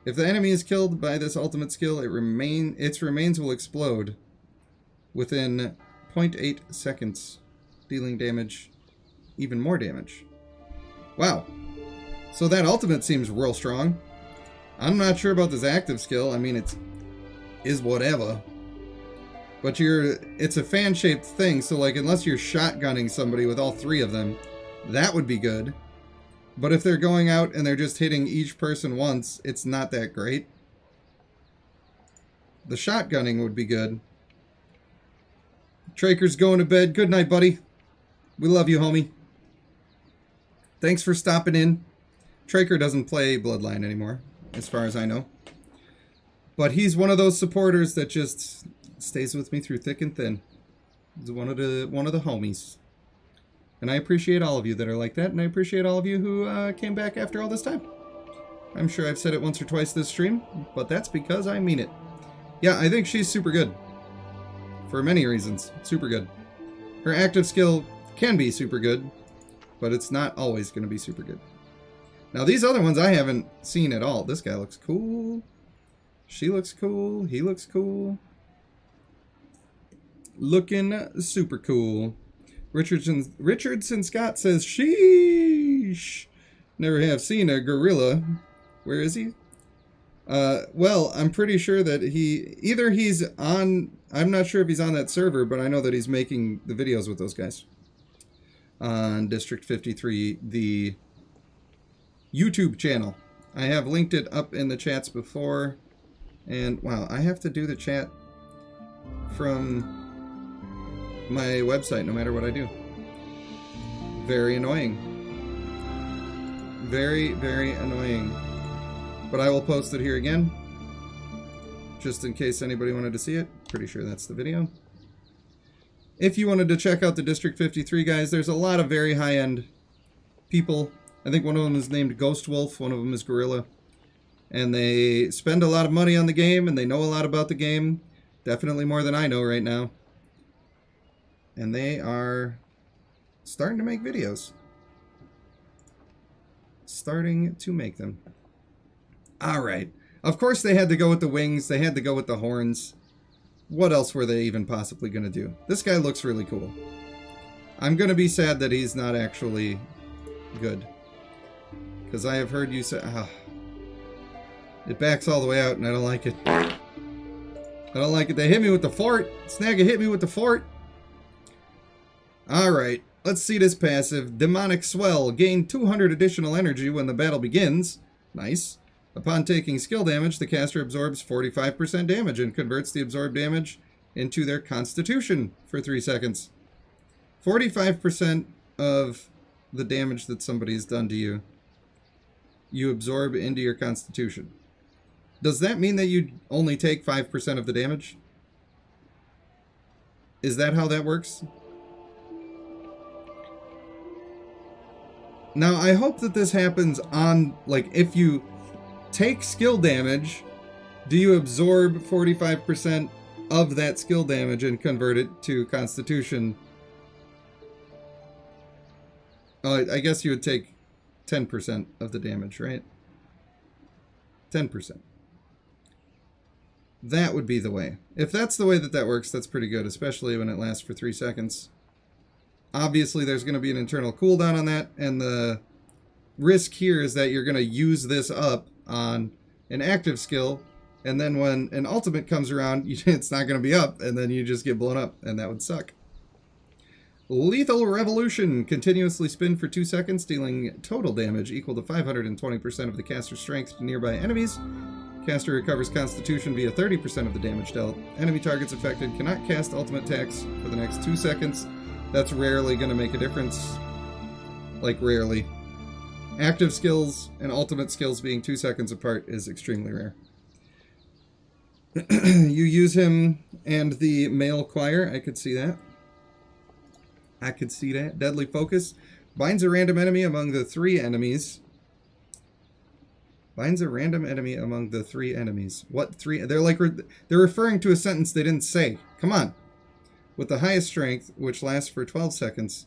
If the enemy is killed by this ultimate skill, its remains will explode within 0.8 seconds, dealing damage, even more damage. Wow. So that ultimate seems real strong. I'm not sure about this active skill. I mean, it is whatever. But it's a fan-shaped thing, so like unless you're shotgunning somebody with all 3 of them, that would be good. But if they're going out and they're just hitting each person once, it's not that great. The shotgunning would be good. Traker's going to bed. Good night, buddy. We love you, homie. Thanks for stopping in. Traker doesn't play Bloodline anymore, as far as I know. But he's one of those supporters that just stays with me through thick and thin. He's one of the homies. And I appreciate all of you that are like that, and I appreciate all of you who came back after all this time. I'm sure I've said it once or twice this stream, but that's because I mean it. Yeah, I think she's super good. For many reasons. Super good. Her active skill can be super good, but it's not always going to be super good. Now, these other ones I haven't seen at all. This guy looks cool. She looks cool. He looks cool. Looking super cool. Richardson Scott says, sheesh. Never have seen a gorilla. Where is he? Well, I'm pretty sure that he's on, I'm not sure if he's on that server, but I know that he's making the videos with those guys. On District 53, the YouTube channel. I have linked it up in the chats before. And, wow, I have to do the chat from my website no matter what I do. Very annoying. Very, very annoying. But I will post it here again, just in case anybody wanted to see it. Pretty sure that's the video. If you wanted to check out the District 53 guys, there's a lot of very high-end people. I think one of them is named Ghost Wolf, one of them is Gorilla. And they spend a lot of money on the game, and they know a lot about the game. Definitely more than I know right now. And they are starting to make videos. Starting to make them. Alright. Of course they had to go with the wings. They had to go with the horns. What else were they even possibly going to do? This guy looks really cool. I'm going to be sad that he's not actually good. Because I have heard you say... it backs all the way out and I don't like it. I don't like it. They hit me with the fort. Snagga hit me with the fort. Alright. Let's see this passive. Demonic Swell. Gain 200 additional energy when the battle begins. Nice. Upon taking skill damage, the caster absorbs 45% damage and converts the absorbed damage into their constitution for 3 seconds. 45% of the damage that somebody's done to you, you absorb into your constitution. Does that mean that you only take 5% of the damage? Is that how that works? Now, I hope that this happens on, like, if you take skill damage, do you absorb 45% of that skill damage and convert it to Constitution? I guess you would take 10% of the damage, right? 10%. That would be the way. If that's the way that that works, that's pretty good, especially when it lasts for 3 seconds. Obviously, there's going to be an internal cooldown on that, and the risk here is that you're going to use this up on an active skill, and then when an ultimate comes around, it's not going to be up, and then you just get blown up, and that would suck. Lethal Revolution. Continuously spin for 2 seconds, dealing total damage equal to 520% of the caster's strength to nearby enemies. Caster recovers Constitution via 30% of the damage dealt. Enemy targets affected cannot cast ultimate attacks for the next 2 seconds. That's rarely going to make a difference. Like, rarely. Active skills and ultimate skills being 2 seconds apart is extremely rare. You use him and the male choir. I could see that. I could see that. Deadly Focus. Binds a random enemy among the 3 enemies. Binds a random enemy among the 3 enemies. What 3? They're referring to a sentence they didn't say. Come on. With the highest strength, which lasts for 12 seconds,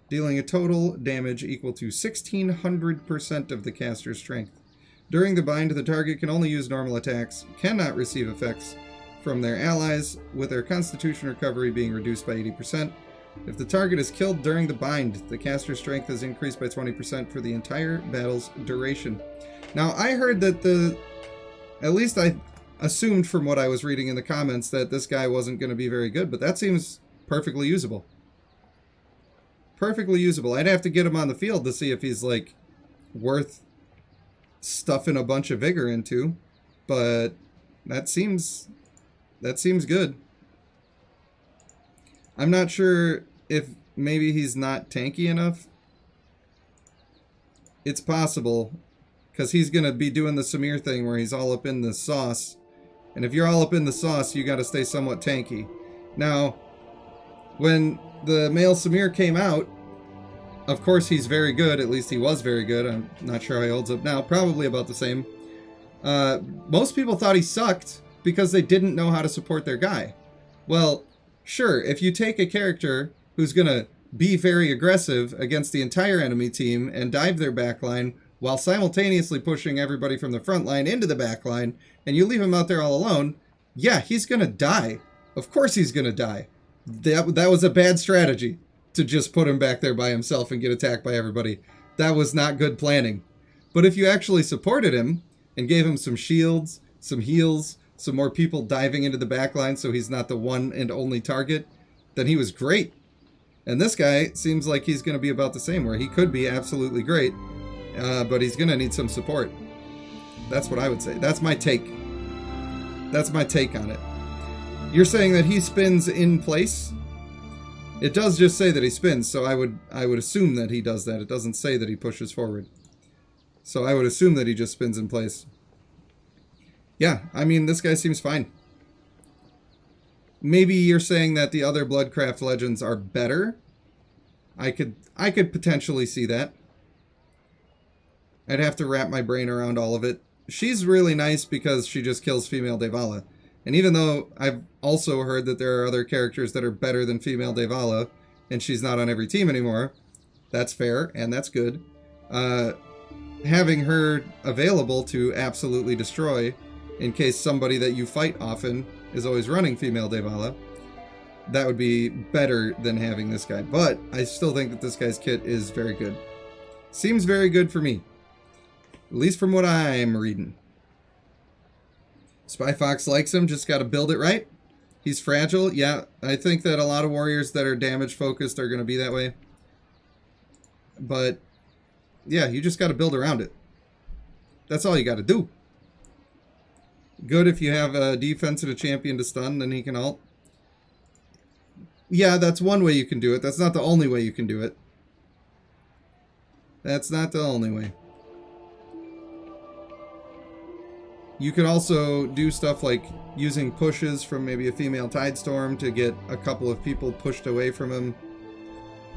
dealing a total damage equal to 1600% of the caster's strength. During the bind, the target can only use normal attacks, cannot receive effects from their allies, with their constitution recovery being reduced by 80%. If the target is killed during the bind, the caster's strength is increased by 20% for the entire battle's duration. Now, I heard that at least I assumed from what I was reading in the comments that this guy wasn't going to be very good, but that seems perfectly usable. Perfectly usable. I'd have to get him on the field to see if he's, like, worth stuffing a bunch of vigor into, but that seems good. I'm not sure if maybe he's not tanky enough. It's possible, because he's going to be doing the Samir thing where he's all up in the sauce. And if you're all up in the sauce, you got to stay somewhat tanky. Now, when the male Samir came out, of course he's very good. At least he was very good. I'm not sure how he holds up now. Probably about the same. Most people thought he sucked because they didn't know how to support their guy. Well, sure, if you take a character who's going to be very aggressive against the entire enemy team and dive their backline while simultaneously pushing everybody from the front line into the backline, and you leave him out there all alone, yeah, he's going to die. Of course he's going to die. That was a bad strategy, to just put him back there by himself and get attacked by everybody. That was not good planning. But if you actually supported him, and gave him some shields, some heals, some more people diving into the backline so he's not the one and only target, then he was great. And this guy seems like he's going to be about the same, where he could be absolutely great, but he's going to need some support. That's what I would say. That's my take. That's my take on it. You're saying that he spins in place? It does just say that he spins, so I would assume that he does that. It doesn't say that he pushes forward. So I would assume that he just spins in place. Yeah, I mean, this guy seems fine. Maybe you're saying that the other Bloodcraft legends are better. I could potentially see that. I'd have to wrap my brain around all of it. She's really nice because she just kills female Devala. And even though I've also heard that there are other characters that are better than female Devala, and she's not on every team anymore, that's fair and that's good. Having her available to absolutely destroy in case somebody that you fight often is always running female Devala, that would be better than having this guy. But I still think that this guy's kit is very good. Seems very good for me. At least from what I'm reading. Spy Fox likes him, just got to build it right. He's fragile. Yeah, I think that a lot of warriors that are damage focused are going to be that way. But yeah, you just got to build around it. That's all you got to do. Good if you have a defense and a champion to stun, then he can ult. Yeah, that's one way you can do it. That's not the only way you can do it. That's not the only way. You could also do stuff like using pushes from maybe a female Tidestorm to get a couple of people pushed away from him.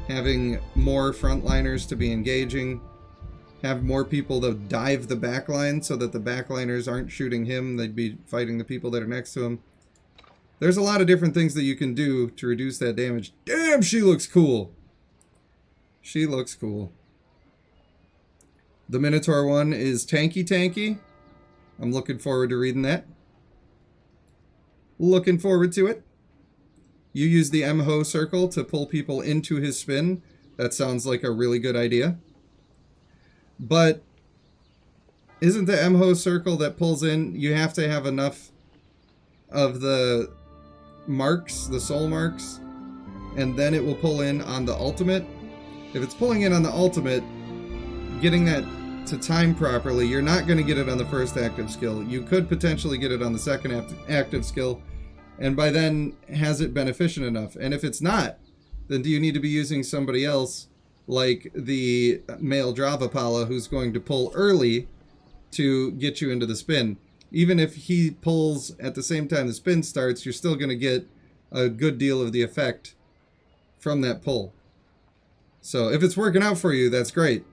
Having more frontliners to be engaging. Have more people to dive the backline so that the backliners aren't shooting him. They'd be fighting the people that are next to him. There's a lot of different things that you can do to reduce that damage. Damn, she looks cool. She looks cool. The Minotaur one is tanky. I'm looking forward to reading that. Looking forward to it. You use the MHO circle to pull people into his spin. That sounds like a really good idea. But isn't the MHO circle that pulls in, you have to have enough of the marks, the soul marks, and then it will pull in on the ultimate. If it's pulling in on the ultimate, getting that to time properly, you're not going to get it on the first active skill. You could potentially get it on the second active skill, and by then, has it been efficient enough? And if it's not, then do you need to be using somebody else, like the male Dravapala, who's going to pull early to get you into the spin? Even if he pulls at the same time the spin starts, you're still going to get a good deal of the effect from that pull. So if it's working out for you, that's great.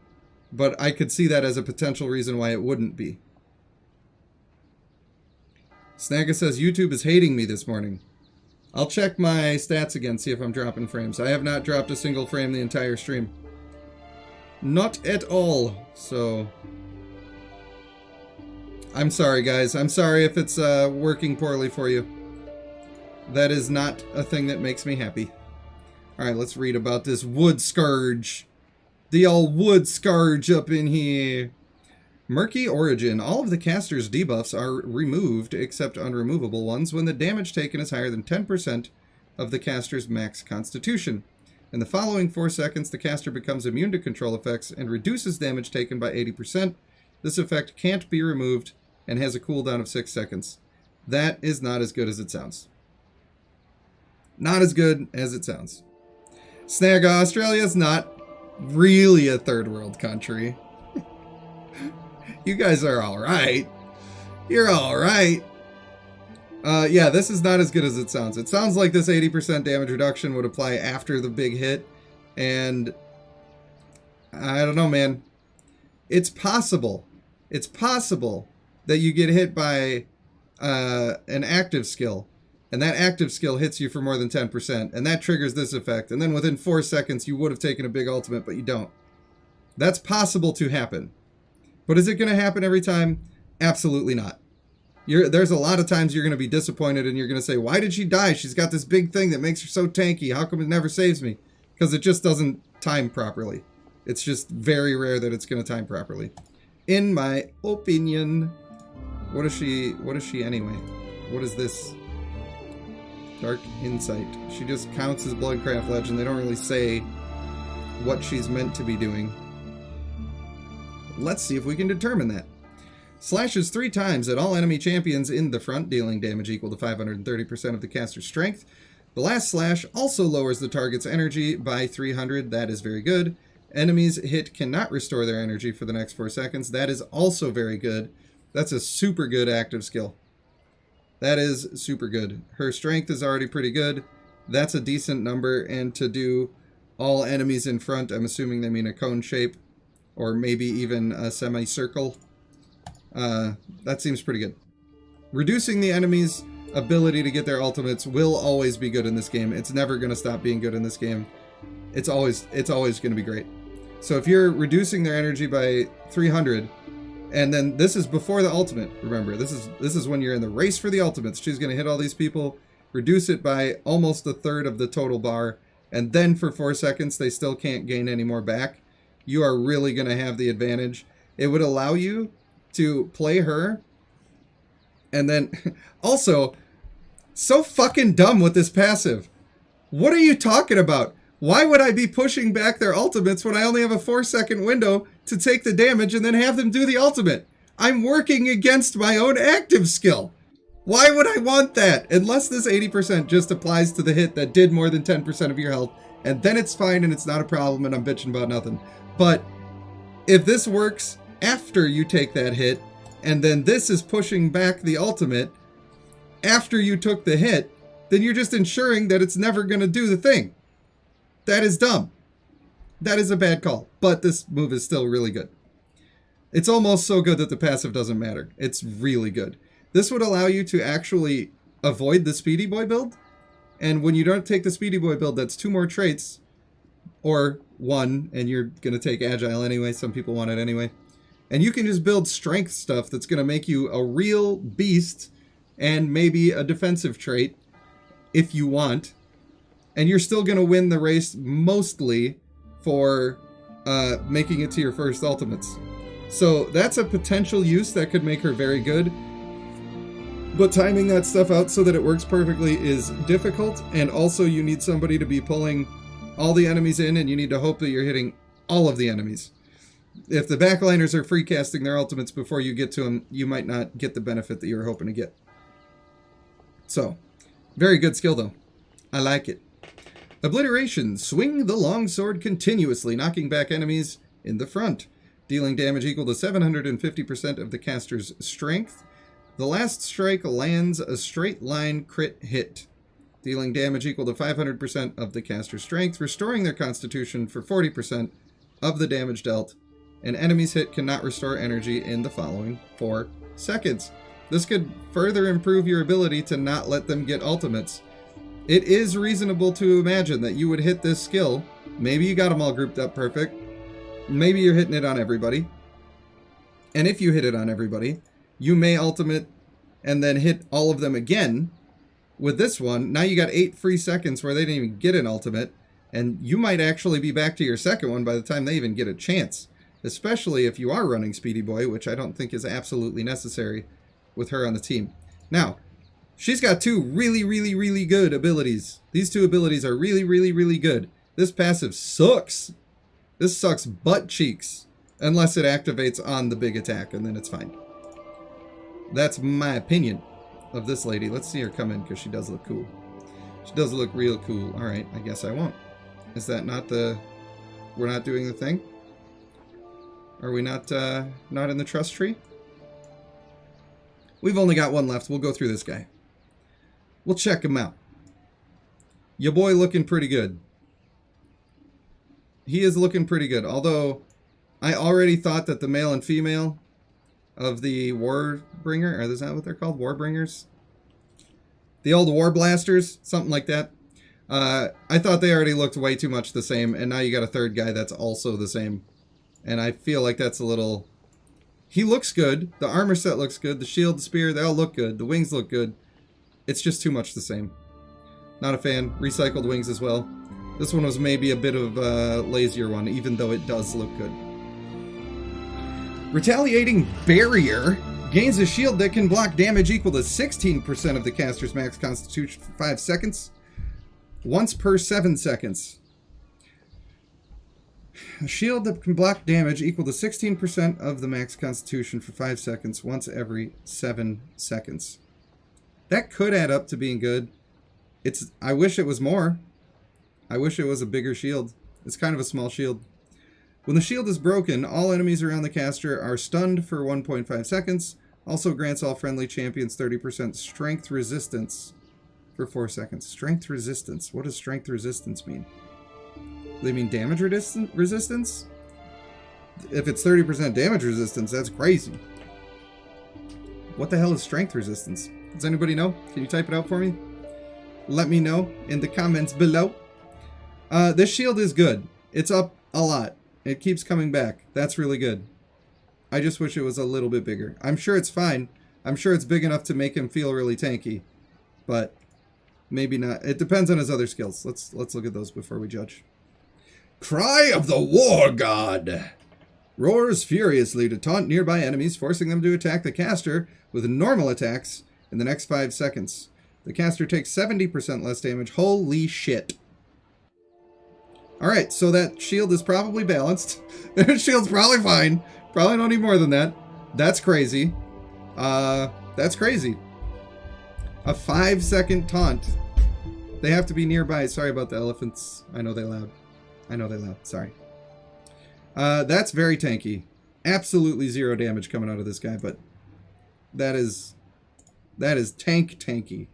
But I could see that as a potential reason why it wouldn't be. Snagga says, YouTube is hating me this morning. I'll check my stats again, see if I'm dropping frames. I have not dropped a single frame the entire stream. Not at all. So I'm sorry, guys. I'm sorry if it's working poorly for you. That is not a thing that makes me happy. Alright, let's read about this Wood Scourge. The old Wood Scourge up in here. Murky Origin. All of the caster's debuffs are removed, except unremovable ones, when the damage taken is higher than 10% of the caster's max constitution. In the following 4 seconds, the caster becomes immune to control effects and reduces damage taken by 80%. This effect can't be removed and has a cooldown of 6 seconds. That is not as good as it sounds. Not as good as it sounds. Snagga, Australia's not really a third world country. You guys are alright. You're alright. Yeah, this is not as good as it sounds. It sounds like this 80% damage reduction would apply after the big hit. And I don't know, man. It's possible. It's possible that you get hit by an active skill. And that active skill hits you for more than 10%, and that triggers this effect. And then within 4 seconds, you would have taken a big ultimate, but you don't. That's possible to happen. But is it going to happen every time? Absolutely not. There's a lot of times you're going to be disappointed, and you're going to say, why did she die? She's got this big thing that makes her so tanky. How come it never saves me? Because it just doesn't time properly. It's just very rare that it's going to time properly. In my opinion. What is she anyway? What is this? Dark Insight. She just counts as Bloodcraft Legend. They don't really say what she's meant to be doing. Let's see if we can determine that. Slashes 3 times at all enemy champions in the front, dealing damage equal to 530% of the caster's strength. The last slash also lowers the target's energy by 300. That is very good. Enemies hit cannot restore their energy for the next 4 seconds. That is also very good. That's a super good active skill. That is super good. Her strength is already pretty good. That's a decent number. And to do all enemies in front, I'm assuming they mean a cone shape. Or maybe even a semicircle. That seems pretty good. Reducing the enemy's ability to get their ultimates will always be good in this game. It's never going to stop being good in this game. It's always going to be great. So if you're reducing their energy by 300, and then this is before the ultimate, remember, this is when you're in the race for the ultimates. She's going to hit all these people, reduce it by almost a third of the total bar, and then for 4 seconds they still can't gain any more back. You are really going to have the advantage. It would allow you to play her, and then also, so fucking dumb with this passive. What are you talking about? Why would I be pushing back their ultimates when I only have a 4-second window to take the damage and then have them do the ultimate? I'm working against my own active skill. Why would I want that? Unless this 80% just applies to the hit that did more than 10% of your health, and then it's fine and it's not a problem and I'm bitching about nothing. But if this works after you take that hit, and then this is pushing back the ultimate after you took the hit, then you're just ensuring that it's never going to do the thing. That is dumb. That is a bad call. But this move is still really good. It's almost so good that the passive doesn't matter. It's really good. This would allow you to actually avoid the Speedy Boy build. And when you don't take the Speedy Boy build, that's 2 more traits. Or 1, and you're going to take Agile anyway. Some people want it anyway. And you can just build strength stuff that's going to make you a real beast and maybe a defensive trait if you want. And you're still going to win the race mostly for making it to your first ultimates. So that's a potential use that could make her very good. But timing that stuff out so that it works perfectly is difficult. And also you need somebody to be pulling all the enemies in, and you need to hope that you're hitting all of the enemies. If the backliners are free casting their ultimates before you get to them, you might not get the benefit that you were hoping to get. So, very good skill though. I like it. Obliteration. Swing the longsword continuously, knocking back enemies in the front, dealing damage equal to 750% of the caster's strength. The last strike lands a straight line crit hit, dealing damage equal to 500% of the caster's strength, restoring their constitution for 40% of the damage dealt. An enemy's hit cannot restore energy in the following 4 seconds. This could further improve your ability to not let them get ultimates. It is reasonable to imagine that you would hit this skill. Maybe you got them all grouped up perfect. Maybe you're hitting it on everybody. And if you hit it on everybody, you may ultimate and then hit all of them again. With this one, now you got 8 free seconds where they didn't even get an ultimate. And you might actually be back to your second one by the time they even get a chance. Especially if you are running Speedy Boy, which I don't think is absolutely necessary with her on the team. Now, she's got 2 really, really, really good abilities. These 2 abilities are really, really, really good. This passive sucks. This sucks butt cheeks. Unless it activates on the big attack, and then it's fine. That's my opinion of this lady. Let's see her come in, because she does look cool. She does look real cool. Alright, I guess I won't. Is that not the... We're not doing the thing? Are we not in the trust tree? We've only got 1 left. We'll go through this guy. We'll check him out. Your boy looking pretty good. He is looking pretty good. Although, I already thought that the male and female of the Warbringer, or is that what they're called? Warbringers? The old War Blasters? Something like that. I thought they already looked way too much the same, and now you got a 3rd guy that's also the same. And I feel like that's a little... He looks good. The armor set looks good. The shield, the spear, they all look good. The wings look good. It's just too much the same. Not a fan. Recycled wings as well. This one was maybe a bit of a lazier one, even though it does look good. Retaliating Barrier. Gains a shield that can block damage equal to 16% of the caster's max constitution for 5 seconds. Once per 7 seconds. A shield that can block damage equal to 16% of the max constitution for 5 seconds once every 7 seconds. That could add up to being good. I wish it was more. I wish it was a bigger shield. It's kind of a small shield. When the shield is broken, all enemies around the caster are stunned for 1.5 seconds. Also grants all friendly champions 30% strength resistance for 4 seconds. Strength resistance. What does strength resistance mean? Do they mean damage resistance? If it's 30% damage resistance, that's crazy. What the hell is strength resistance? Does anybody know? Can you type it out for me? Let me know in the comments below. This shield is good. It's up a lot. It keeps coming back. That's really good. I just wish it was a little bit bigger. I'm sure it's fine. I'm sure it's big enough to make him feel really tanky. But maybe not. It depends on his other skills. Let's look at those before we judge. Cry of the War God. Roars furiously to taunt nearby enemies, forcing them to attack the caster with normal attacks in the next 5 seconds. The caster takes 70% less damage. Holy shit. Alright, so that shield is probably balanced. That shield's probably fine. Probably don't need more than that. That's crazy. That's crazy. A 5-second taunt. They have to be nearby. Sorry about the elephants. I know they're loud. Sorry. That's very tanky. Absolutely 0 damage coming out of this guy, but that is tanky.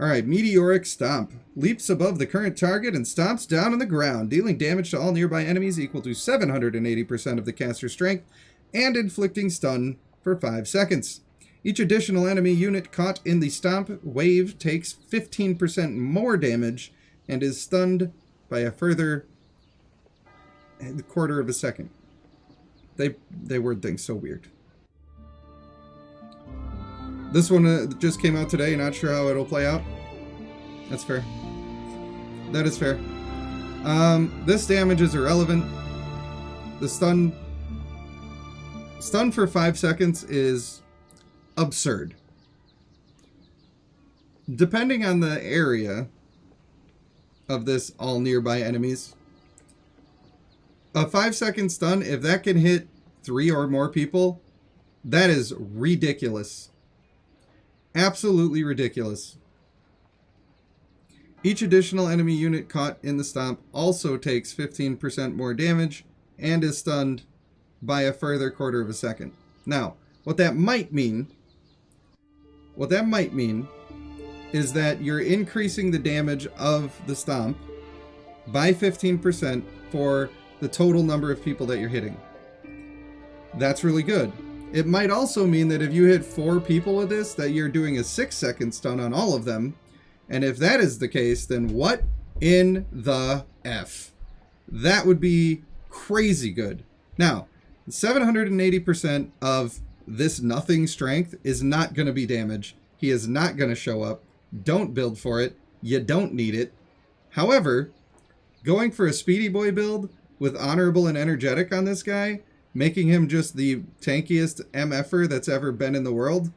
Alright, Meteoric Stomp. Leaps above the current target and stomps down on the ground, dealing damage to all nearby enemies equal to 780% of the caster's strength, and inflicting stun for 5 seconds. Each additional enemy unit caught in the stomp wave takes 15% more damage and is stunned by a further quarter of a second. They word things so weird. This one just came out today, not sure how it'll play out. That's fair. That is fair. This damage is irrelevant. The stun for 5 seconds is absurd. Depending on the area of this all nearby enemies, a 5-second stun, if that can hit 3 or more people, that is ridiculous. Absolutely ridiculous. Each additional enemy unit caught in the stomp also takes 15% more damage and is stunned by a further quarter of a second. Now, what that might mean is that you're increasing the damage of the stomp by 15% for the total number of people that you're hitting. That's really good. It might also mean that if you hit 4 people with this, that you're doing a 6-second stun on all of them. And if that is the case, then what in the F? That would be crazy good. Now, 780% of this nothing strength is not going to be damage. He is not going to show up. Don't build for it. You don't need it. However, going for a Speedy Boy build with Honorable and Energetic on this guy, making him just the tankiest MFer that's ever been in the world,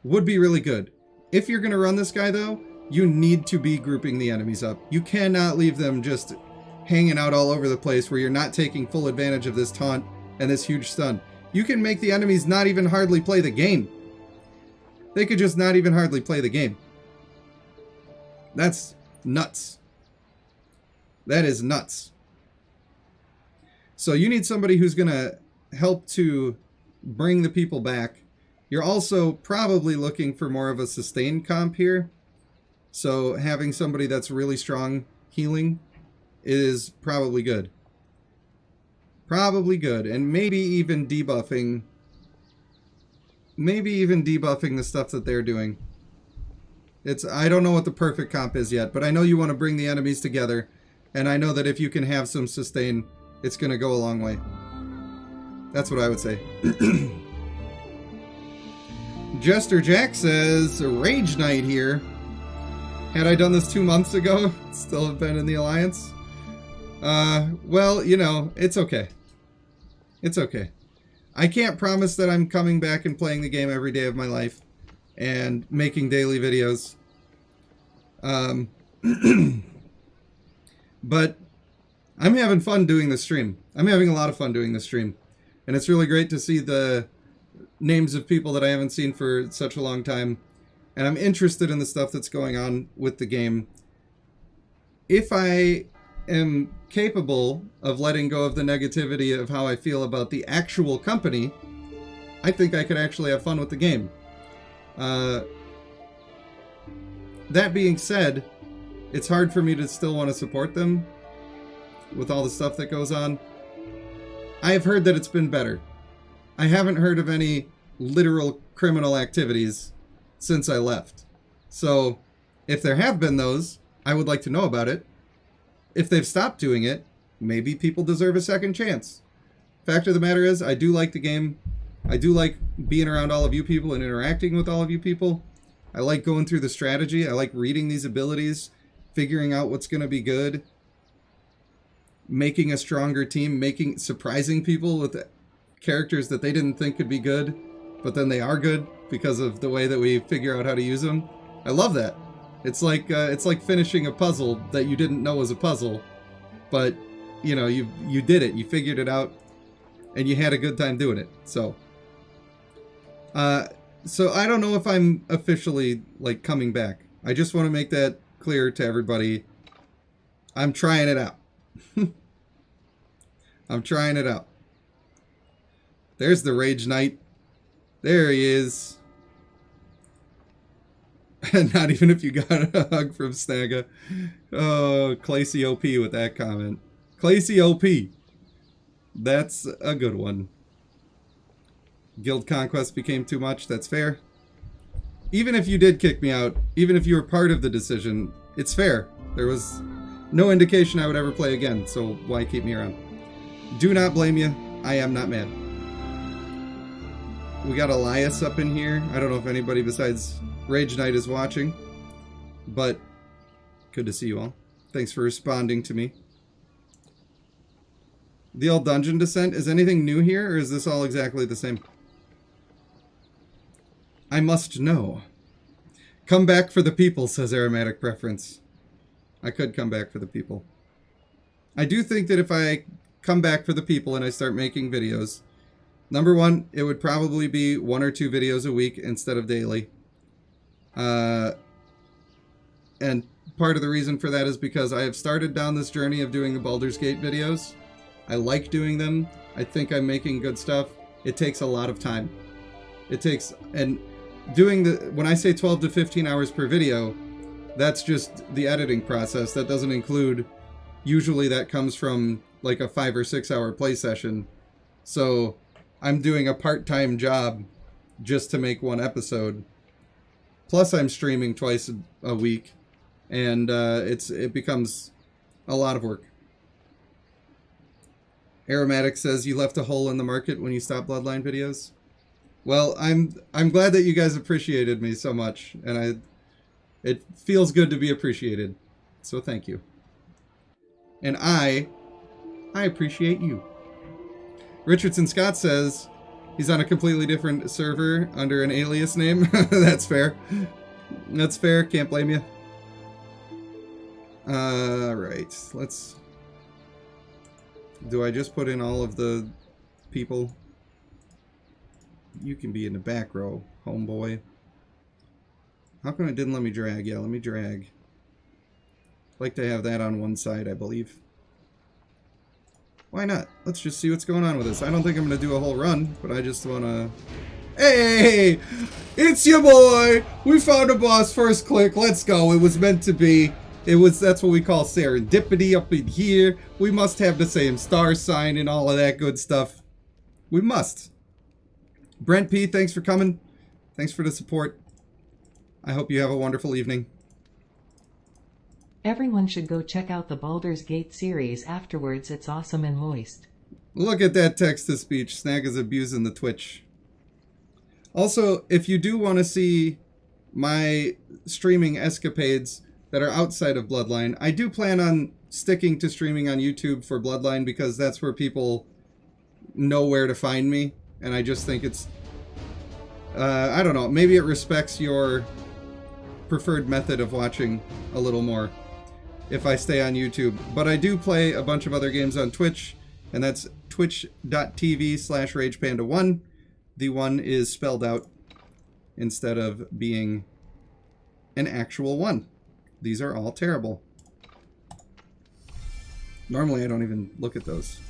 would be really good. If you're going to run this guy, though, you need to be grouping the enemies up. You cannot leave them just hanging out all over the place where you're not taking full advantage of this taunt and this huge stun. You can make the enemies not even hardly play the game. They could just not even hardly play the game. That's nuts. That is nuts. So you need somebody who's going to help to bring the people back. You're also probably looking for more of a sustained comp here. So having somebody that's really strong healing is probably good. Probably good. And maybe even debuffing. Maybe even debuffing the stuff that they're doing. I don't know what the perfect comp is yet, but I know you want to bring the enemies together. And I know that if you can have some sustain, it's going to go a long way. That's what I would say. Jester Jack says, Rage Knight here. Had I done this 2 months ago, still have been in the Alliance. Well, you know, it's okay. It's okay. I can't promise that I'm coming back and playing the game every day of my life and making daily videos. But I'm having fun doing the stream. I'm having a lot of fun doing the stream. And it's really great to see the names of people that I haven't seen for such a long time. And I'm interested in the stuff that's going on with the game. If I am capable of letting go of the negativity of how I feel about the actual company, I think I could actually have fun with the game. That being said, it's hard for me to still want to support them with all the stuff that goes on. I've heard that it's been better. I haven't heard of any literal criminal activities since I left. So, if there have been those, I would like to know about it. If they've stopped doing it, maybe people deserve a second chance. Fact of the matter is, I do like the game. I do like being around all of you people and interacting with all of you people. I like going through the strategy. I like reading these abilities, figuring out what's going to be good, making a stronger team, surprising people with characters that they didn't think could be good, but then they are good because of the way that we figure out how to use them. I love that. It's like finishing a puzzle that you didn't know was a puzzle, but you know, you did it. You figured it out, and you had a good time doing it. So I don't know if I'm officially like coming back. I just want to make that clear to everybody. I'm trying it out. I'm trying it out. There's the Rage Knight. There he is. Not even if you got a hug from Snagga. Oh, Clacy OP with that comment. Clacy OP. That's a good one. Guild Conquest became too much. That's fair. Even if you did kick me out, even if you were part of the decision, it's fair. There was no indication I would ever play again, so why keep me around? Do not blame you. I am not mad. We got Elias up in here. I don't know if anybody besides Rage Knight is watching, but good to see you all. Thanks for responding to me. The old Dungeon Descent, is anything new here, or is this all exactly the same? I must know. Come back for the people, says Aromatic Preference. I could come back for the people. I do think that if I come back for the people and I start making videos, number one, it would probably be 1 or 2 videos a week instead of daily. And part of the reason for that is because I have started down this journey of doing the Baldur's Gate videos. I like doing them. I think I'm making good stuff. It takes a lot of time. It takes, and doing when I say 12 to 15 hours per video, that's just the editing process. That doesn't include, usually that comes from like a 5 or 6 hour play session. So I'm doing a part-time job just to make 1 episode. Plus I'm streaming twice a week, and it becomes a lot of work. Aromatic says, you left a hole in the market when you stopped Bloodline videos. Well, I'm glad that you guys appreciated me so much, and it feels good to be appreciated. So thank you. And I appreciate you. Richardson Scott says he's on a completely different server under an alias name. That's fair. That's fair. Can't blame you. Right. Let's... Do I just put in all of the people? You can be in the back row, homeboy. How come it didn't let me drag? Yeah, let me drag. I'd like to have that on one side, I believe. Why not? Let's just see what's going on with this. I don't think I'm going to do a whole run, but I just want to... Hey! It's your boy! We found a boss first click. Let's go. It was meant to be. That's what we call serendipity up in here. We must have the same star sign and all of that good stuff. We must. Brent P, thanks for coming. Thanks for the support. I hope you have a wonderful evening. Everyone should go check out the Baldur's Gate series afterwards. It's awesome and moist. Look at that text-to-speech. Snag is abusing the Twitch. Also, if you do want to see my streaming escapades that are outside of Bloodline, I do plan on sticking to streaming on YouTube for Bloodline because that's where people know where to find me. and I just think it's, I don't know, maybe it respects your preferred method of watching a little more if I stay on YouTube. But I do play a bunch of other games on Twitch, and that's twitch.tv/RagePanda1. The 1 is spelled out instead of being an actual 1. These are all terrible. Normally I don't even look at those.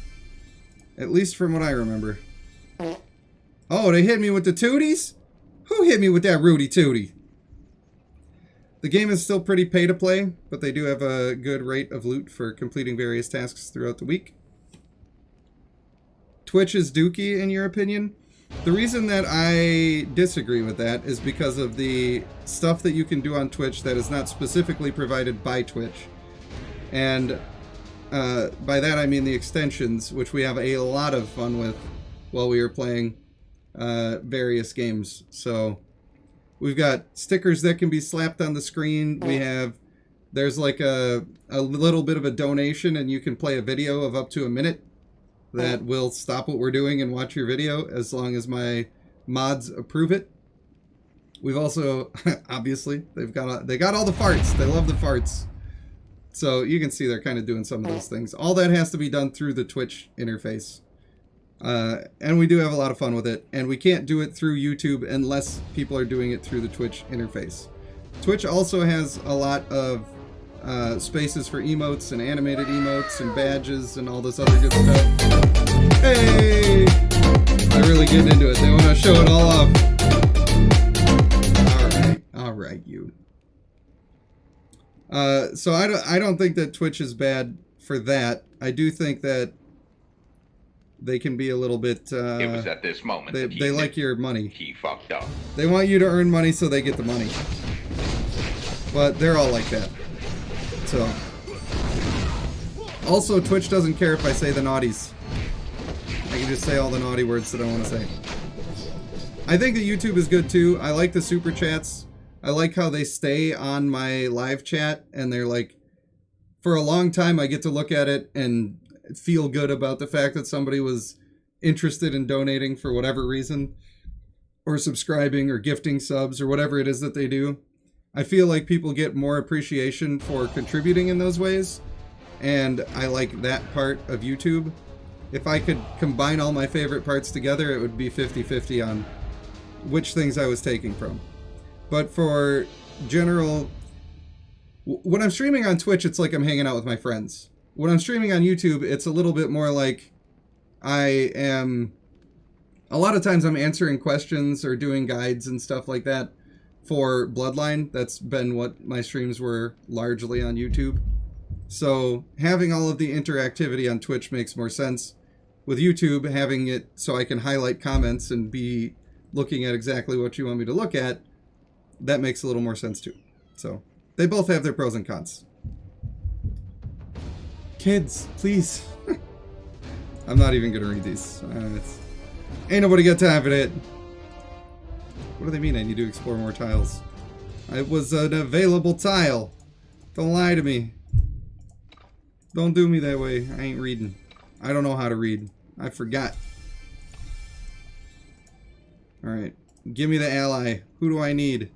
At least from what I remember. Oh, they hit me with the tooties? Who hit me with that Rudy Tootie? The game is still pretty pay to play, but they do have a good rate of loot for completing various tasks throughout the week. Twitch is dookie, in your opinion? The reason that I disagree with that is because of the stuff that you can do on Twitch that is not specifically provided by Twitch. And by that I mean the extensions, which we have a lot of fun with while we are playing various games. So we've got stickers that can be slapped on the screen. There's like a little bit of a donation, and you can play a video of up to a minute that will stop what we're doing and watch your video as long as my mods approve it. We've also, obviously, they got all the farts. They love the farts. So you can see they're kind of doing some of those things. All that has to be done through the Twitch interface. And we do have a lot of fun with it. And we can't do it through YouTube unless people are doing it through the Twitch interface. Twitch also has a lot of spaces for emotes and animated emotes and badges and all this other good stuff. Hey! They're really getting into it. They want to show it all off. Alright, you. So I don't think that Twitch is bad for that. I do think that they can be a little bit, it was at this moment they like your money. He fucked up. They want you to earn money so they get the money. But they're all like that. So. Also, Twitch doesn't care if I say the naughties. I can just say all the naughty words that I want to say. I think that YouTube is good too. I like the super chats. I like how they stay on my live chat, and they're like, for a long time I get to look at it and feel good about the fact that somebody was interested in donating for whatever reason, or subscribing or gifting subs or whatever it is that they do. I feel like people get more appreciation for contributing in those ways, and I like that part of YouTube. If I could combine all my favorite parts together, it would be 50-50 on which things I was taking from. But for general, when I'm streaming on Twitch, it's like I'm hanging out with my friends. When I'm streaming on YouTube, it's a little bit more like a lot of times I'm answering questions or doing guides and stuff like that for Bloodline. That's been what my streams were largely on YouTube. So having all of the interactivity on Twitch makes more sense. With YouTube, having it so I can highlight comments and be looking at exactly what you want me to look at, that makes a little more sense too. So they both have their pros and cons. Kids, please. I'm not even gonna read these. Ain't nobody got time for that. What do they mean I need to explore more tiles? It was an available tile. Don't lie to me. Don't do me that way. I ain't reading. I don't know how to read. I forgot. Alright. Give me the ally. Who do I need?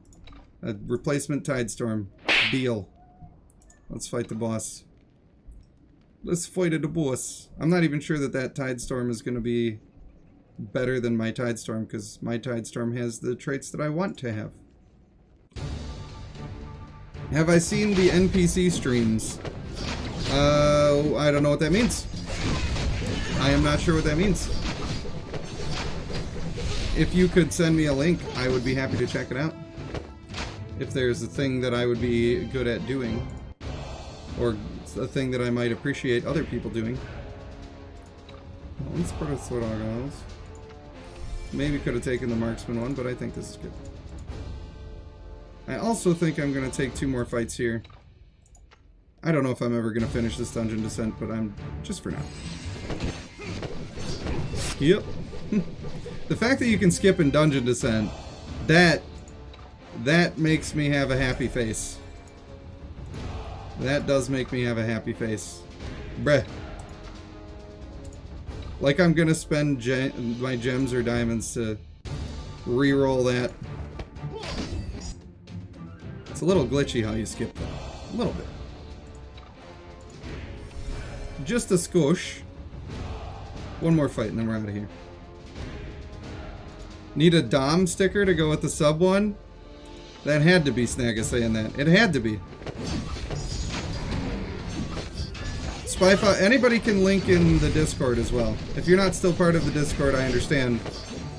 A replacement Tidestorm. Deal. Let's fight the boss. Let's fight the boss. I'm not even sure that that Tidestorm is going to be better than my Tidestorm, because my Tidestorm has the traits that I want to have. Have I seen the NPC streams? I don't know what that means. I am not sure what that means. If you could send me a link, I would be happy to check it out. If there's a thing that I would be good at doing, or a thing that I might appreciate other people doing. Let's put a sword on those. Maybe could have taken the marksman one, but I think this is good. I also think I'm going to take 2 more fights here. I don't know if I'm ever going to finish this dungeon descent, but I'm just for now. Skip. The fact that you can skip in dungeon descent, that makes me have a happy face. That does make me have a happy face. Bruh. Like I'm gonna spend my gems or diamonds to re-roll that. It's a little glitchy how you skip that. A little bit. Just a skosh. One more fight and then we're out of here. Need a Dom sticker to go with the sub one? That had to be Snagga saying that. It had to be. Spyfo, anybody can link in the Discord as well. If you're not still part of the Discord, I understand.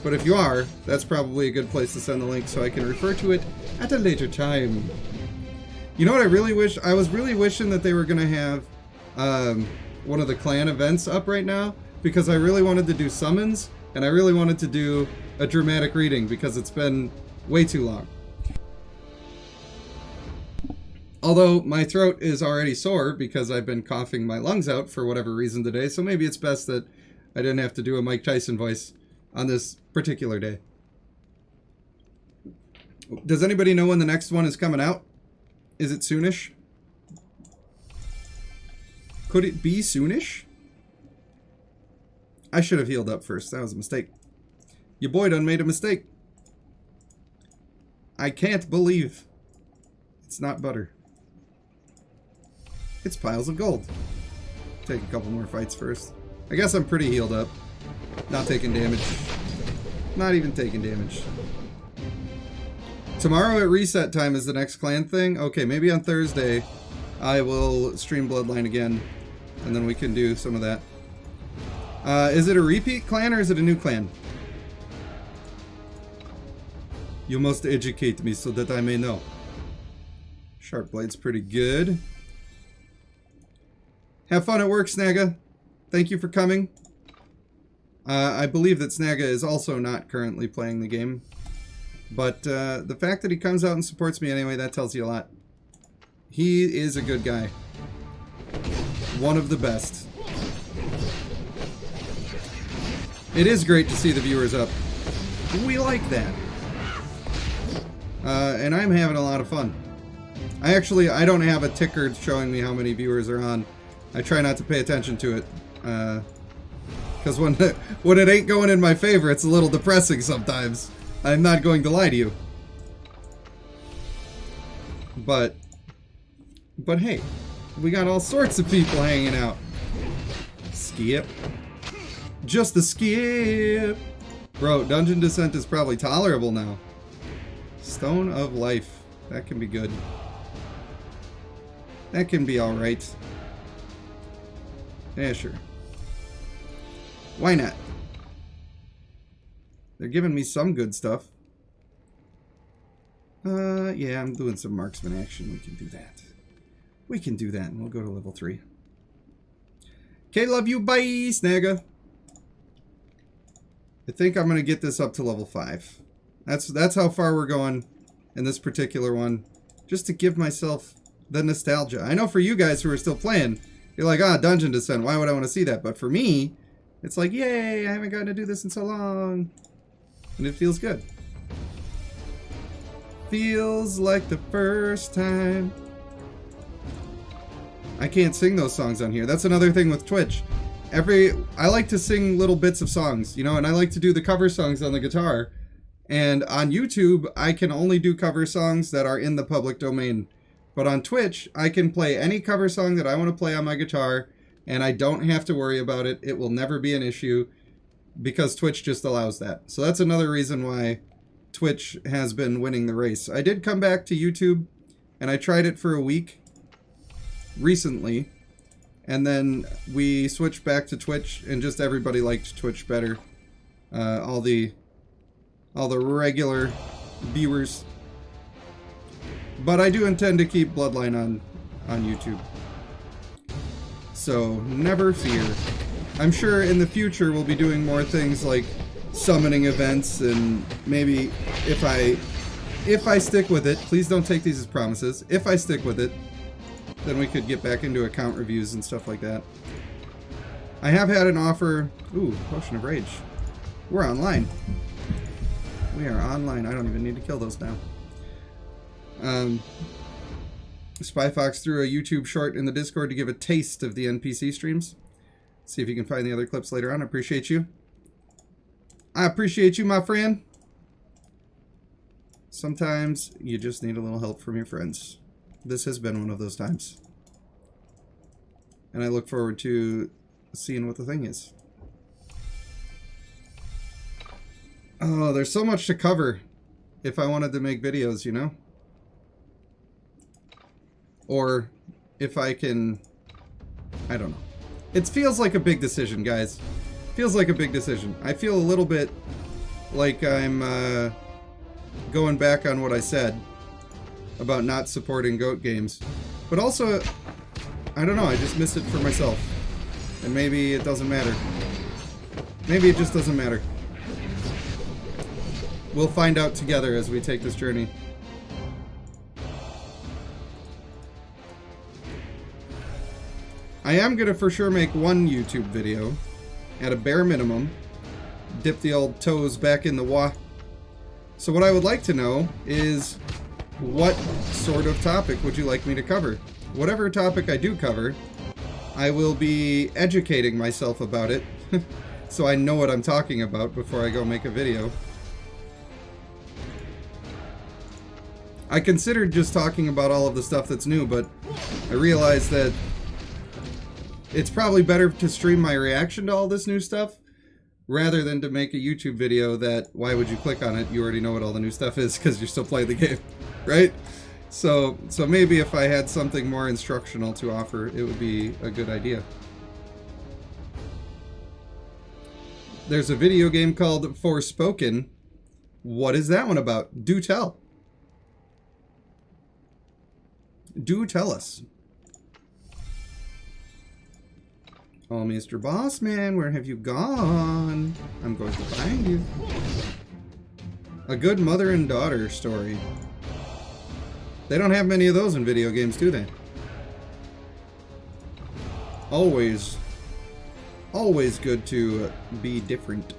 But if you are, that's probably a good place to send the link so I can refer to it at a later time. You know what I really wish? I was really wishing that they were going to have one of the clan events up right now, because I really wanted to do summons, and I really wanted to do a dramatic reading, because it's been way too long. Although my throat is already sore because I've been coughing my lungs out for whatever reason today, so maybe it's best that I didn't have to do a Mike Tyson voice on this particular day. Does anybody know when the next one is coming out? Is it soonish? Could it be soonish? I should have healed up first. That was a mistake. Your boy done made a mistake. I can't believe it's not butter. It's piles of gold. Take a couple more fights first. I guess I'm pretty healed up. Not taking damage. Not even taking damage. Tomorrow at reset time is the next clan thing. Okay, maybe on Thursday I will stream Bloodline again, and then we can do some of that. Is it a repeat clan or is it a new clan? You must educate me so that I may know. Sharp Blade's pretty good. Have fun at work, Snagga. Thank you for coming. I believe that Snagga is also not currently playing the game. But the fact that he comes out and supports me anyway, that tells you a lot. He is a good guy. One of the best. It is great to see the viewers up. We like that. And I'm having a lot of fun. I don't have a ticker showing me how many viewers are on. I try not to pay attention to it. Because when it ain't going in my favor, it's a little depressing sometimes. I'm not going to lie to you. But hey, we got all sorts of people hanging out. Skip. Just a skip. Bro, Dungeon Descent is probably tolerable now. Stone of Life. That can be good. That can be alright. Yeah, sure. Why not? They're giving me some good stuff. Yeah, I'm doing some marksman action. We can do that. We can do that, and we'll go to level 3. Okay, love you. Bye, Snagga. I think I'm going to get this up to level 5. That's how far we're going in this particular one. Just to give myself the nostalgia. I know for you guys who are still playing, you're like, Dungeon Descent, why would I want to see that? But for me, it's like, yay, I haven't gotten to do this in so long. And it feels good. Feels like the first time. I can't sing those songs on here. That's another thing with Twitch. I like to sing little bits of songs, you know, and I like to do the cover songs on the guitar. And on YouTube, I can only do cover songs that are in the public domain. But on Twitch, I can play any cover song that I want to play on my guitar, and I don't have to worry about it. It will never be an issue, because Twitch just allows that. So that's another reason why Twitch has been winning the race. I did come back to YouTube, and I tried it for a week recently, and then we switched back to Twitch, and just everybody liked Twitch better. All the regular viewers. But I do intend to keep Bloodline on YouTube. So, never fear. I'm sure in the future we'll be doing more things like summoning events, and maybe if I stick with it, please don't take these as promises, if I stick with it, then we could get back into account reviews and stuff like that. I have had an offer. Ooh, Potion of Rage. We're online. We are online. I don't even need to kill those now. Spy Fox threw a YouTube short in the Discord to give a taste of the NPC streams. See if you can find the other clips later on. I appreciate you. I appreciate you, my friend. Sometimes you just need a little help from your friends. This has been one of those times. And I look forward to seeing what the thing is. Oh, there's so much to cover if I wanted to make videos, you know? Or if I can... I don't know. It feels like a big decision, guys. Feels like a big decision. I feel a little bit like I'm going back on what I said about not supporting GOAT games. But also, I don't know, I just miss it for myself. And maybe it doesn't matter. Maybe it just doesn't matter. We'll find out together as we take this journey. I am gonna for sure make one YouTube video, at a bare minimum, dip the old toes back in the water. So what I would like to know is, what sort of topic would you like me to cover? Whatever topic I do cover, I will be educating myself about it, so I know what I'm talking about before I go make a video. I considered just talking about all of the stuff that's new, but I realized that it's probably better to stream my reaction to all this new stuff rather than to make a YouTube video that, why would you click on it? You already know what all the new stuff is because you're still playing the game, right? So maybe if I had something more instructional to offer, it would be a good idea. There's a video game called Forspoken. What is that one about? Do tell. Do tell us. Oh, Mr. Bossman, where have you gone? I'm going to find you. A good mother and daughter story. They don't have many of those in video games, do they? Always good to be different.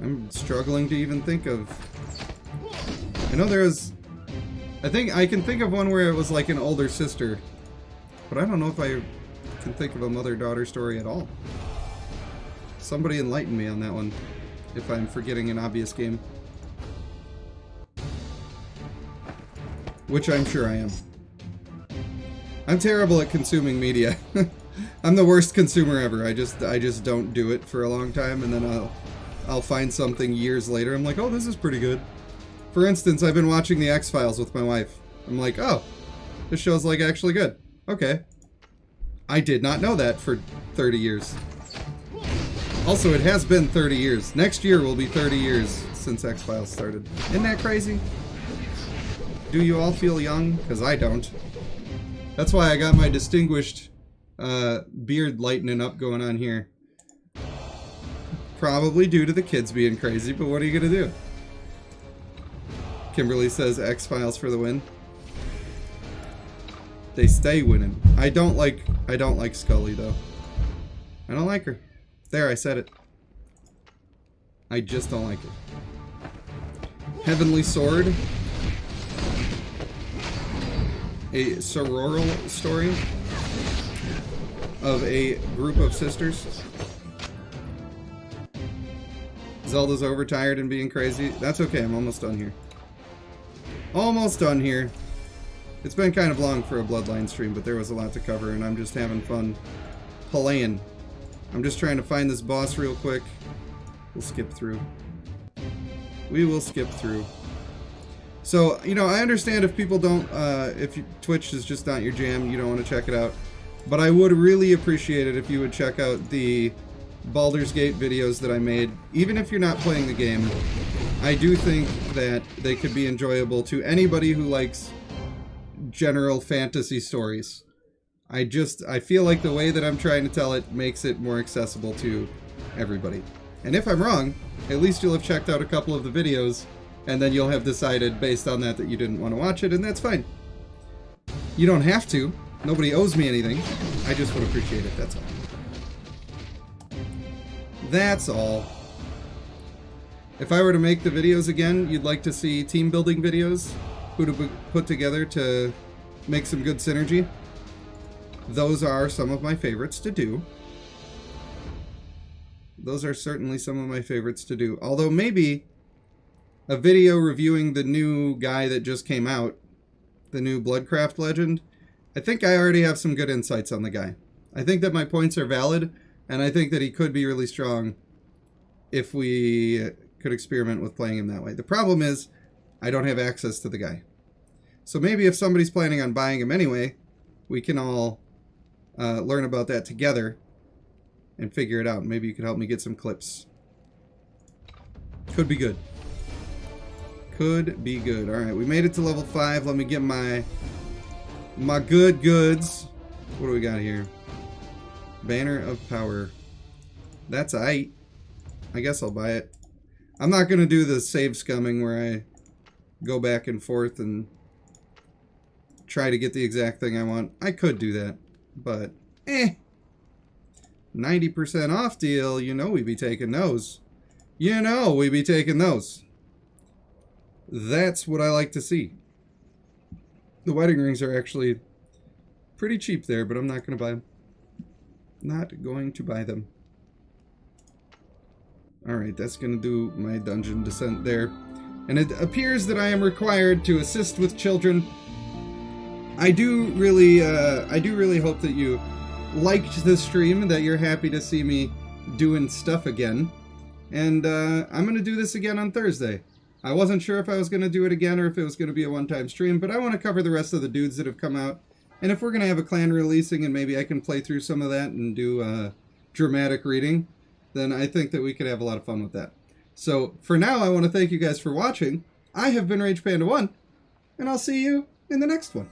I'm struggling to even think of... I know there's... I think I can think of one where it was like an older sister, but I don't know if I can think of a mother-daughter story at all. Somebody enlighten me on that one, if I'm forgetting an obvious game. Which I'm sure I am. I'm terrible at consuming media. I'm the worst consumer ever. I just don't do it for a long time, and then I'll find something years later. I'm like, oh, this is pretty good. For instance, I've been watching the X-Files with my wife. I'm like, oh, this show's like actually good. Okay. I did not know that for 30 years. Also, it has been 30 years. Next year will be 30 years since X-Files started. Isn't that crazy? Do you all feel young? Because I don't. That's why I got my distinguished beard lightening up going on here. Probably due to the kids being crazy, but what are you going to do? Kimberly says X-Files for the win. They stay winning. I don't like Scully though. I don't like her. There, I said it. I just don't like her. Heavenly Sword. A sororal story of a group of sisters. Zelda's overtired and being crazy. That's okay, I'm almost done here. Almost done here. It's been kind of long for a Bloodline stream, but there was a lot to cover, and I'm just having fun playing. I'm just trying to find this boss real quick. We'll skip through. We will skip through. So, you know, I understand if people don't, if Twitch is just not your jam, you don't want to check it out. But I would really appreciate it if you would check out the Baldur's Gate videos that I made. Even if you're not playing the game, I do think that they could be enjoyable to anybody who likes general fantasy stories. I feel like the way that I'm trying to tell it makes it more accessible to everybody. And if I'm wrong, at least you'll have checked out a couple of the videos, and then you'll have decided based on that you didn't want to watch it, and that's fine. You don't have to. Nobody owes me anything. I just would appreciate it, that's all. That's all. If I were to make the videos again, you'd like to see team building videos? Who to put together to make some good synergy? those are some of my favorites to do. Those are certainly some of my favorites to do. Although maybe a video reviewing the new guy that just came out, the new Bloodcraft Legend, I think I already have some good insights on the guy. I think that my points are valid, and I think that he could be really strong if we could experiment with playing him that way. The problem is, I don't have access to the guy. So maybe if somebody's planning on buying him anyway, we can all learn about that together and figure it out. Maybe you could help me get some clips. Could be good. Could be good. Alright, we made it to level 5. Let me get my good goods. What do we got here? Banner of Power. That's aight. I guess I'll buy it. I'm not going to do the save scumming where I go back and forth and try to get the exact thing I want. I could do that, but 90% off deal, you know we be taking those. You know we be taking those. That's what I like to see. The wedding rings are actually pretty cheap there, but I'm not going to buy them. Not going to buy them. Alright, that's going to do my dungeon descent there. And it appears that I am required to assist with children. I do really hope that you liked the stream, that you're happy to see me doing stuff again. And I'm going to do this again on Thursday. I wasn't sure if I was going to do it again or if it was going to be a one-time stream, but I want to cover the rest of the dudes that have come out. And if we're going to have a clan releasing and maybe I can play through some of that and do a dramatic reading, then I think that we could have a lot of fun with that. So for now, I want to thank you guys for watching. I have been Rage Panda 1, and I'll see you in the next one.